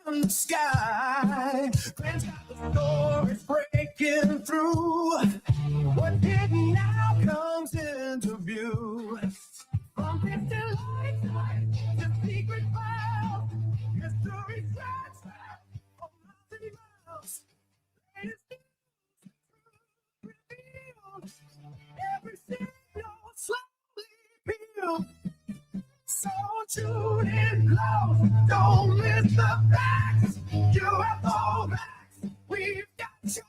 In the sky, Grant's got the stories breaking through. What's hidden now comes into view. From distant lights to secret files, mystery tracks on mountain miles. Latest news revealed, every signal slowly peeled. So tune in close, don't miss the facts. UFO facts, we've got your facts.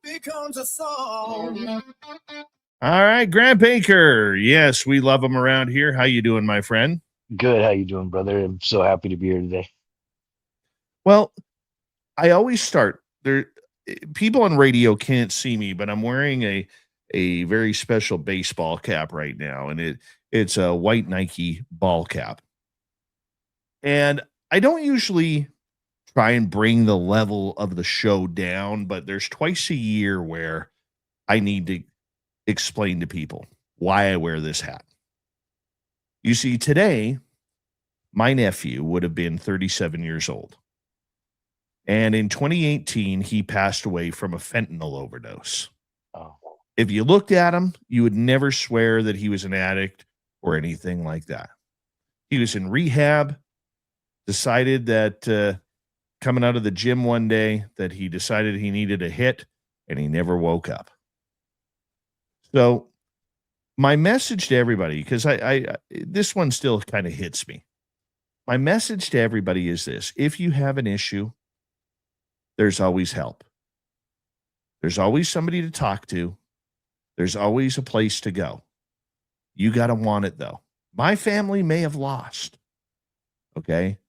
Becomes a song. All right, Grant Baker. Yes, we love him around here. How you doing, my friend? Good. How you doing, brother? I'm so happy to be here today. Well, I always start there. People on radio can't see me, but I'm wearing a very special baseball cap right now, and it's a white Nike ball cap. And I don't usually try and bring the level of the show down, but there's twice a year where I need to explain to people why I wear this hat. You see, today, my nephew would have been 37 years old. And in 2018, he passed away from a fentanyl overdose. Oh. If you looked at him, you would never swear that he was an addict or anything like that. He was in rehab, decided that coming out of the gym one day that he decided he needed a hit, and he never woke up. So my message to everybody, because I this one still kind of hits me. My message to everybody is this: if you have an issue, there's always help. There's always somebody to talk to. There's always a place to go. You got to want it, though. My family may have lost, okay?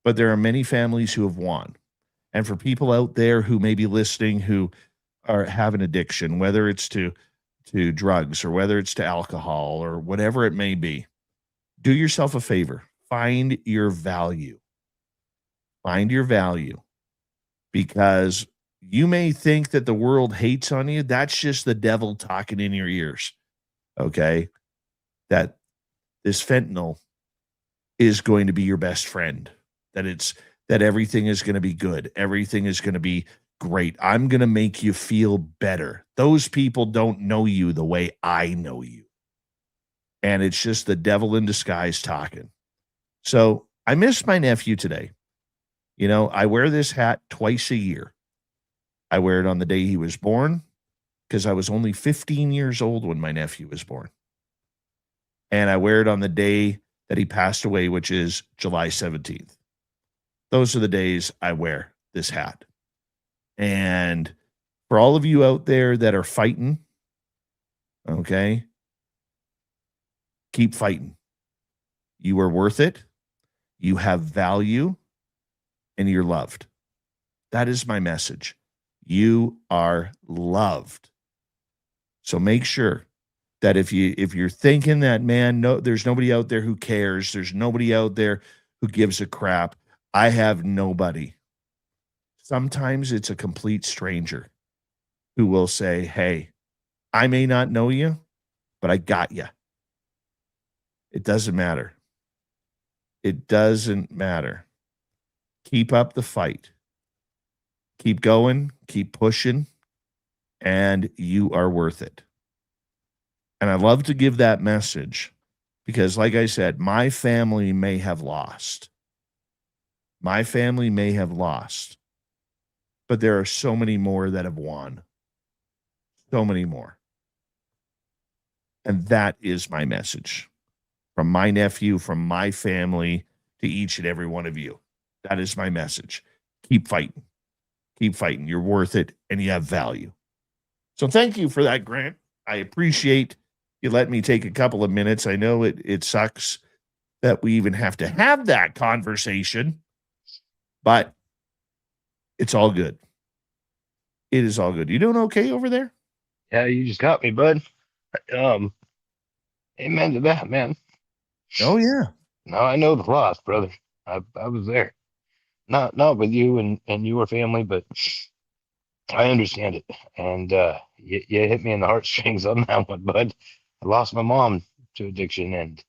But there are many families who have won. And for people out there who may be listening who have an addiction, whether it's to drugs or whether it's to alcohol or whatever it may be, do yourself a favor. Find your value. Find your value. Because you may think that the world hates on you. That's just the devil talking in your ears. Okay? That this fentanyl is going to be your best friend. That everything is going to be good. Everything is going to be great. I'm going to make you feel better. Those people don't know you the way I know you. And it's just the devil in disguise talking. So I miss my nephew today. You know, I wear this hat twice a year. I wear it on the day he was born because I was only 15 years old when my nephew was born. And I wear it on the day that he passed away, which is July 17th. Those are the days I wear this hat. And for all of you out there that are fighting, okay, keep fighting. You are worth it. You have value, and you're loved. That is my message. You are loved. So make sure that if you're thinking that, man, no, there's nobody out there who cares, there's nobody out there who gives a crap. I have nobody. Sometimes it's a complete stranger who will say, hey, I may not know you, but I got you. It doesn't matter. It doesn't matter. Keep up the fight. Keep going, keep pushing, and you are worth it. And I love to give that message because, like I said, my family may have lost. My family may have lost, but there are so many more that have won. So many more. And that is my message from my nephew, from my family to each and every one of you. That is my message. Keep fighting. Keep fighting. You're worth it and you have value. So thank you for that, Grant. I appreciate you let me take a couple of minutes. I know it sucks that we even have to have that conversation, but it's all good. It is all good. You doing okay over there? Yeah, you just got me, bud. Amen to that, man. Oh yeah. No, I know the loss, brother. I was there. Not with you and your family, but I understand it. And you hit me in the heartstrings on that one, bud. I lost my mom to addiction, and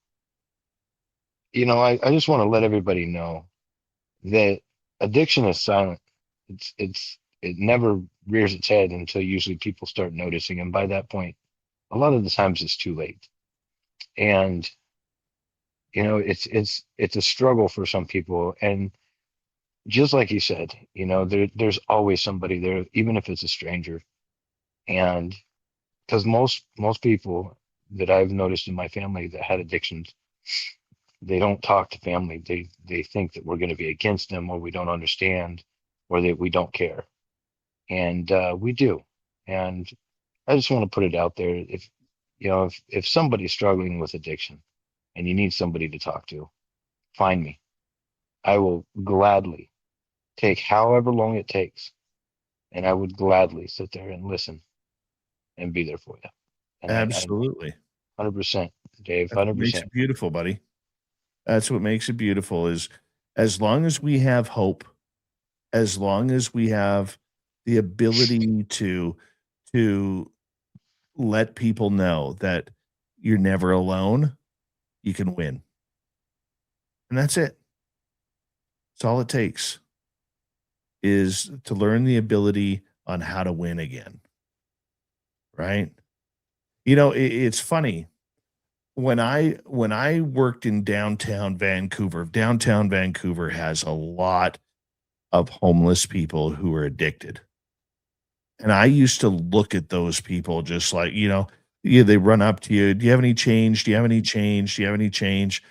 I just want to let everybody know that addiction is silent. It never rears its head until usually people start noticing, and by that point, a lot of the times it's too late. And it's a struggle for some people, and just like you said, there's always somebody there, even if it's a stranger. And because most people that I've noticed in my family that had addictions, they don't talk to family. They think that we're going to be against them, or we don't understand, or that we don't care. And we do. And I just want to put it out there. If somebody's struggling with addiction and you need somebody to talk to, find me. I will gladly take however long it takes, and I would gladly sit there and listen and be there for you. And Absolutely. 100%, Dave. That's what makes 100%. it beautiful, buddy. That's what makes it beautiful is as long as we have hope, as long as we have the ability to let people know that you're never alone, you can win. And that's it. That's all it takes is to learn the ability on how to win again. Right? It's funny. When I worked in downtown Vancouver has a lot of homeless people who are addicted. And I used to look at those people just like, they run up to you. Do you have any change? Do you have any change? Do you have any change?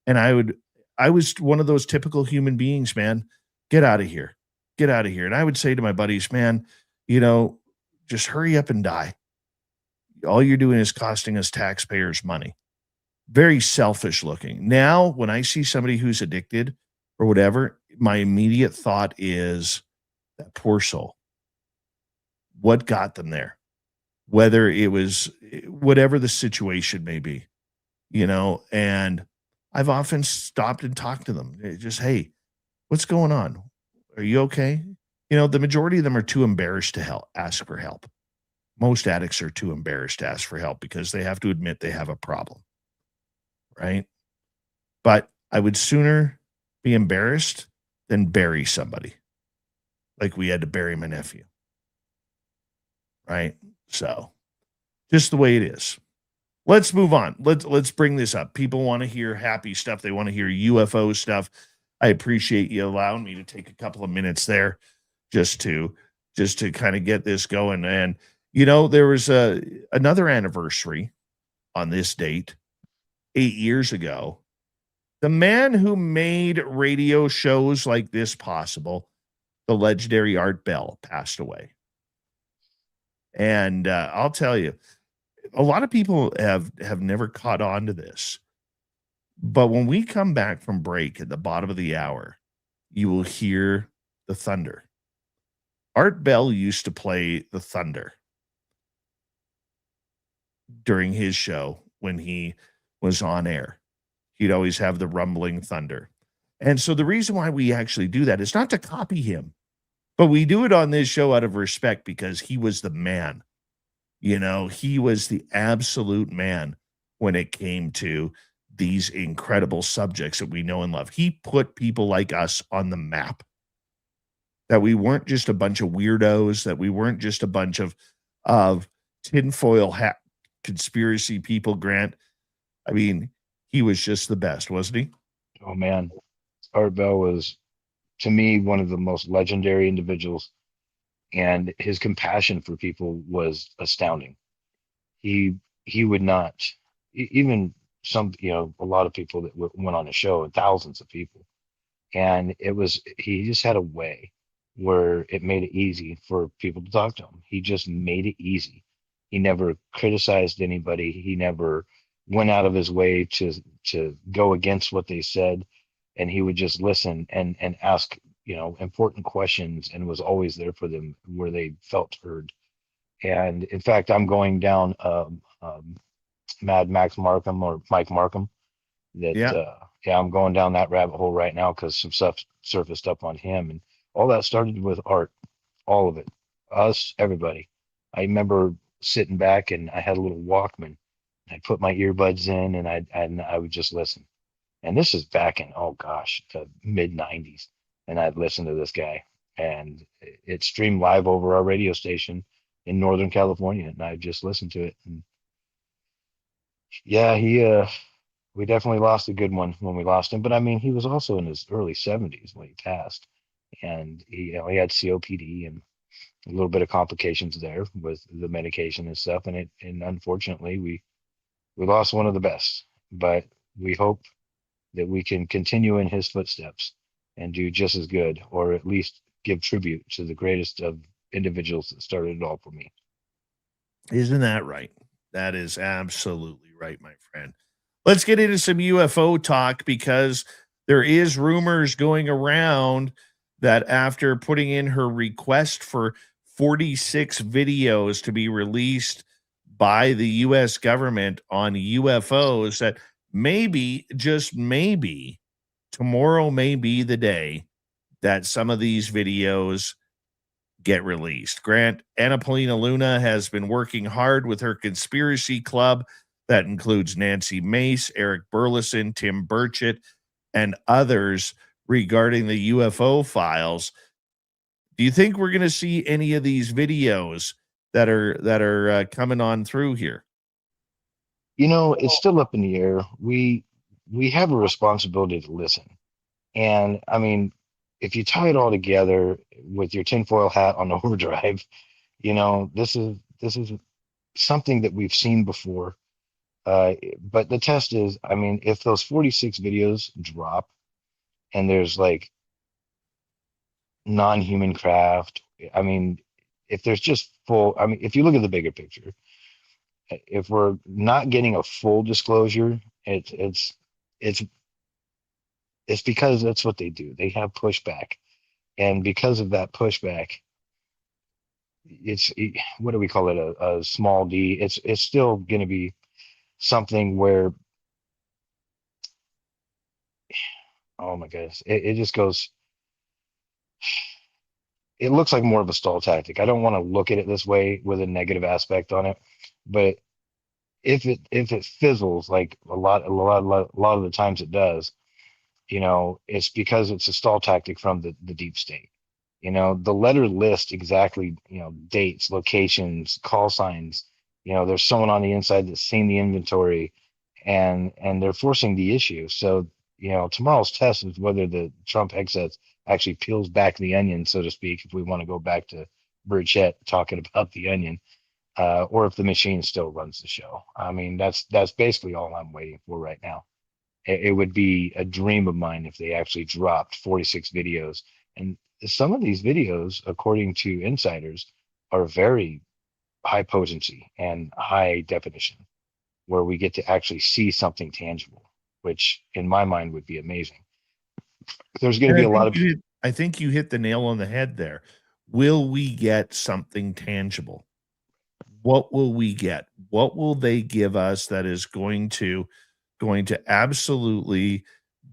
And I was one of those typical human beings, man. Get out of here. Get out of here. And I would say to my buddies, man, just hurry up and die. All you're doing is costing us taxpayers money. Very selfish looking. Now, when I see somebody who's addicted or whatever, my immediate thought is that poor soul. What got them there? Whether it was whatever the situation may be, and I've often stopped and talked to them. Just, hey, what's going on? Are you okay? The majority of them are too embarrassed to ask for help. Most addicts are too embarrassed to ask for help because they have to admit they have a problem. Right? But I would sooner be embarrassed than bury somebody like we had to bury my nephew. Right? So just the way it is. let's move on. Let's bring this up. People want to hear happy stuff. They want to hear UFO stuff. I appreciate you allowing me to take a couple of minutes there just to kind of get this going. And there was another anniversary on this date 8 years ago. The man who made radio shows like this possible, the legendary Art Bell, passed away. And I'll tell you, a lot of people have never caught on to this. But when we come back from break at the bottom of the hour, you will hear the thunder. Art Bell used to play the thunder during his show when he was on air. He'd always have the rumbling thunder. And so the reason why we actually do that is not to copy him, but we do it on this show out of respect because he was the man. He was the absolute man when it came to these incredible subjects that we know and love. He put people like us on the map. That we weren't just a bunch of weirdos, that we weren't just a bunch of tinfoil hat conspiracy people, Grant. I mean, he was just the best, wasn't he? Oh, man. Art Bell was, to me, one of the most legendary individuals, and his compassion for people was astounding. He would not, even some, a lot of people that went on the show, thousands of people, and he just had a way where it made it easy for people to talk to him. He just made it easy. He never criticized anybody. He never went out of his way to go against what they said. And he would just listen and ask, important questions, and was always there for them where they felt heard. And in fact, I'm going down Mad Max Markham or Mike Markham. I'm going down that rabbit hole right now because some stuff surfaced up on him, and all that started with Art, all of it, us, everybody. I remember sitting back and I had a little Walkman. I put my earbuds in and I would just listen. And this is back in, the mid 90s. And I'd listen to this guy, and it streamed live over our radio station in Northern California. And I just listened to it. And yeah, we definitely lost a good one when we lost him. But I mean, he was also in his early 70s when he passed, and he had COPD and a little bit of complications there with the medication and stuff. And unfortunately, we lost one of the best, but we hope that we can continue in his footsteps and do just as good, or at least give tribute to the greatest of individuals that started it all for me. Isn't that right? That is absolutely right, my friend. Let's get into some UFO talk, because there is rumors going around that after putting in her request for 46 videos to be released by the U.S. government on UFOs, that maybe, just maybe, tomorrow may be the day that some of these videos get released. Grant, Anna Paulina Luna has been working hard with her conspiracy club that includes Nancy Mace, Eric Burleson, Tim Burchett, and others regarding the UFO files. Do you think we're going to see any of these videos that are coming on through here? It's still up in the air. We have a responsibility to listen. And I mean, if you tie it all together with your tinfoil hat on overdrive, this is something that we've seen before. But the test is, I mean, if those 46 videos drop and there's like non-human craft, I mean, if there's just if you look at the bigger picture, if we're not getting a full disclosure, it's because that's what they do. They have pushback, and because of that pushback, what do we call it? A small d. It's still going to be something where, oh my goodness, it just goes. It looks like more of a stall tactic. I don't want to look at it this way with a negative aspect on it, but if it fizzles, like a lot of the times it does, it's because it's a stall tactic from the deep state. The letter list exactly, dates, locations, call signs, there's someone on the inside that's seen the inventory, and they're forcing the issue. So, tomorrow's test is whether the Trump excess actually peels back the onion, so to speak, if we want to go back to Burchett talking about the onion, or if the machine still runs the show. I mean, that's basically all I'm waiting for right now. It would be a dream of mine if they actually dropped 46 videos. And some of these videos, according to insiders, are very high potency and high definition, where we get to actually see something tangible, which in my mind would be amazing. There's going to be a lot of. I think you hit the nail on the head there. Will we get something tangible? What will we get? What will they give us that is going to absolutely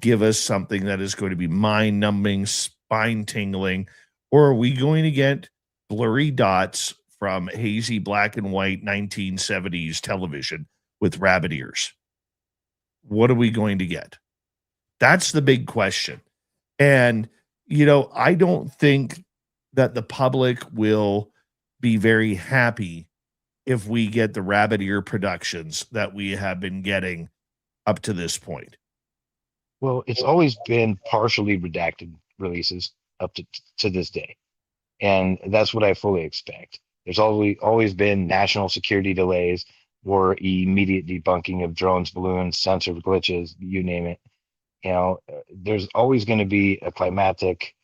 give us something that is going to be mind-numbing, spine-tingling, or are we going to get blurry dots from hazy black and white 1970s television with rabbit ears? What are we going to get? That's the big question. And, I don't think that the public will be very happy if we get the rabbit ear productions that we have been getting up to this point. Well, it's always been partially redacted releases up to this day. And that's what I fully expect. There's always been national security delays or immediate debunking of drones, balloons, sensor glitches, you name it. There's always going to be a climatic,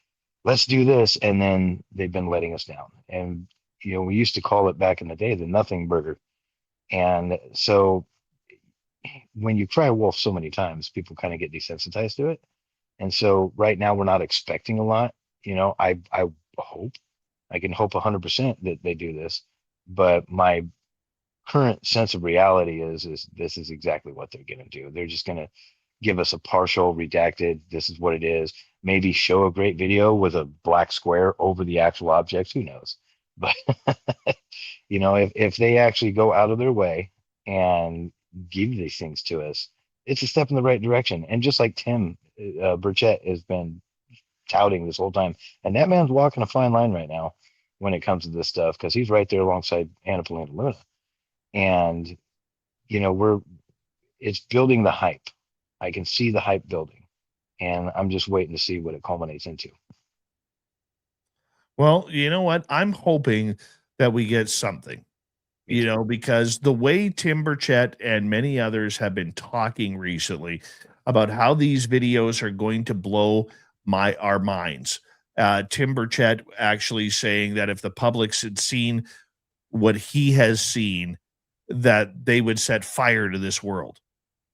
let's do this, and then they've been letting us down. And we used to call it back in the day the nothing burger. And so when you cry wolf so many times, people kind of get desensitized to it. And so right now we're not expecting a lot. I hope, I can hope 100% that they do this, but my current sense of reality is this is exactly what they're going to do. They're just going to give us a partial redacted, this is what it is, maybe show a great video with a black square over the actual objects, who knows. But if they actually go out of their way and give these things to us, it's a step in the right direction. And just like Tim Burchett has been touting this whole time, and that man's walking a fine line right now when it comes to this stuff, because he's right there alongside Anna Paulina Luna. And it's building the hype. I can see the hype building, and I'm just waiting to see what it culminates into. Well, you know what? I'm hoping that we get something, because the way Tim Burchett and many others have been talking recently about how these videos are going to blow our minds. Tim Burchett actually saying that if the public had seen what he has seen, that they would set fire to this world.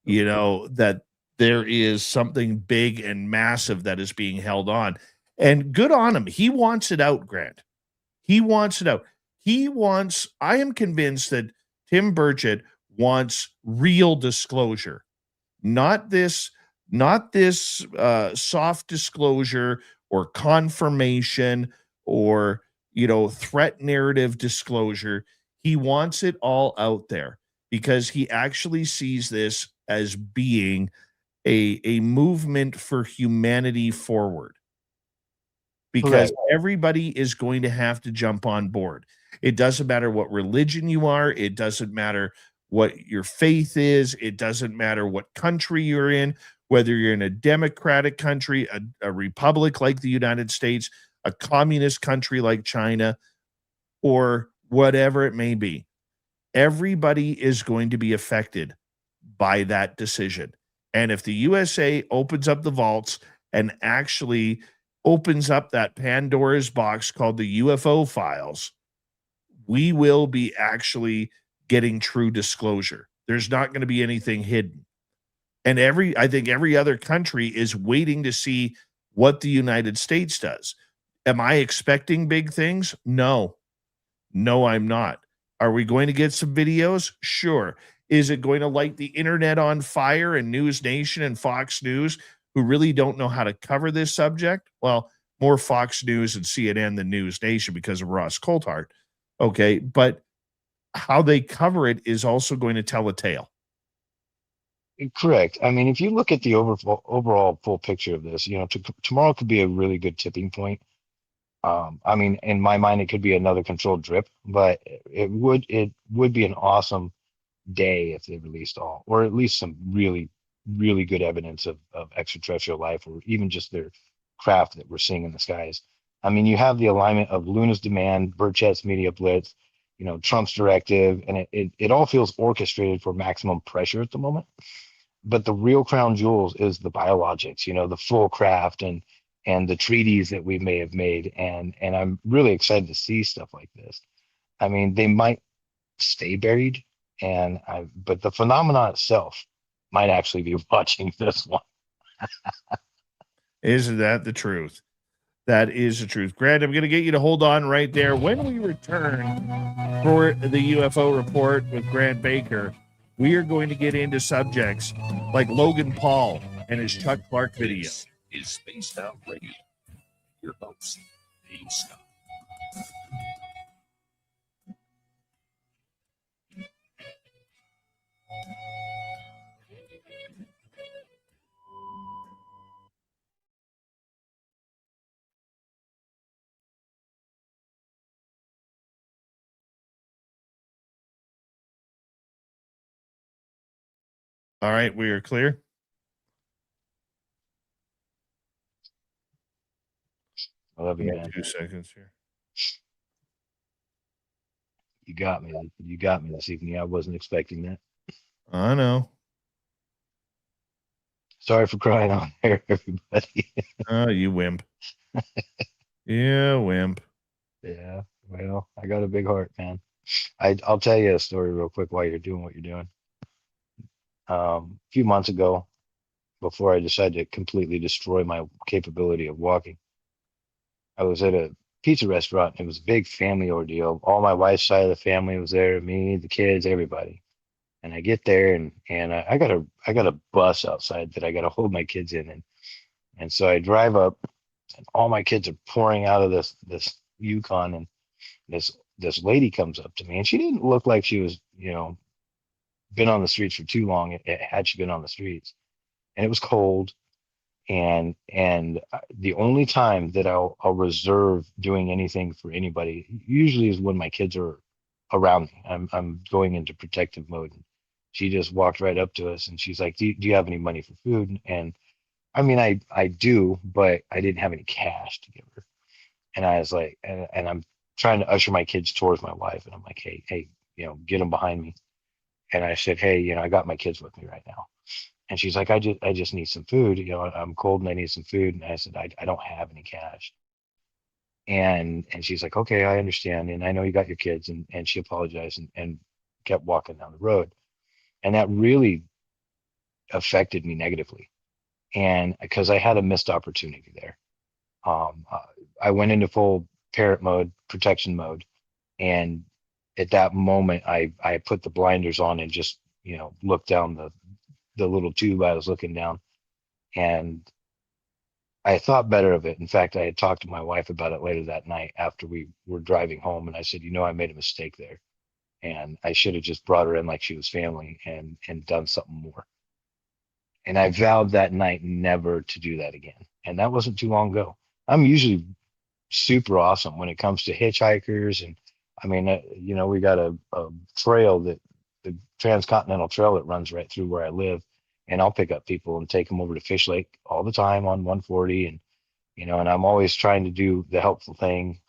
That there is something big and massive that is being held on. And good on him. He wants it out, Grant. He wants it out. I am convinced that Tim Burchett wants real disclosure, not this soft disclosure or confirmation or, threat narrative disclosure. He wants it all out there because he actually sees this as being a movement for humanity forward. Because everybody is going to have to jump on board. It doesn't matter what religion you are. It doesn't matter what your faith is. It doesn't matter what country you're in, whether you're in a democratic country, a republic like the United States, a communist country like China, or whatever it may be. Everybody is going to be affected by that decision. And if the USA opens up the vaults and actually opens up that Pandora's box called the UFO files, we will be actually getting true disclosure. There's not going to be anything hidden. And I think every other country is waiting to see what the United States does. Am I expecting big things? No, I'm not. Are we going to get some videos? Sure. Is it going to light the internet on fire and News Nation and Fox News, who really don't know how to cover this subject? Well, more Fox News and CNN than News Nation because of Ross Coulthart. Okay, but how they cover it is also going to tell a tale. Correct. I mean, if you look at the overall full picture of this, tomorrow could be a really good tipping point I mean, in my mind, it could be another controlled drip, but it would be an awesome day if they released all, or at least some really, really good evidence of extraterrestrial life, or even just their craft that we're seeing in the skies. I mean, you have the alignment of Luna's demand, Burchett's media blitz, Trump's directive, and it all feels orchestrated for maximum pressure at the moment. But the real crown jewels is the biologics, the full craft and the treaties that we may have made. And I'm really excited to see stuff like this. I mean, they might stay buried, but the phenomenon itself might actually be watching this one. Isn't that the truth? That is the truth. Grant, I'm going to get you to hold on right there. When we return for the UFO report with Grant Baker, we are going to get into subjects like Logan Paul and his Chuck Clark video. This is Spaced Out Radio. Your host, Dave Scott. All right, we are clear. I love you, man. 2 seconds here. You got me. You got me this evening. I wasn't expecting that. I know. Sorry for crying on there, everybody. Oh, you wimp. Yeah, wimp. Yeah, well, I got a big heart, man. I'll tell you a story real quick while you're doing what you're doing. A few months ago, before I decided to completely destroy my capability of walking, I was at a pizza restaurant. It was a big family ordeal. All my wife's side of the family was there, me, the kids, everybody. And I get there, and I got a bus outside that I got to hold my kids in, and so I drive up, and all my kids are pouring out of this Yukon, and this lady comes up to me, and she didn't look like she was been on the streets for too long. Had she been on the streets, and it was cold, and the only time that I'll reserve doing anything for anybody usually is when my kids are around me. I'm going into protective mode. She just walked right up to us, and she's like, do you have any money for food? And I mean, I do, but I didn't have any cash to give her. And I was like, and I'm trying to usher my kids towards my wife, and I'm like, hey, get them behind me. And I said, hey, I got my kids with me right now. And she's like, I just need some food. I'm cold and I need some food. And I said, I don't have any cash. And she's like, okay, I understand. And I know you got your kids. And she apologized and kept walking down the road. And that really affected me negatively. And because I had a missed opportunity there. I went into full parent mode, protection mode. And at that moment, I put the blinders on and just, looked down the little tube I was looking down. And I thought better of it. In fact, I had talked to my wife about it later that night after we were driving home. And I said, I made a mistake there. And I should have just brought her in like she was family and done something more. And I vowed that night never to do that again. And that wasn't too long ago. I'm usually super awesome when it comes to hitchhikers. And I mean, we got a trail the transcontinental trail that runs right through where I live. And I'll pick up people and take them over to Fish Lake all the time on 140. And, and I'm always trying to do the helpful thing.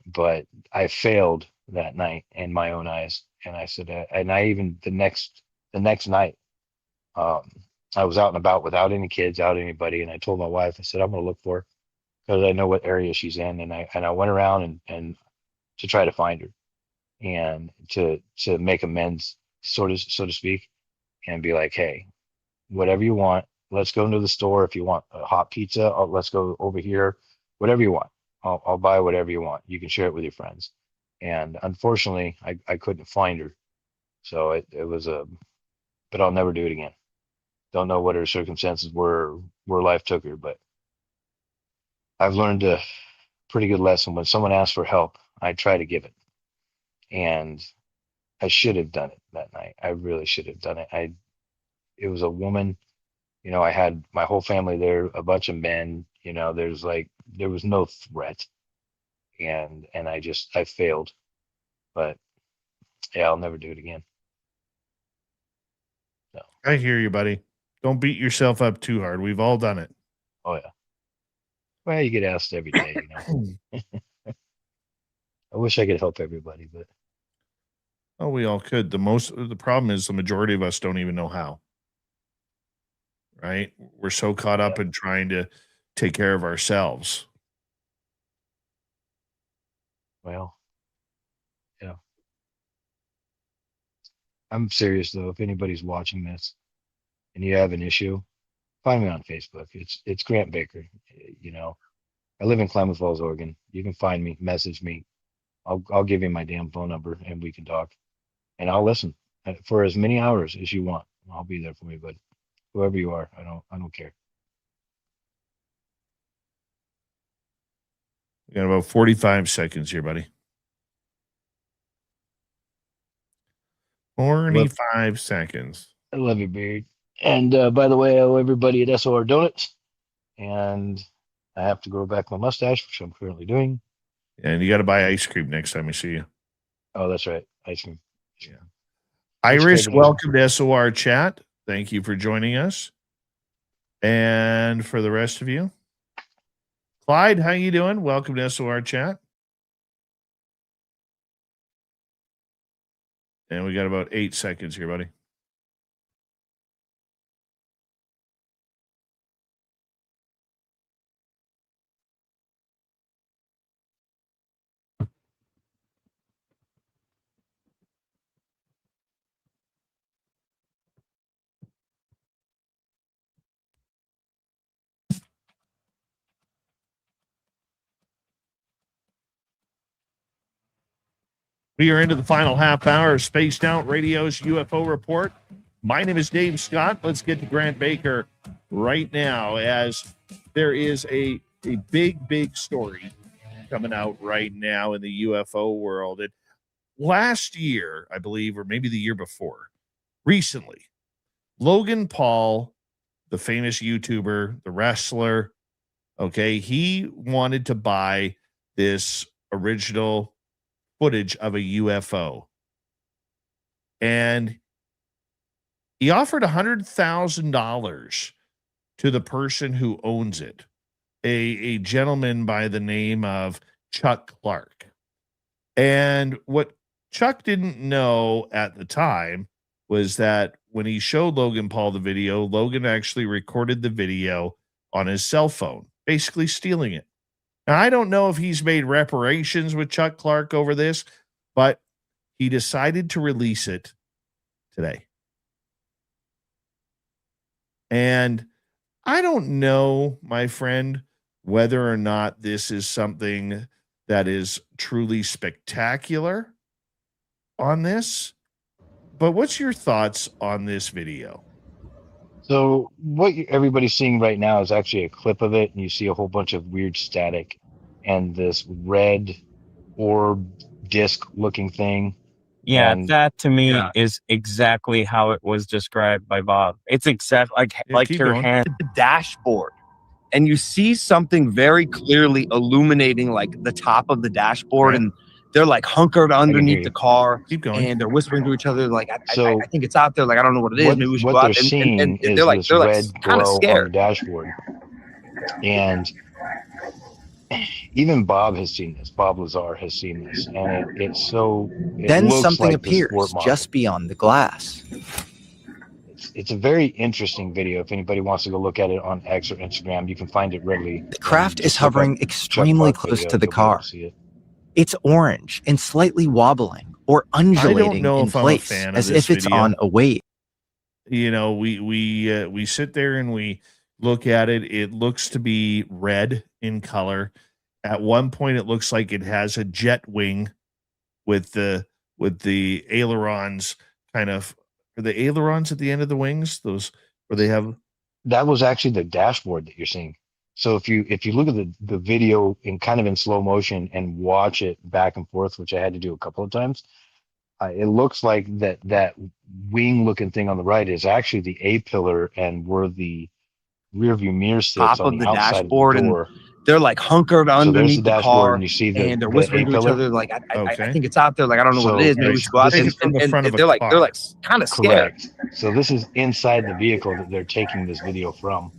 But I failed that night in my own eyes. And I said, and I even the next night, I was out and about without any kids, without anybody. And I told my wife, I said, I'm going to look for her because I know what area she's in. And I went around and to try to find her and to make amends, so to speak, and be like, hey, whatever you want, let's go into the store. If you want a hot pizza, let's go over here, whatever you want. I'll buy whatever you want. You can share it with your friends. And unfortunately, I couldn't find her. So it was but I'll never do it again. Don't know what her circumstances were, where life took her, but I've learned a pretty good lesson. When someone asks for help, I try to give it. And I should have done it that night. I really should have done it. It was a woman, I had my whole family there, a bunch of men, there was no threat. and I failed. But yeah, I'll never do it again. No. I hear you, buddy. Don't beat yourself up too hard. We've all done it. Oh yeah. Well, you get asked every day, I wish I could help everybody, but oh, we all could. The problem is the majority of us don't even know how. Right? We're so caught up in trying to take care of ourselves. well, yeah. I'm serious though. If anybody's watching this and you have an issue, find me on Facebook. It's Grant Baker. I live in Klamath Falls, Oregon. You can find me, message me. I'll give you my damn phone number and we can talk. And I'll listen for as many hours as you want. I'll be there for you, but whoever you are, I don't care. We got about 45 seconds here, buddy. 45 seconds. I love you, Beard. And by the way, I owe everybody at SOR Donuts. And I have to grow back my mustache, which I'm currently doing. And you got to buy ice cream next time we see you. Oh, that's right. Ice cream. Yeah. Iris, welcome to SOR Chat. Thank you for joining us. And for the rest of you, Clyde, how you doing? Welcome to SOR Chat. And we got about 8 seconds here, buddy. We are into the final half hour of Spaced Out Radio's UFO Report. My name is Dave Scott. Let's get to Grant Baker right now, as there is a big story coming out right now in the UFO world. And last year, I believe, or maybe the year before, recently, Logan Paul, the famous YouTuber, the wrestler, okay, he wanted to buy this original footage of a UFO. And he offered $100,000 to the person who owns it, a gentleman by the name of Chuck Clark. And what Chuck didn't know at the time was that when he showed Logan Paul the video, Logan actually recorded the video on his cell phone, basically stealing it. Now, I don't know if he's made reparations with Chuck Clark over this, but he decided to release it today. And I don't know, my friend, whether or not this is something that is truly spectacular on this, but what's your thoughts on this video? So what everybody's seeing right now is actually a clip of it, and you see a whole bunch of weird static and this red orb disc looking thing. Yeah, and that to me is exactly how it was described by Bob. It's exactly like your hand, the dashboard, and you see something very clearly illuminating like the top of the dashboard, and they're like hunkered underneath the car, and they're whispering to each other like, I think it's out there. Like, I don't know what it is. Maybe we should go out. And is they're like kind of glow scared on the dashboard. And even Bob has seen this. Bob Lazar has seen this, and it's so. Then something appears just beyond the glass. It's a very interesting video. If anybody wants to go look at it on X or Instagram, you can find it readily. The craft is hovering extremely close to the car. It's orange and slightly wobbling or undulating in place as if it's on a wave. You know, we sit there and we look at it. It looks to be red in color. At one point, it looks like it has a jet wing with the ailerons kind of. Are the ailerons at the end of the wings? Those where they have. That was actually the dashboard that you're seeing. So if you look at the video in kind of in slow motion and watch it back and forth, which I had to do a couple of times, it looks like that wing looking thing on the right is actually the A pillar, and where the rear view mirror sits top on of the the outside dashboard, of the door. and they're like hunkered So there's underneath the the dashboard, car, and you see and they're the whispering A to each pillar. other like, I Okay. think it's out there. Like, I don't know what it So is. Maybe we should go out this there. is from the front of a They're like, car. kind of scared. correct. So this is inside the vehicle that they're taking this video from.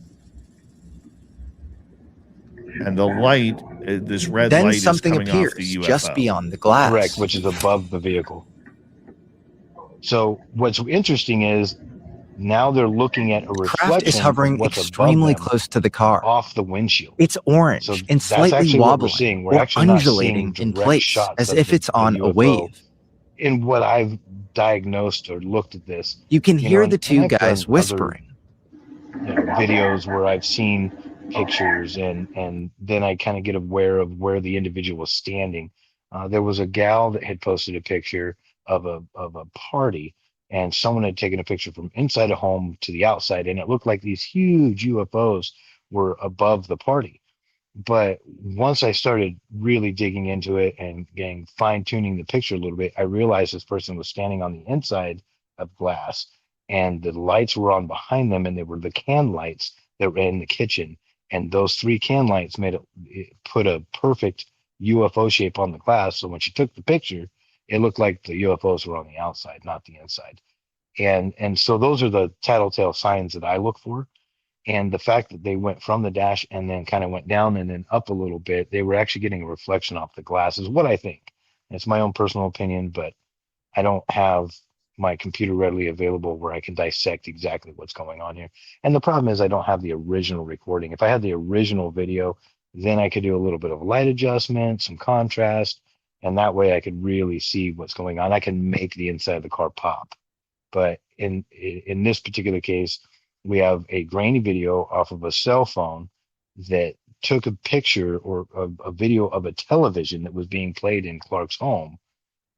And the light, this red Then light is something coming appears off the UFO. just beyond the glass. Correct, which is above the vehicle. So what's interesting is now they're looking at a reflection Craft is hovering of what's extremely above them close to the car. off the windshield. It's orange So and that's slightly actually what we're wobbling seeing. We're or actually not undulating seeing in direct place, shots as of if it's on a UFO. wave. In what I've diagnosed or looked at this, You can hear and- the and two I've done guys other, whispering. videos where I've seen pictures, and then I kind of get aware of where the individual was standing. There was a gal that had posted a picture of a party, and someone had taken a picture from inside a home to the outside, and it looked like these huge UFOs were above the party. But once I started really digging into it and getting fine-tuning the picture a little bit, I realized this person was standing on the inside of glass, and the lights were on behind them, and they were the can lights that were in the kitchen. And those 3 can lights it put a perfect UFO shape on the glass. So when she took the picture, it looked like the UFOs were on the outside, not the inside. And so those are the tattletale signs that I look for. And the fact that they went from the dash and then kind of went down and then up a little bit, they were actually getting a reflection off the glass, is what I think. It's my own personal opinion, but I don't have my computer readily available where I can dissect exactly what's going on here. And the problem is I don't have the original recording. If I had the original video, then I could do a little bit of light adjustment, some contrast, and that way I could really see what's going on. I can make the inside of the car pop. But in this particular case, we have a grainy video off of a cell phone that took a picture or a video of a television that was being played in Clark's home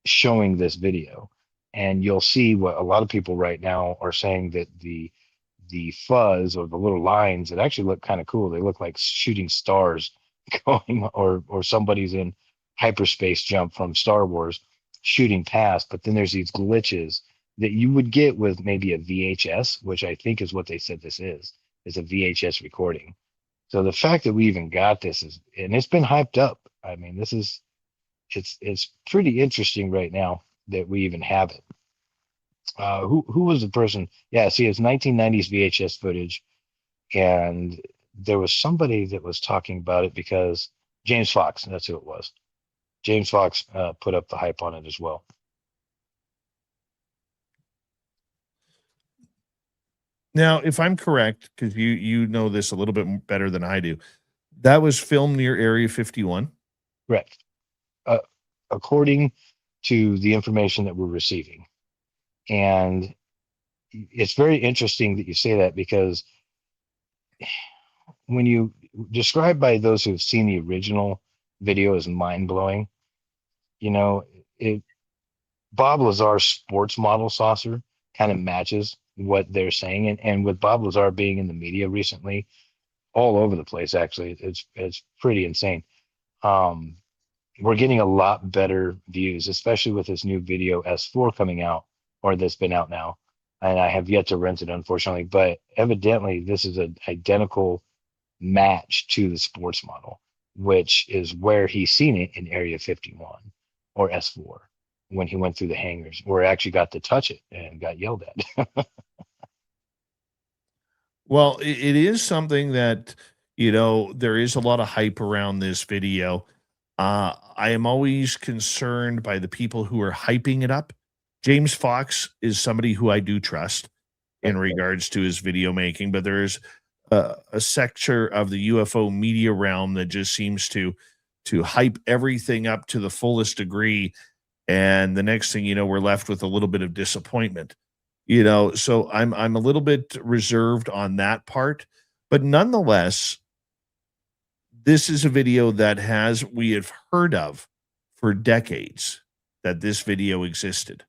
showing this video. And you'll see what a lot of people right now are saying, that the fuzz or the little lines that actually look kind of cool. They look like shooting stars going, or somebody's in hyperspace jump from Star Wars shooting past. But then there's these glitches that you would get with maybe a VHS, which I think is what they said this is a VHS recording. So the fact that we even got this and it's been hyped up. I mean, it's pretty interesting right now that we even have it. Who was the person? Yeah, see, it's 1990s VHS footage, and there was somebody that was talking about it because James Fox, that's who it was. James Fox put up the hype on it as well. Now, if I'm correct, because you know this a little bit better than I do, that was filmed near Area 51. Correct. According to the information that we're receiving. And it's very interesting that you say that, because when you describe by those who've seen the original video as mind-blowing, Bob Lazar's sports model saucer kind of matches what they're saying. And with Bob Lazar being in the media recently, all over the place, actually, it's pretty insane. We're getting a lot better views, especially with this new video S4 coming out, or that's been out now. And I have yet to rent it, unfortunately, but evidently this is an identical match to the sports model, which is where he's seen it in Area 51 or S4 when he went through the hangars, where he actually got to touch it and got yelled at. Well, it is something that, there is a lot of hype around this video. I am always concerned by the people who are hyping it up. James Fox is somebody who I do trust in regards to his video making, but there's a sector of the UFO media realm that just seems to hype everything up to the fullest degree. And the next thing you know, we're left with a little bit of disappointment. So I'm a little bit reserved on that part, but nonetheless, this is a video that we have heard of for decades, that this video existed,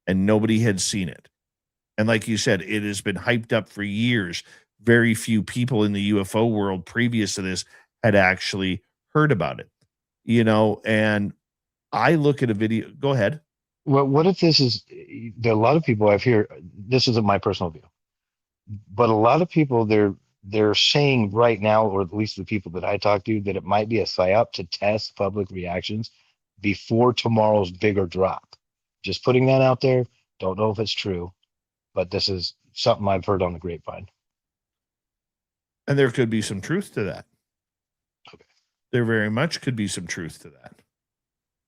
and nobody had seen it. And like you said, it has been hyped up for years. Very few people in the UFO world previous to this had actually heard about it, and I look at a video. Go ahead. Well, what if this is, there are a lot of people I've heard, this isn't my personal view, but a lot of people, they're they're saying right now, or at least the people that I talk to, that it might be a psyop to test public reactions before tomorrow's bigger drop. Just putting that out there. Don't know if it's true, but this is something I've heard on the grapevine. And there could be some truth to that. Okay. There very much could be some truth to that.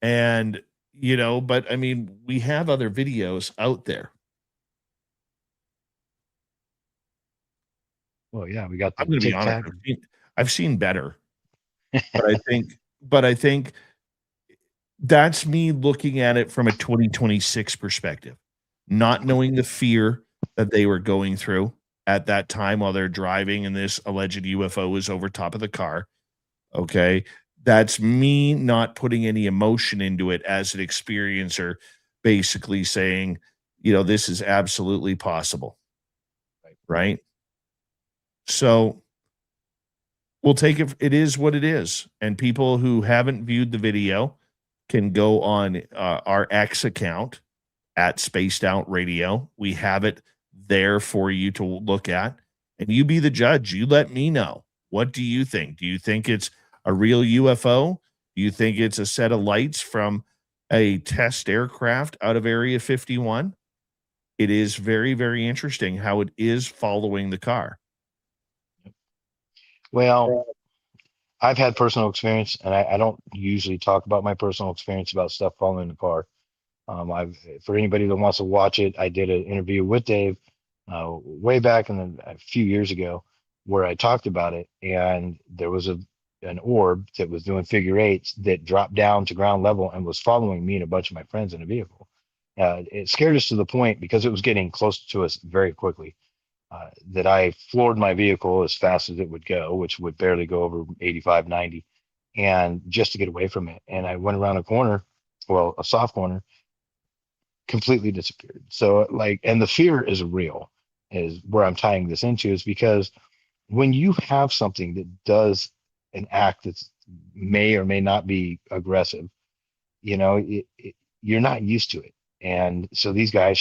And, you know, but I mean, we have other videos out there. Well, yeah, we got the I'm going to be honest. I've seen better, but I think that's me looking at it from a 2026 perspective, not knowing the fear that they were going through at that time while they're driving and this alleged UFO is over top of the car. Okay. That's me not putting any emotion into it as an experiencer, basically saying, you know, this is absolutely possible. Right. So we'll take it. It is what it is. And people who haven't viewed the video can go on our X account at Spaced Out Radio. We have it there for you to look at, and you be the judge. You let me know. What do you think? Do you think it's a real UFO? Do you think it's a set of lights from a test aircraft out of Area 51? It is very, very interesting how it is following the car. Well, I've had personal experience, and I don't usually talk about my personal experience about stuff following the car. For anybody that wants to watch it, I did an interview with Dave way back a few years ago where I talked about it, and there was an orb that was doing figure eights that dropped down to ground level and was following me and a bunch of my friends in a vehicle. It scared us to the point, because it was getting close to us very quickly, that I floored my vehicle as fast as it would go, which would barely go over 85, 90, and just to get away from it. And I went around a corner, well, a soft corner, completely disappeared. So and the fear is real, is where I'm tying this into, is because when you have something that does an act that may or may not be aggressive, you know, you're not used to it. And so these guys,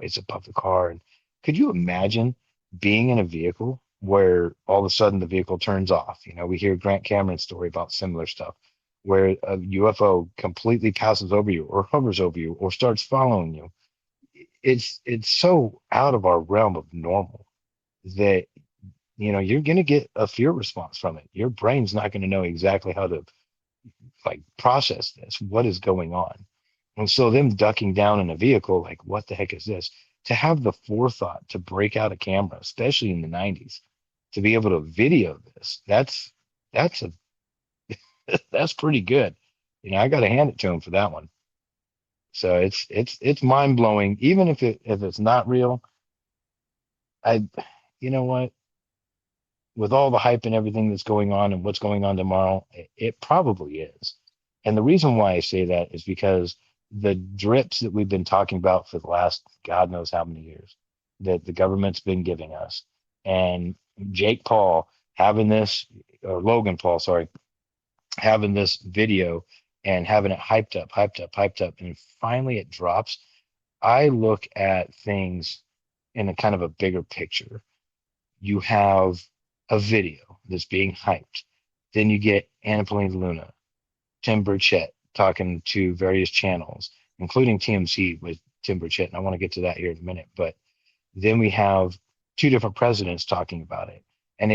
it's above the car. And could you imagine being in a vehicle where all of a sudden the vehicle turns off? You know, we hear Grant Cameron's story about similar stuff, where a UFO completely passes over you or hovers over you or starts following you. It's so out of our realm of normal that, you know, you're going to get a fear response from it. Your brain's not going to know exactly how to process this, what is going on. And so them ducking down in a vehicle, like, what the heck is this? To have the forethought to break out a camera, especially in the 90s, to be able to video this, that's pretty good. You know, I got to hand it to him for that one. So it's mind blowing, even if it's not real. You know what? With all the hype and everything that's going on and what's going on tomorrow, it probably is. And the reason why I say that is because the drips that we've been talking about for the last God knows how many years that the government's been giving us, and Jake Paul having this, or Logan Paul, sorry, having this video and having it hyped up, and finally it drops. I look at things in a kind of a bigger picture. You have a video that's being hyped. Then you get Anna Pauline Luna, Tim Burchett talking to various channels, including TMZ with Tim Burchett, and I want to get to that here in a minute. But then we have two different presidents talking about it, and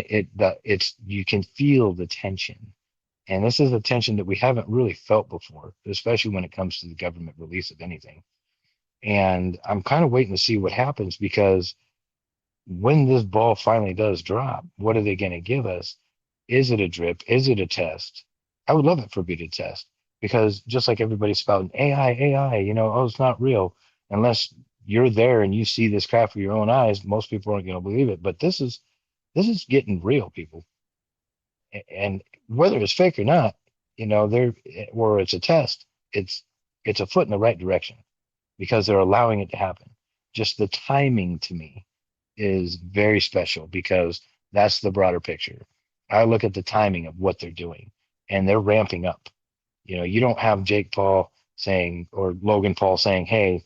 it's you can feel the tension, and this is a tension that we haven't really felt before, especially when it comes to the government release of anything. And I'm kind of waiting to see what happens, because when this ball finally does drop, what are they going to give us? Is it a drip? Is it a test? I would love it for it to be a test, because just like everybody's spouting AI, you know, oh, it's not real. Unless you're there and you see this crap with your own eyes, most people aren't going to believe it. But this is getting real, people. And whether it's fake or not, you know, or it's a test, it's a foot in the right direction, because they're allowing it to happen. Just the timing to me is very special, because that's the broader picture. I look at the timing of what they're doing, and they're ramping up. You know, you don't have Jake Paul saying, or Logan Paul saying, hey,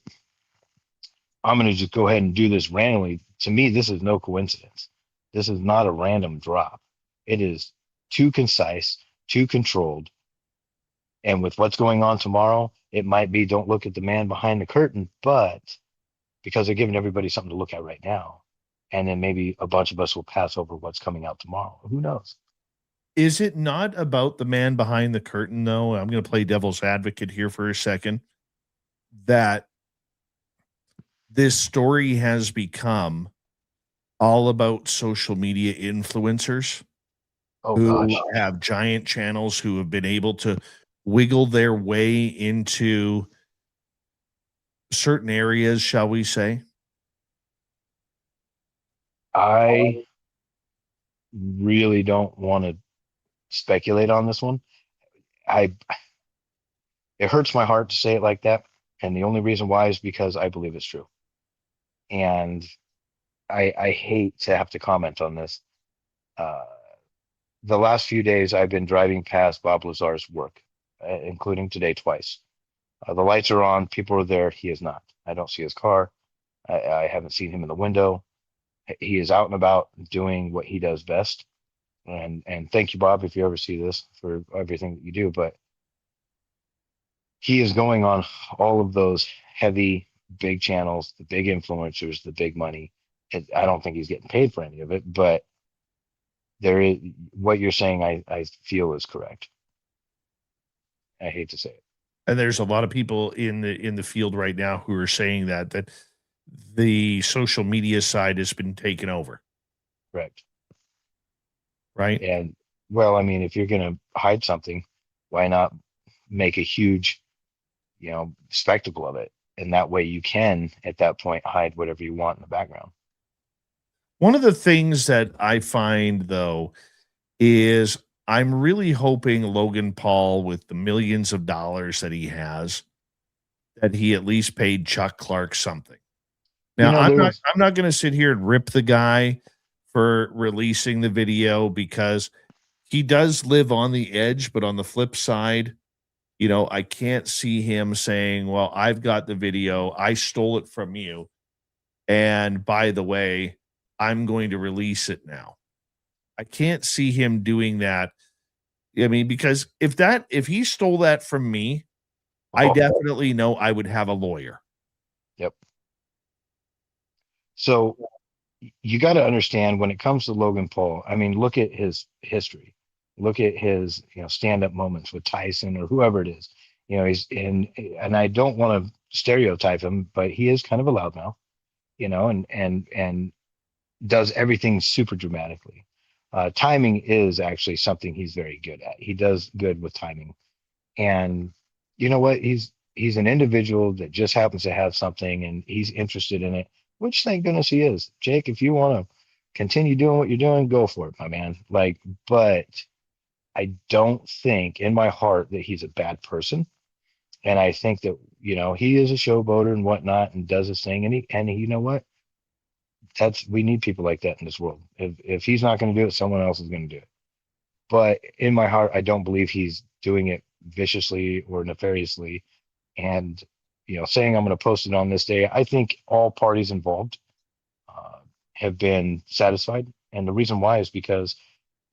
I'm going to just go ahead and do this randomly. To me, this is no coincidence. This is not a random drop. It is too concise, too controlled. And with what's going on tomorrow, it might be don't look at the man behind the curtain, but because they're giving everybody something to look at right now. And then maybe a bunch of us will pass over what's coming out tomorrow. Who knows? Is it not about the man behind the curtain, though? I'm going to play devil's advocate here for a second. That this story has become all about social media influencers who have giant channels who have been able to wiggle their way into certain areas, shall we say? I really don't want to speculate on this one. It hurts my heart to say it like that. And the only reason why is because I believe it's true. And I hate to have to comment on this. The last few days I've been driving past Bob Lazar's work, including today twice. The lights are on, people are there, he is not. I don't see his car. I haven't seen him in the window. He is out and about doing what he does best. And thank you, Bob, if you ever see this, for everything that you do. But he is going on all of those heavy, big channels, the big influencers, the big money. I don't think he's getting paid for any of it, but there is what you're saying. I feel is correct. I hate to say it. And there's a lot of people in the field right now who are saying that the social media side has been taken over. Correct. Right. And well, I mean, if you're going to hide something, why not make a huge, spectacle of it? And that way you can, at that point, hide whatever you want in the background. One of the things that I find, though, is I'm really hoping Logan Paul, with the millions of dollars that he has, that he at least paid Chuck Clark something. Now, I'm not going to sit here and rip the guy for releasing the video, because he does live on the edge, but on the flip side, I can't see him saying, well, I've got the video, I stole it from you, and by the way, I'm going to release it now. I can't see him doing that. I mean, because if he stole that from me, I definitely know I would have a lawyer. Yep. So you got to understand, when it comes to Logan Paul, I mean, look at his history. Look at his, stand-up moments with Tyson or whoever it is. He's in, and I don't want to stereotype him, but he is kind of a loudmouth, and does everything super dramatically. Timing is actually something he's very good at. He does good with timing. And you know what? He's an individual that just happens to have something, and he's interested in it, which thank goodness he is. Jake, if you want to continue doing what you're doing, go for it, my man. But I don't think in my heart that he's a bad person. And I think that, he is a showboater and whatnot and does his thing. And he, you know what? We need people like that in this world. If he's not going to do it, someone else is going to do it. But in my heart, I don't believe he's doing it viciously or nefariously. And, saying I'm going to post it on this day, I think all parties involved have been satisfied. And the reason why is because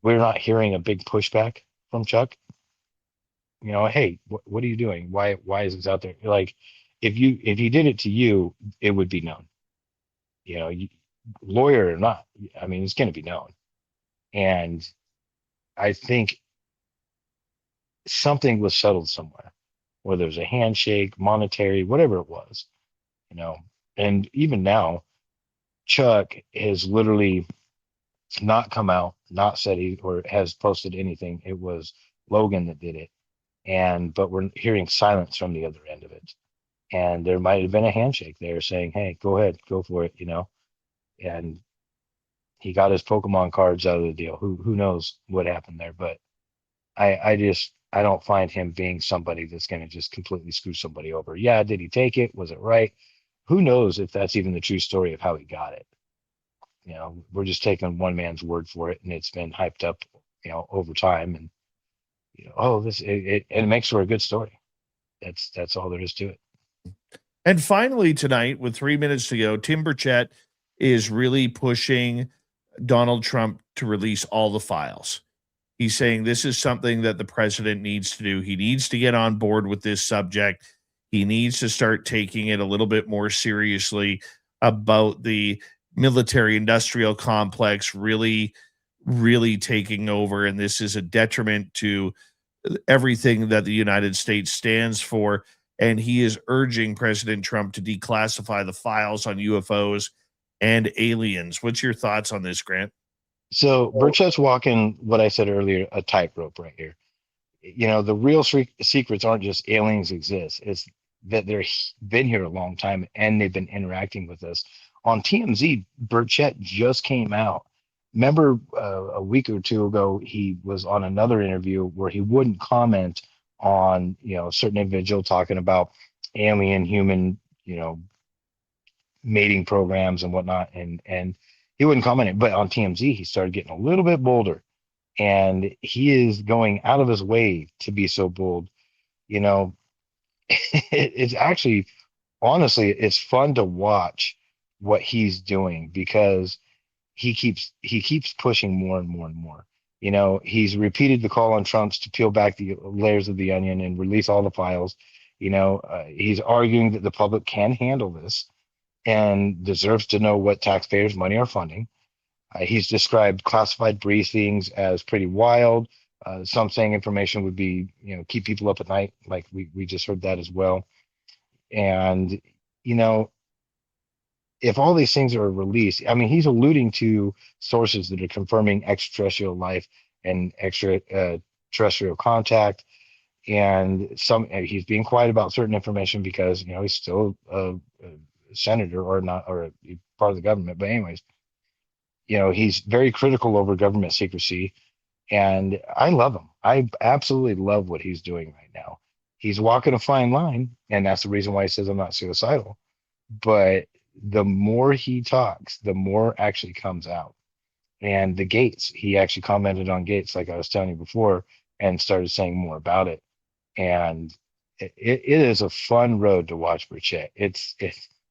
we're not hearing a big pushback from Chuck. Hey, what are you doing? Why is this out there? Like, if he did it to you, it would be known. Lawyer or not, I mean, it's going to be known. And I think something was settled somewhere, whether it was a handshake, monetary, whatever it was, and even now, Chuck has literally not come out, not said or has posted anything. It was Logan that did it. But we're hearing silence from the other end of it. And there might have been a handshake there saying, hey, go ahead, go for it, and he got his Pokemon cards out of the deal. Who knows what happened there? But I don't find him being somebody that's going to just completely screw somebody over. Yeah, did he take it? Was it right? Who knows if that's even the true story of how he got it? We're just taking one man's word for it, and it's been hyped up, over time. And it makes for a good story. That's all there is to it. And finally tonight, with 3 minutes to go, Tim Burchett is really pushing Donald Trump to release all the files. He's saying this is something that the president needs to do. He needs to get on board with this subject. He needs to start taking it a little bit more seriously about the military industrial complex really taking over. And this is a detriment to everything that the United States stands for. And he is urging President Trump to declassify the files on UFOs and aliens. What's your thoughts on this, Grant? So Burchett's walking what I said earlier, a tightrope right here. The real secrets aren't just aliens exist. It's that they've been here a long time and they've been interacting with us. On TMZ, Burchett just came out. Remember a week or two ago, he was on another interview where he wouldn't comment on, a certain individual talking about alien human, mating programs and whatnot. And he wouldn't comment it, but on TMZ, he started getting a little bit bolder, and he is going out of his way to be so bold. It's actually, honestly, it's fun to watch what he's doing because he keeps pushing more and more and more. He's repeated the call on Trump's to peel back the layers of the onion and release all the files. He's arguing that the public can handle this and deserves to know what taxpayers' money are funding. He's described classified briefings as pretty wild. Some saying information would be, keep people up at night, like we just heard that as well. And, if all these things are released, he's alluding to sources that are confirming extraterrestrial life and extraterrestrial contact. And he's being quiet about certain information because, he's still a senator or not, or a part of the government. But anyways, he's very critical over government secrecy, and I love him. I absolutely love what he's doing right now. He's walking a fine line, and that's the reason why he says I'm not suicidal. But the more he talks, the more actually comes out. And the Gates, he actually commented on Gates, like I was telling you before, and started saying more about it. And it is a fun road to watch Burchett.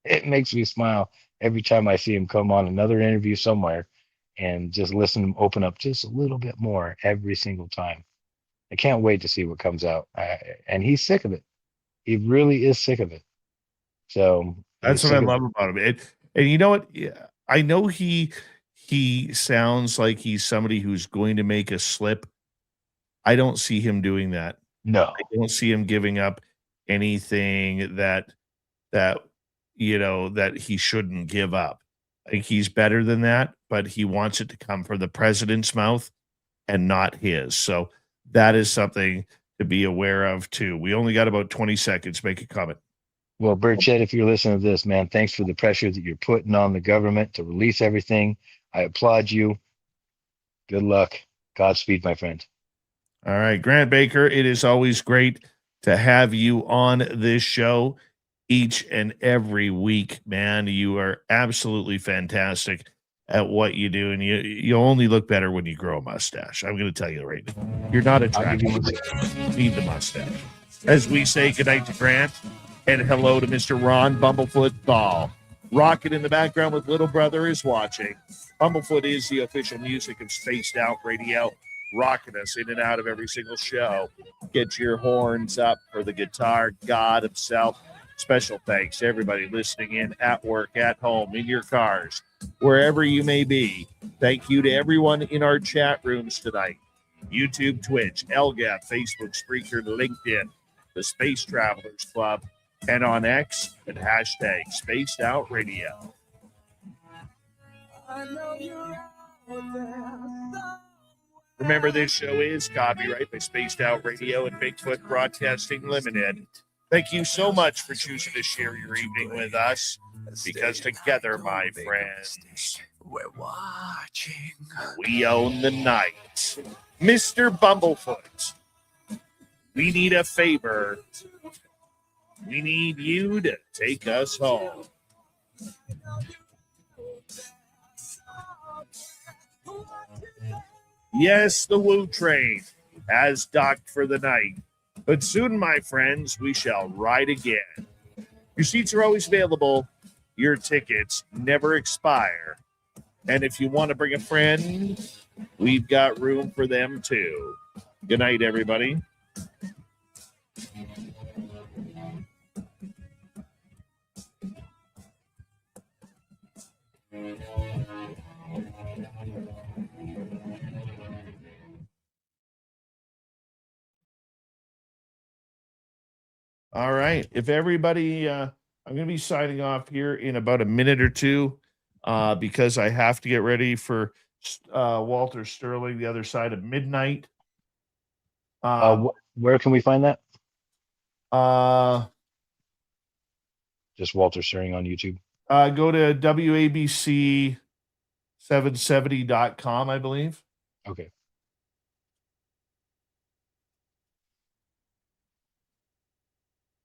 It makes me smile every time I see him come on another interview somewhere and just listen to him open up just a little bit more every single time. I can't wait to see what comes out. And he's sick of it. He really is sick of it. So that's what I love about him. And you know what? I know he sounds like he's somebody who's going to make a slip. I don't see him doing that. No, I don't see him giving up anything that he shouldn't give up. I think he's better than that, but he wants it to come from the president's mouth and not his. So that is something to be aware of too. We only got about 20 seconds. Make a comment. Well, Burchett, if you're listening to this, man, thanks for the pressure that you're putting on the government to release everything. I applaud you. Good luck. Godspeed, my friend. All right, Grant Baker, it is always great to have you on this show each and every week, man. You are absolutely fantastic at what you do, and you only look better when you grow a mustache. I'm going to tell you right now. You're not attractive. You need the mustache. As we say goodnight to Grant, and hello to Mr. Ron Bumblefoot Ball. Rocket in the background with Little Brother is watching. Bumblefoot is the official music of Spaced Out Radio, rocking us in and out of every single show. Get your horns up for the guitar god himself. Special thanks to everybody listening in at work, at home, in your cars, wherever you may be. Thank you to everyone in our chat rooms tonight. YouTube, Twitch, LGAP, Facebook, Spreaker, LinkedIn, the Space Travelers Club, and on X at hashtag Spaced Out Radio. Remember, this show is copyright by Spaced Out Radio and Bigfoot Broadcasting Limited. Thank you so much for choosing to share your evening with us, because together, my friends, we're watching. We own the night. Mr. Bumblefoot, we need a favor. We need you to take us home. Yes, the Woo Train has docked for the night, but soon, my friends, we shall ride again. Your seats are always available. Your tickets never expire. And if you want to bring a friend, we've got room for them too. Good night, everybody. All right. If everybody, I'm going to be signing off here in about a minute or two because I have to get ready for Walter Sterling, The Other Side of Midnight. Where can we find that? Just Walter Sterling on YouTube. Go to WABC770.com, I believe. Okay.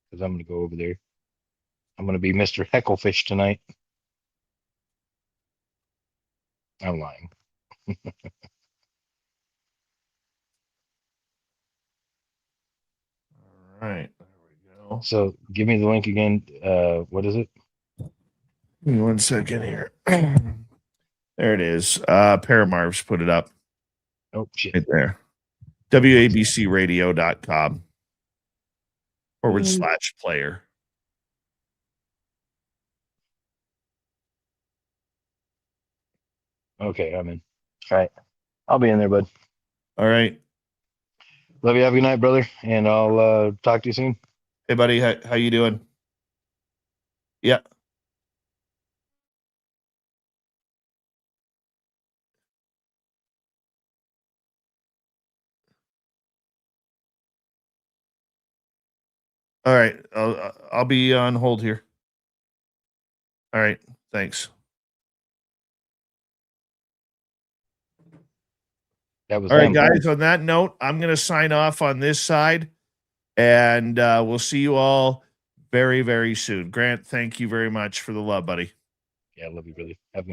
Because I'm going to go over there. I'm going to be Mr. Hecklefish tonight. I'm lying. All right. There we go. So give me the link again. What is it? Give me 1 second here. There it is. Paramarv's put it up. Oh, shit. Right there. WABCradio.com /player. Okay, I'm in. All right. I'll be in there, bud. All right. Love you. Have a good night, brother. And I'll talk to you soon. Hey, buddy. How you doing? Yeah. All right. I'll be on hold here. All right. Thanks. That was all right, guys. On that note, I'm going to sign off on this side, and we'll see you all very, very soon. Grant, thank you very much for the love, buddy. Yeah, I love you, brother. Have a good night.